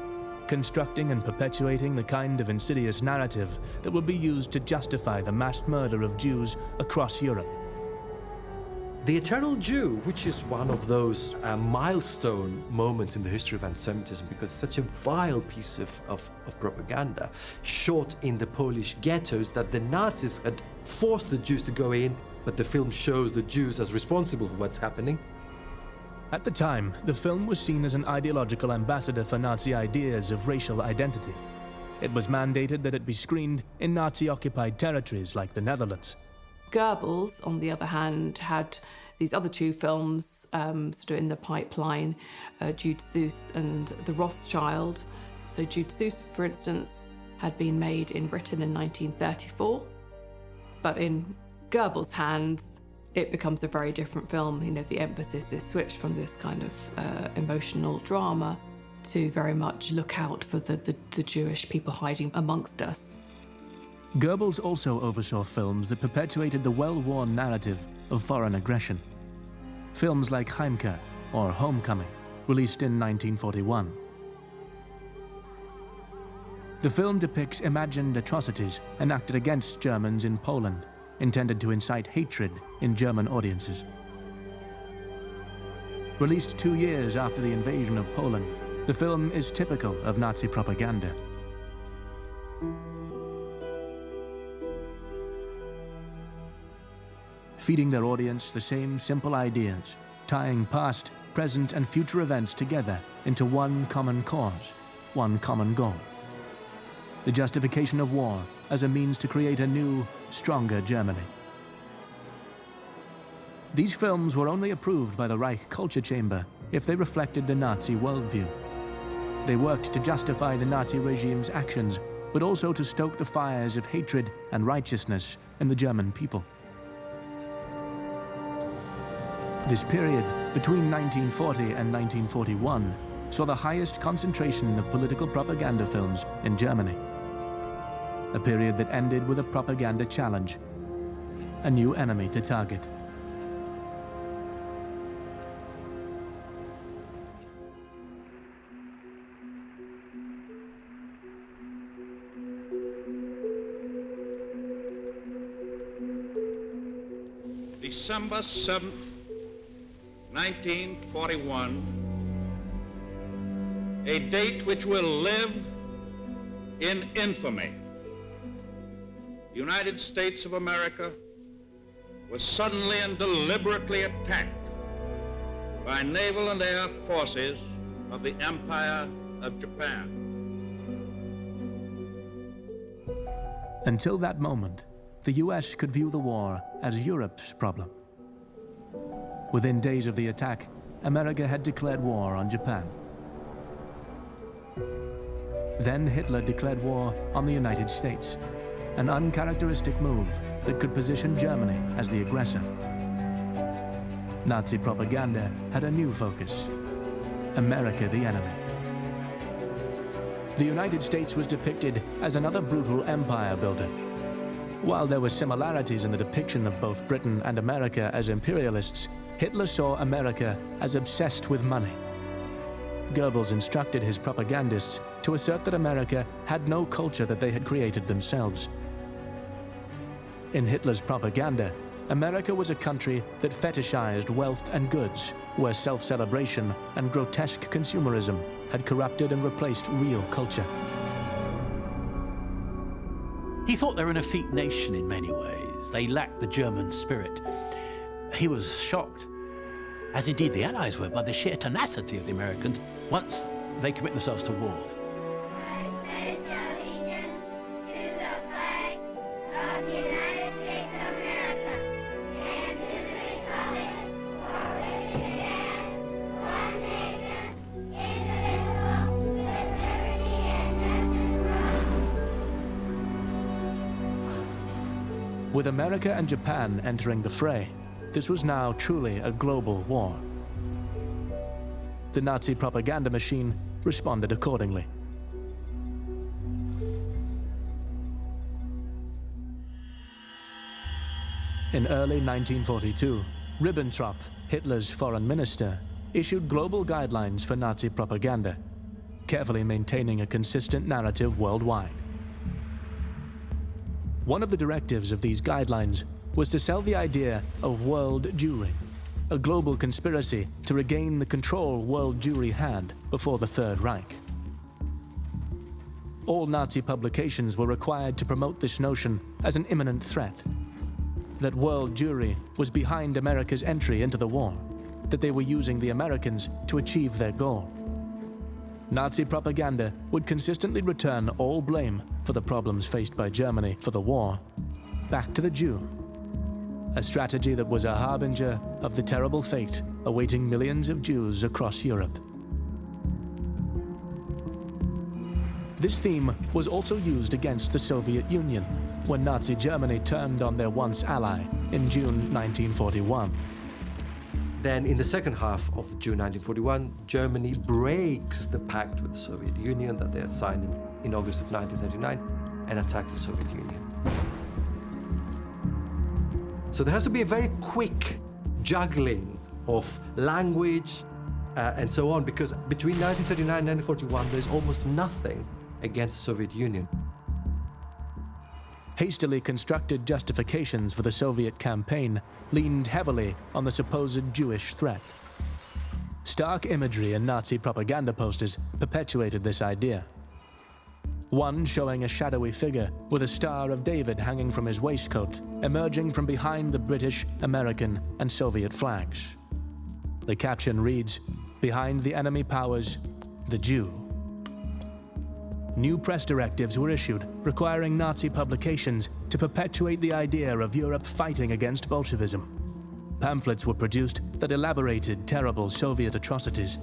Speaker 1: constructing and perpetuating the kind of insidious narrative that will be used to justify the mass murder of Jews across Europe.
Speaker 2: The Eternal Jew, which is one of those milestone moments in the history of anti-Semitism, because such a vile piece of propaganda, shot in the Polish ghettos that the Nazis had forced the Jews to go in, but the film shows the Jews as responsible for what's happening.
Speaker 1: At the time, the film was seen as an ideological ambassador for Nazi ideas of racial identity. It was mandated that it be screened in Nazi-occupied territories like the Netherlands.
Speaker 20: Goebbels, on the other hand, had these other two films sort of in the pipeline, Jude Seuss and The Rothschild. So Jude Seuss, for instance, had been made in Britain in 1934, but in Goebbels' hands, it becomes a very different film. You know, the emphasis is switched from this kind of emotional drama to very much look out for the Jewish people hiding amongst us.
Speaker 1: Goebbels also oversaw films that perpetuated the well-worn narrative of foreign aggression. Films like Heimkehr or Homecoming, released in 1941. The film depicts imagined atrocities enacted against Germans in Poland, intended to incite hatred in German audiences. Released 2 years after the invasion of Poland, the film is typical of Nazi propaganda. Feeding their audience the same simple ideas, tying past, present, and future events together into one common cause, one common goal. The justification of war as a means to create a new, stronger Germany. These films were only approved by the Reich Culture Chamber if they reflected the Nazi worldview. They worked to justify the Nazi regime's actions but also to stoke the fires of hatred and righteousness in the German people. This period, between 1940 and 1941, saw the highest concentration of political propaganda films in Germany. A period that ended with a propaganda challenge, a new enemy to target.
Speaker 21: December 7th, 1941, a date which will live in infamy. The United States of America was suddenly and deliberately attacked by naval and air forces of the Empire of Japan.
Speaker 1: Until that moment, the US could view the war as Europe's problem. Within days of the attack, America had declared war on Japan. Then Hitler declared war on the United States, an uncharacteristic move that could position Germany as the aggressor. Nazi propaganda had a new focus: America the enemy. The United States was depicted as another brutal empire builder. While there were similarities in the depiction of both Britain and America as imperialists, Hitler saw America as obsessed with money. Goebbels instructed his propagandists to assert that America had no culture that they had created themselves. In Hitler's propaganda, America was a country that fetishized wealth and goods, where self-celebration and grotesque consumerism had corrupted and replaced real culture.
Speaker 6: He thought they were an effete nation in many ways. They lacked the German spirit. He was shocked, as indeed the Allies were, by the sheer tenacity of the Americans once they commit themselves to war.
Speaker 1: With America and Japan entering the fray, this was now truly a global war. The Nazi propaganda machine responded accordingly. In early 1942, Ribbentrop, Hitler's foreign minister, issued global guidelines for Nazi propaganda, carefully maintaining a consistent narrative worldwide. One of the directives of these guidelines was to sell the idea of world Jewry, a global conspiracy to regain the control world Jewry had before the Third Reich. All Nazi publications were required to promote this notion as an imminent threat, that world Jewry was behind America's entry into the war, that they were using the Americans to achieve their goal. Nazi propaganda would consistently return all blame for the problems faced by Germany for the war back to the Jew, a strategy that was a harbinger of the terrible fate awaiting millions of Jews across Europe. This theme was also used against the Soviet Union when Nazi Germany turned on their once ally in June 1941.
Speaker 2: Then in the second half of June 1941, Germany breaks the pact with the Soviet Union that they had signed in August of 1939 and attacks the Soviet Union. So there has to be a very quick juggling of language and so on, because between 1939 and 1941, there's almost nothing against the Soviet Union.
Speaker 1: Hastily constructed justifications for the Soviet campaign leaned heavily on the supposed Jewish threat. Stark imagery in Nazi propaganda posters perpetuated this idea. One showing a shadowy figure with a Star of David hanging from his waistcoat, emerging from behind the British, American, and Soviet flags. The caption reads, "Behind the enemy powers, the Jew." New press directives were issued requiring Nazi publications to perpetuate the idea of Europe fighting against Bolshevism. Pamphlets were produced that elaborated terrible Soviet atrocities.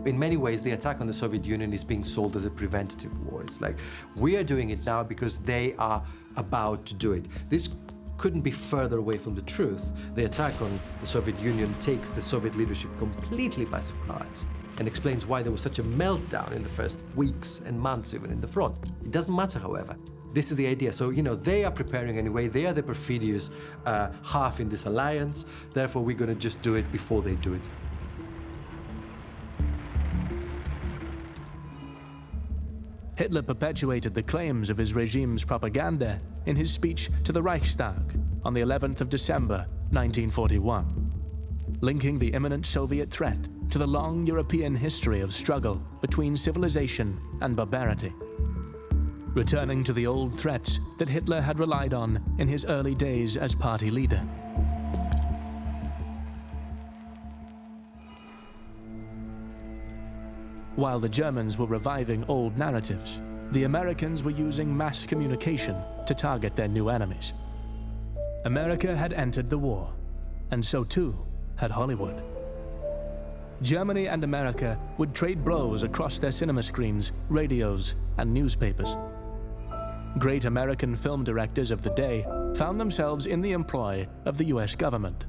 Speaker 2: In many ways, the attack on the Soviet Union is being sold as a preventative war. It's like, we are doing it now because they are about to do it. This couldn't be further away from the truth. The attack on the Soviet Union takes the Soviet leadership completely by surprise and explains why there was such a meltdown in the first weeks and months, even in the front. It doesn't matter, however. This is the idea. So, you know, they are preparing anyway. They are the perfidious half in this alliance. Therefore, we're going to just do it before they do it.
Speaker 1: Hitler perpetuated the claims of his regime's propaganda in his speech to the Reichstag on the 11th of December, 1941, linking the imminent Soviet threat to the long European history of struggle between civilization and barbarity, returning to the old threats that Hitler had relied on in his early days as party leader. While the Germans were reviving old narratives, the Americans were using mass communication to target their new enemies. America had entered the war, and so too had Hollywood. Germany and America would trade blows across their cinema screens, radios, and newspapers. Great American film directors of the day found themselves in the employ of the US government.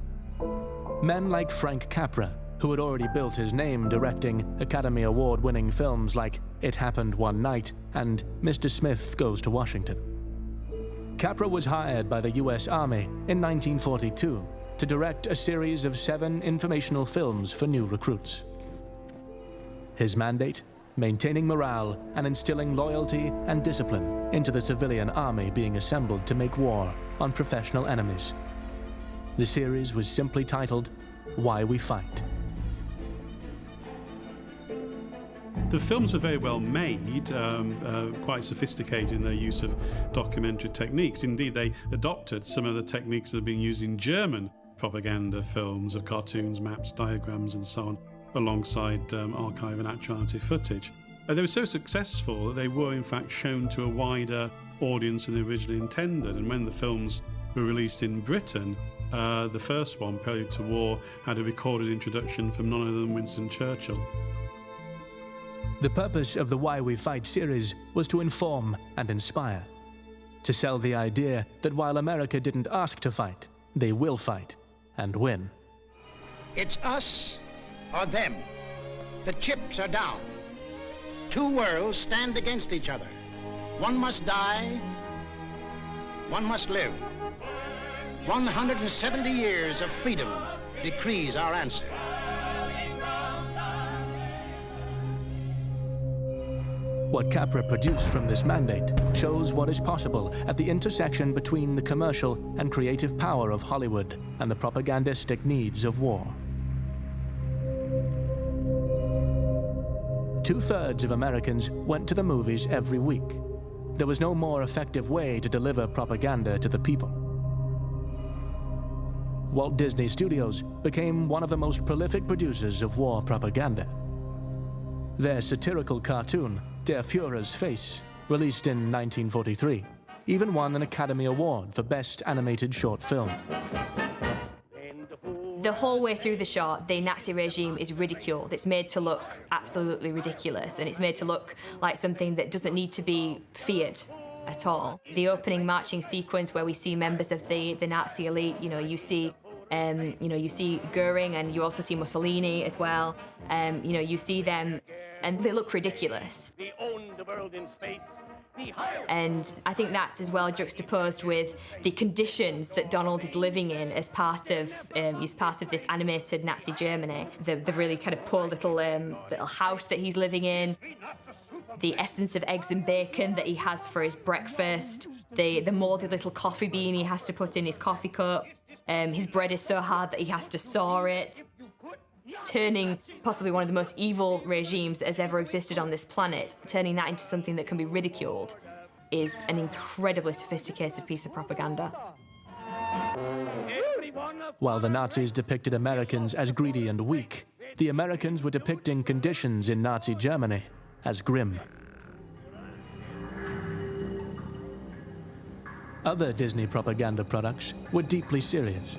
Speaker 1: Men like Frank Capra, who had already built his name directing Academy Award-winning films like It Happened One Night and Mr. Smith Goes to Washington. Capra was hired by the US Army in 1942 to direct a series of 7 informational films for new recruits. His mandate? Maintaining morale and instilling loyalty and discipline into the civilian army being assembled to make war on professional enemies. The series was simply titled, Why We Fight.
Speaker 10: The films are very well made, quite sophisticated in their use of documentary techniques. Indeed, they adopted some of the techniques that are being used in German propaganda films of cartoons, maps, diagrams, and so on, alongside archive and actuality footage. They were so successful that they were, in fact, shown to a wider audience than originally intended. And when the films were released in Britain, the first one, Prelude to War, had a recorded introduction from none other than Winston Churchill.
Speaker 1: The purpose of the Why We Fight series was to inform and inspire, to sell the idea that while America didn't ask to fight, they will fight and win.
Speaker 22: It's us or them. The chips are down. 2 worlds stand against each other. One must die, one must live. 170 years of freedom decrees our answer.
Speaker 1: What Capra produced from this mandate shows what is possible at the intersection between the commercial and creative power of Hollywood and the propagandistic needs of war. 2/3 of Americans went to the movies every week. There was no more effective way to deliver propaganda to the people. Walt Disney Studios became one of the most prolific producers of war propaganda. Their satirical cartoon, Der Führer's Face, released in 1943, even won an Academy Award for Best Animated Short Film.
Speaker 23: The whole way through the shot, the Nazi regime is ridiculed. It's made to look absolutely ridiculous, and it's made to look like something that doesn't need to be feared at all. The opening marching sequence where we see members of the Nazi elite, you see Goering, and you also see Mussolini as well. You see them, and they look ridiculous.
Speaker 7: We own the world in space.
Speaker 23: And I think that's as well juxtaposed with the conditions that Donald is living in as part of this animated Nazi Germany. The really kind of poor little house that he's living in, the essence of eggs and bacon that he has for his breakfast, the mouldy little coffee bean he has to put in his coffee cup. His bread is so hard that he has to saw it. Turning possibly one of the most evil regimes that has ever existed on this planet, turning that into something that can be ridiculed, is an incredibly sophisticated piece of propaganda.
Speaker 1: While the Nazis depicted Americans as greedy and weak, the Americans were depicting conditions in Nazi Germany as grim. Other Disney propaganda products were deeply serious.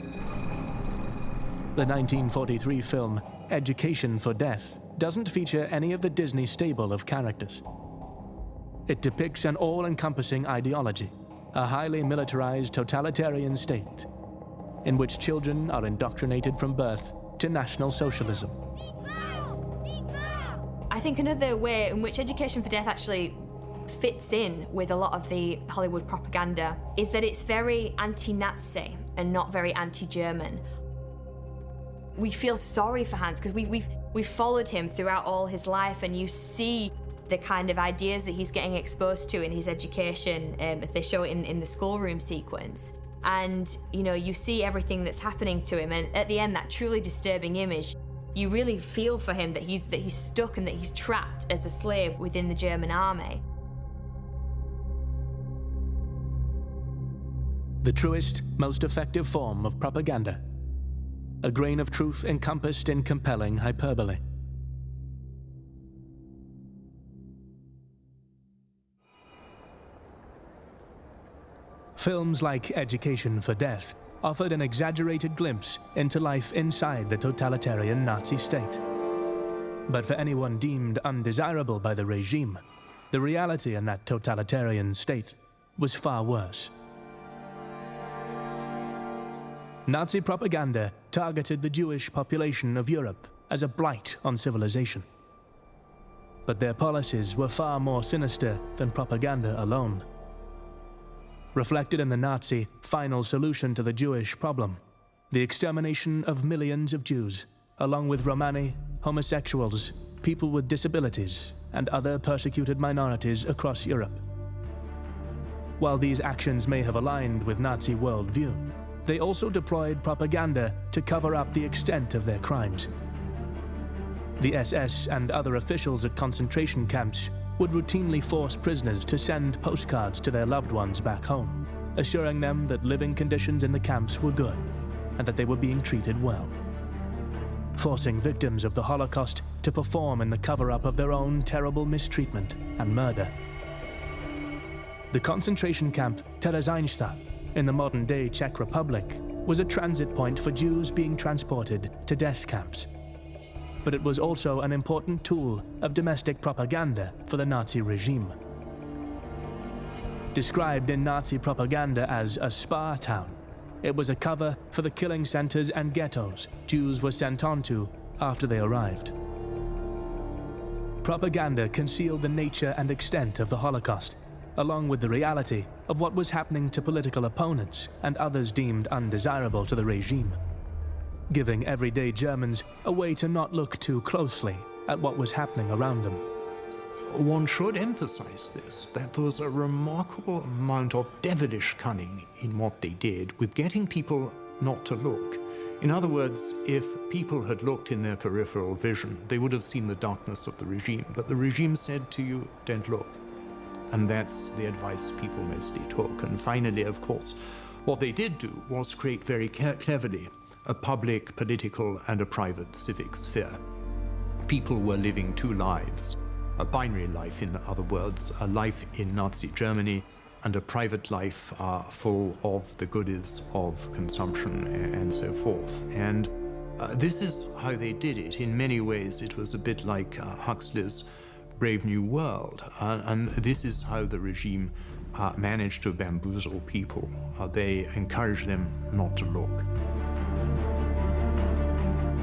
Speaker 1: The 1943 film Education for Death doesn't feature any of the Disney stable of characters. It depicts an all-encompassing ideology, a highly militarized totalitarian state, in which children are indoctrinated from birth to National Socialism.
Speaker 23: I think another way in which Education for Death actually fits in with a lot of the Hollywood propaganda is that it's very anti-Nazi and not very anti-German. We feel sorry for Hans because we've followed him throughout all his life, and you see the kind of ideas that he's getting exposed to in his education as they show it in the schoolroom sequence. And, you know, you see everything that's happening to him, and at the end, that truly disturbing image, you really feel for him that he's stuck and that he's trapped as a slave within the German army.
Speaker 1: The truest, most effective form of propaganda. A grain of truth encompassed in compelling hyperbole. Films like Education for Death offered an exaggerated glimpse into life inside the totalitarian Nazi state. But for anyone deemed undesirable by the regime, the reality in that totalitarian state was far worse. Nazi propaganda targeted the Jewish population of Europe as a blight on civilization. But their policies were far more sinister than propaganda alone. Reflected in the Nazi final solution to the Jewish problem, the extermination of millions of Jews, along with Romani, homosexuals, people with disabilities, and other persecuted minorities across Europe. While these actions may have aligned with Nazi worldview, they also deployed propaganda to cover up the extent of their crimes. The SS and other officials at concentration camps would routinely force prisoners to send postcards to their loved ones back home, assuring them that living conditions in the camps were good and that they were being treated well, forcing victims of the Holocaust to perform in the cover-up of their own terrible mistreatment and murder. The concentration camp Theresienstadt in the modern-day Czech Republic was a transit point for Jews being transported to death camps. But it was also an important tool of domestic propaganda for the Nazi regime. Described in Nazi propaganda as a spa town, it was a cover for the killing centers and ghettos Jews were sent onto after they arrived. Propaganda concealed the nature and extent of the Holocaust, along with the reality of what was happening to political opponents and others deemed undesirable to the regime, giving everyday Germans a way to not look too closely at what was happening around them.
Speaker 3: One should emphasize this, that there was a remarkable amount of devilish cunning in what they did with getting people not to look. In other words, if people had looked in their peripheral vision, they would have seen the darkness of the regime. But the regime said to you, don't look. And that's the advice people mostly took. And finally, of course, what they did do was create very cleverly a public, political, and a private civic sphere. People were living two lives, a binary life, in other words, a life in Nazi Germany, and a private life full of the goodies of consumption and so forth. And this is how they did it. In many ways, it was a bit like Huxley's Brave New World, and this is how the regime managed to bamboozle people. They encouraged them not to look.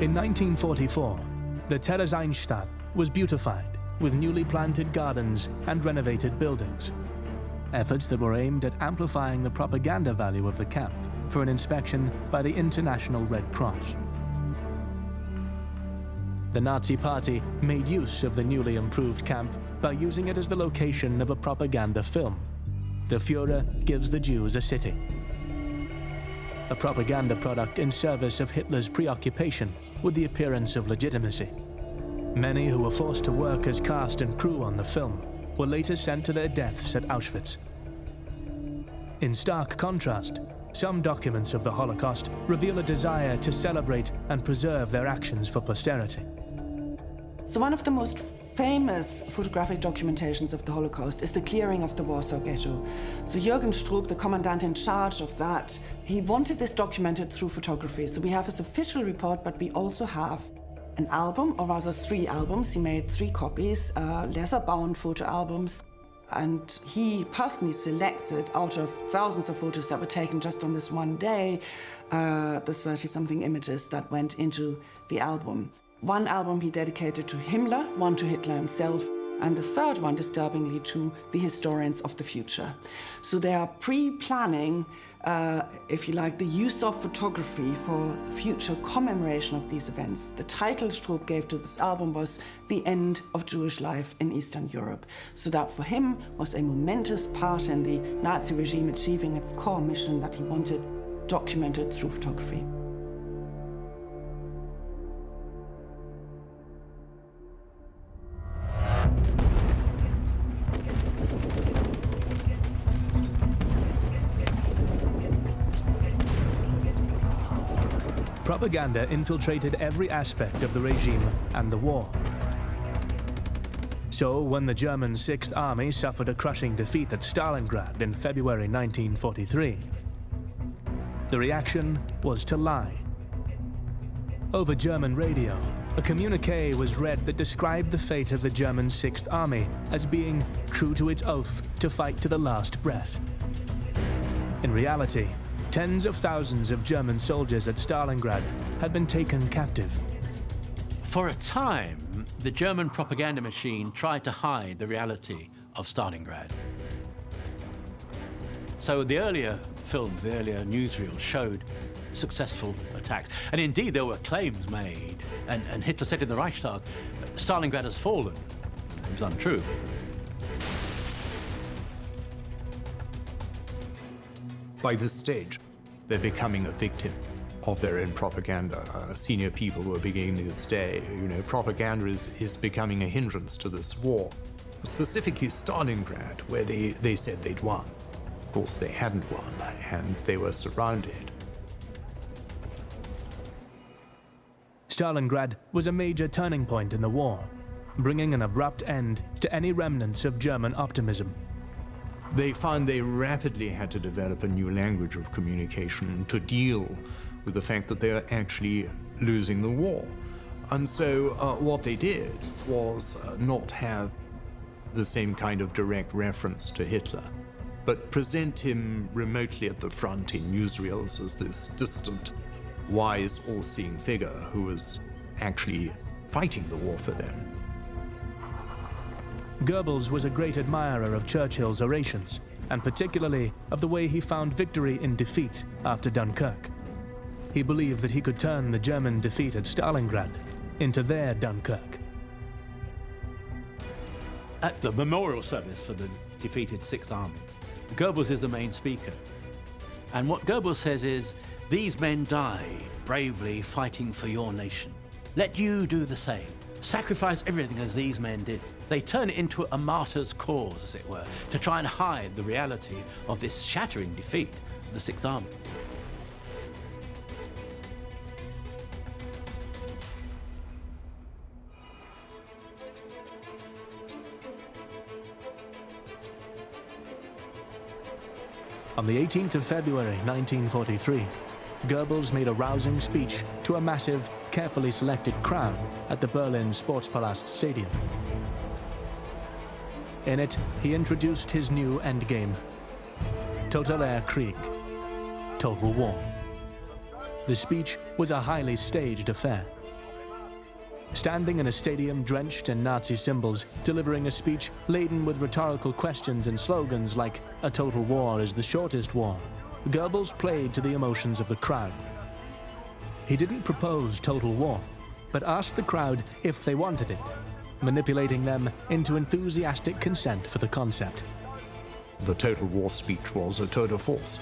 Speaker 1: In 1944, the Theresienstadt was beautified with newly planted gardens and renovated buildings, efforts that were aimed at amplifying the propaganda value of the camp for an inspection by the International Red Cross. The Nazi Party made use of the newly improved camp by using it as the location of a propaganda film, The Führer Gives the Jews a City, a propaganda product in service of Hitler's preoccupation with the appearance of legitimacy. Many who were forced to work as cast and crew on the film were later sent to their deaths at Auschwitz. In stark contrast, some documents of the Holocaust reveal a desire to celebrate and preserve their actions for posterity.
Speaker 9: So one of the most famous photographic documentations of the Holocaust is the clearing of the Warsaw Ghetto. So Jürgen Struck, the commandant in charge of that, he wanted this documented through photography. So we have his official report, but we also have an album, or rather 3 albums. He made 3 copies, leather-bound photo albums. And he personally selected, out of thousands of photos that were taken just on this one day, the 30-something images that went into the album. One album he dedicated to Himmler, one to Hitler himself, and the third one, disturbingly, to the historians of the future. So they are pre-planning, if you like, the use of photography for future commemoration of these events. The title Stroop gave to this album was The End of Jewish Life in Eastern Europe. So that for him was a momentous part in the Nazi regime achieving its core mission that he wanted documented through photography.
Speaker 1: Propaganda infiltrated every aspect of the regime and the war. So, when the German 6th Army suffered a crushing defeat at Stalingrad in February 1943, the reaction was to lie. Over German radio, a communiqué was read that described the fate of the German 6th Army as being true to its oath to fight to the last breath. In reality, tens of thousands of German soldiers at Stalingrad had been taken captive.
Speaker 6: For a time, the German propaganda machine tried to hide the reality of Stalingrad. So the earlier films, the earlier newsreels showed successful attacks. And indeed, there were claims made. And Hitler said in the Reichstag, Stalingrad has fallen. It was untrue.
Speaker 3: By this stage, they're becoming a victim of their own propaganda. Senior people were beginning to say, propaganda is becoming a hindrance to this war. Specifically Stalingrad, where they said they'd won. Of course, they hadn't won, and they were surrounded.
Speaker 1: Stalingrad was a major turning point in the war, bringing an abrupt end to any remnants of German optimism.
Speaker 3: They found they rapidly had to develop a new language of communication to deal with the fact that they were actually losing the war. And so what they did was not have the same kind of direct reference to Hitler, but present him remotely at the front in newsreels as this distant, wise, all-seeing figure who was actually fighting the war for them.
Speaker 1: Goebbels was a great admirer of Churchill's orations, and particularly of the way he found victory in defeat after Dunkirk. He believed that he could turn the German defeat at Stalingrad into their Dunkirk.
Speaker 6: At the memorial service for the defeated 6th Army, Goebbels is the main speaker. And what Goebbels says is, these men died bravely fighting for your nation. Let you do the same. Sacrifice everything as these men did. They turn it into a martyr's cause, as it were, to try and hide the reality of this shattering defeat of the 6th Army.
Speaker 1: On the 18th of February 1943, Goebbels made a rousing speech to a massive, carefully selected crowd at the Berlin Sportpalast Stadium. In it, he introduced his new endgame, Totaler Krieg, total war. The speech was a highly staged affair. Standing in a stadium drenched in Nazi symbols, delivering a speech laden with rhetorical questions and slogans like, "A total war is the shortest war," Goebbels played to the emotions of the crowd. He didn't propose total war, but asked the crowd if they wanted it, manipulating them into enthusiastic consent for the concept.
Speaker 3: The total war speech was a tour de force.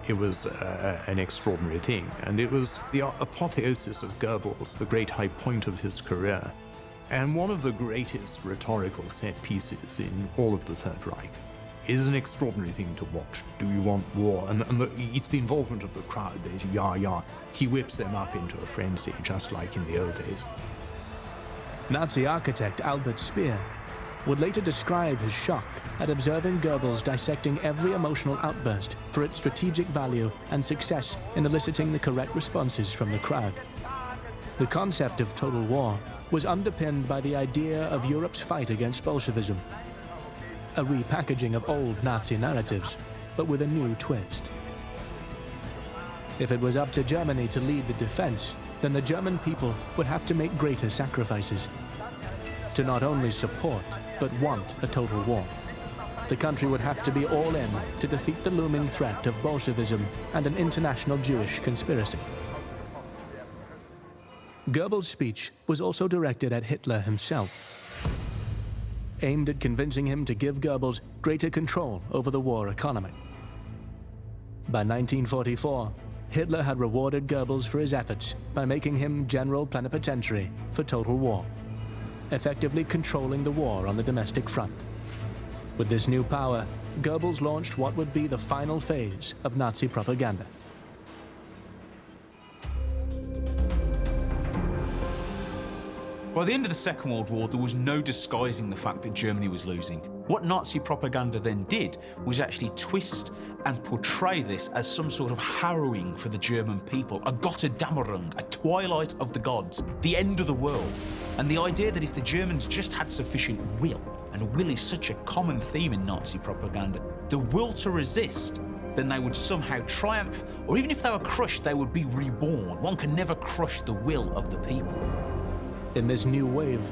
Speaker 3: It was an extraordinary thing, and it was the apotheosis of Goebbels, the great high point of his career, and one of the greatest rhetorical set pieces in all of the Third Reich. It is an extraordinary thing to watch. Do you want war? And it's the involvement of the crowd. They say, yeah, yeah. He whips them up into a frenzy, just like in the old days.
Speaker 1: Nazi architect Albert Speer would later describe his shock at observing Goebbels dissecting every emotional outburst for its strategic value and success in eliciting the correct responses from the crowd. The concept of total war was underpinned by the idea of Europe's fight against Bolshevism, a repackaging of old Nazi narratives, but with a new twist. If it was up to Germany to lead the defense, then the German people would have to make greater sacrifices to not only support, but want a total war. The country would have to be all in to defeat the looming threat of Bolshevism and an international Jewish conspiracy. Goebbels' speech was also directed at Hitler himself, aimed at convincing him to give Goebbels greater control over the war economy. By 1944, Hitler had rewarded Goebbels for his efforts by making him general plenipotentiary for total war, effectively controlling the war on the domestic front. With this new power, Goebbels launched what would be the final phase of Nazi propaganda.
Speaker 4: By the end of the Second World War, there was no disguising the fact that Germany was losing. What Nazi propaganda then did was actually twist and portray this as some sort of harrowing for the German people, a Gotterdammerung, a twilight of the gods, the end of the world. And the idea that if the Germans just had sufficient will, and will is such a common theme in Nazi propaganda, the will to resist, then they would somehow triumph, or even if they were crushed, they would be reborn. One can never crush the will of the people.
Speaker 1: In this new wave,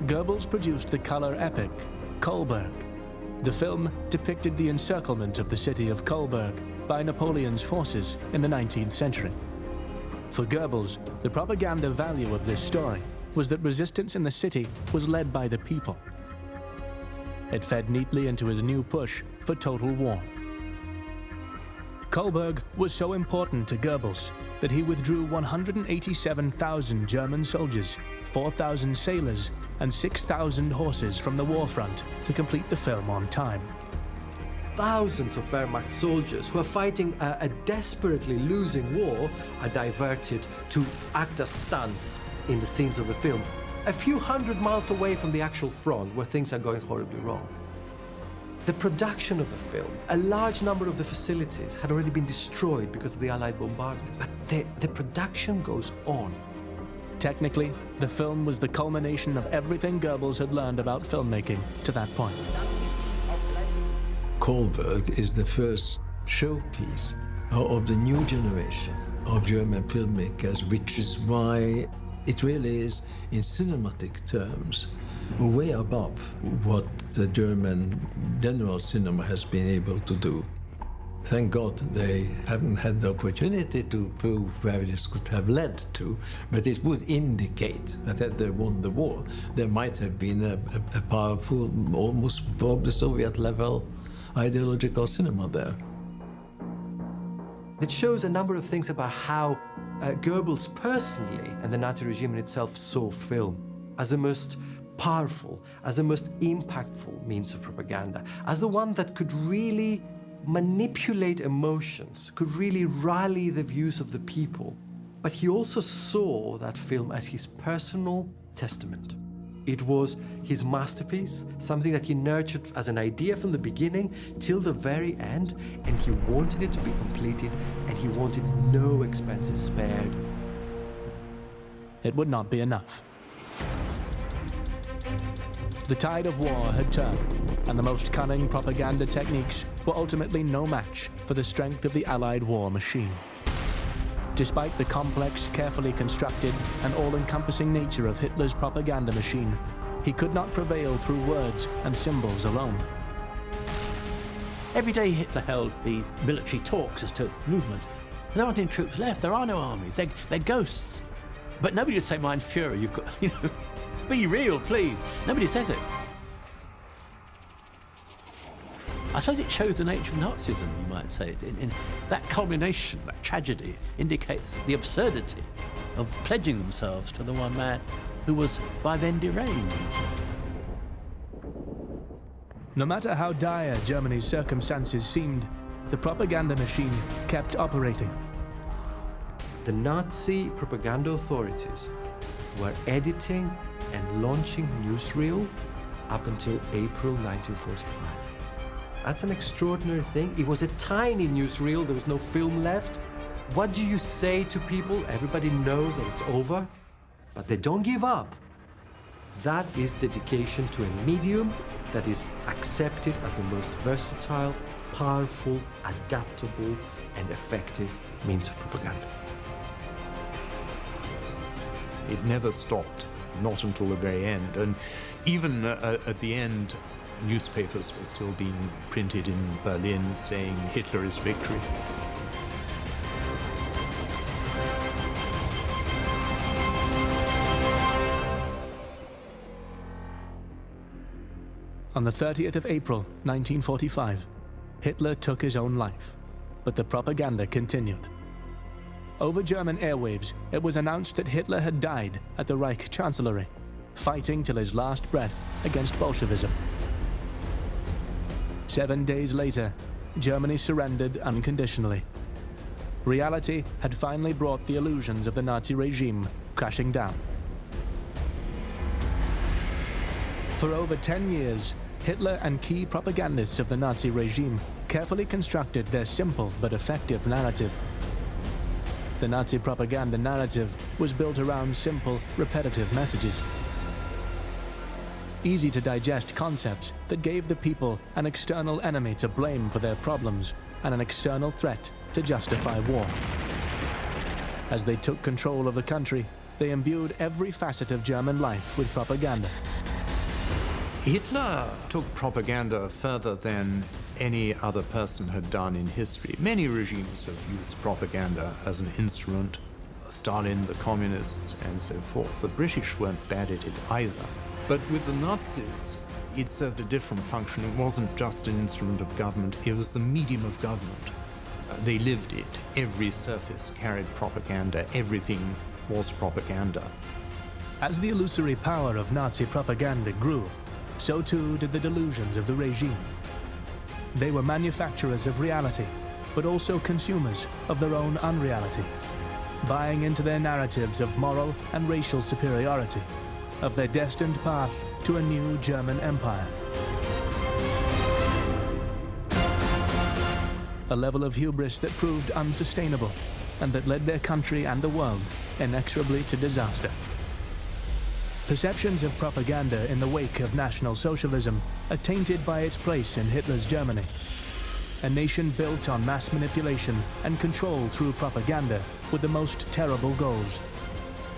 Speaker 1: Goebbels produced the color epic, Kolberg. The film depicted the encirclement of the city of Kolberg by Napoleon's forces in the 19th century. For Goebbels, the propaganda value of this story was that resistance in the city was led by the people. It fed neatly into his new push for total war. Kolberg was so important to Goebbels that he withdrew 187,000 German soldiers, 4,000 sailors, and 6,000 horses from the war front to complete the film on time.
Speaker 2: Thousands of Wehrmacht soldiers who are fighting a desperately losing war are diverted to act as stunts in the scenes of the film, a few hundred miles away from the actual front where things are going horribly wrong. The production of the film, a large number of the facilities had already been destroyed because of the Allied bombardment, but the production goes on.
Speaker 1: Technically, the film was the culmination of everything Goebbels had learned about filmmaking to that point.
Speaker 12: Kolberg is the first showpiece of the new generation of German filmmakers, which is why it really is, in cinematic terms, way above what the German general cinema has been able to do. Thank God they haven't had the opportunity to prove where this could have led to, but it would indicate that had they won the war, there might have been a powerful, almost probably Soviet-level ideological cinema there.
Speaker 2: It shows a number of things about how Goebbels personally and the Nazi regime in itself saw film as the most powerful, as the most impactful means of propaganda, as the one that could really manipulate emotions, could really rally the views of the people. But he also saw that film as his personal testament. It was his masterpiece, something that he nurtured as an idea from the beginning till the very end, and he wanted it to be completed, and he wanted no expenses spared.
Speaker 1: It would not be enough. The tide of war had turned, and the most cunning propaganda techniques were ultimately no match for the strength of the Allied war machine. Despite the complex, carefully constructed, and all-encompassing nature of Hitler's propaganda machine, he could not prevail through words and symbols alone.
Speaker 6: Every day Hitler held the military talks as to movements. There aren't any troops left, there are no armies, they're ghosts. But nobody would say, Mein Führer, you've got, be real, please. Nobody says it. I suppose it shows the nature of Nazism, you might say. In that culmination, that tragedy, indicates the absurdity of pledging themselves to the one man who was by then deranged.
Speaker 1: No matter how dire Germany's circumstances seemed, the propaganda machine kept operating.
Speaker 2: The Nazi propaganda authorities were editing and launching newsreel up until April 1945. That's an extraordinary thing. It was a tiny newsreel, there was no film left. What do you say to people? Everybody knows that it's over, but they don't give up. That is dedication to a medium that is accepted as the most versatile, powerful, adaptable, and effective means of propaganda.
Speaker 3: It never stopped, not until the very end. And even at the end, newspapers were still being printed in Berlin saying Hitler is victory.
Speaker 1: On the 30th of April, 1945, Hitler took his own life, but the propaganda continued. Over German airwaves, it was announced that Hitler had died at the Reich Chancellery, fighting till his last breath against Bolshevism. 7 days later, Germany surrendered unconditionally. Reality had finally brought the illusions of the Nazi regime crashing down. For over 10 years, Hitler and key propagandists of the Nazi regime carefully constructed their simple but effective narrative. The Nazi propaganda narrative was built around simple, repetitive messages. Easy-to-digest concepts that gave the people an external enemy to blame for their problems and an external threat to justify war. As they took control of the country, they imbued every facet of German life with propaganda.
Speaker 3: Hitler took propaganda further than any other person had done in history. Many regimes have used propaganda as an instrument. Stalin, the communists, and so forth. The British weren't bad at it either. But with the Nazis, it served a different function. It wasn't just an instrument of government, it was the medium of government. They lived it. Every surface carried propaganda. Everything was propaganda.
Speaker 1: As the illusory power of Nazi propaganda grew, so too did the delusions of the regime. They were manufacturers of reality, but also consumers of their own unreality, buying into their narratives of moral and racial superiority, of their destined path to a new German empire. A level of hubris that proved unsustainable and that led their country and the world inexorably to disaster. Perceptions of propaganda in the wake of National Socialism are tainted by its place in Hitler's Germany. A nation built on mass manipulation and control through propaganda with the most terrible goals.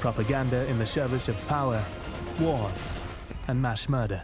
Speaker 1: Propaganda in the service of power, war, and mass murder.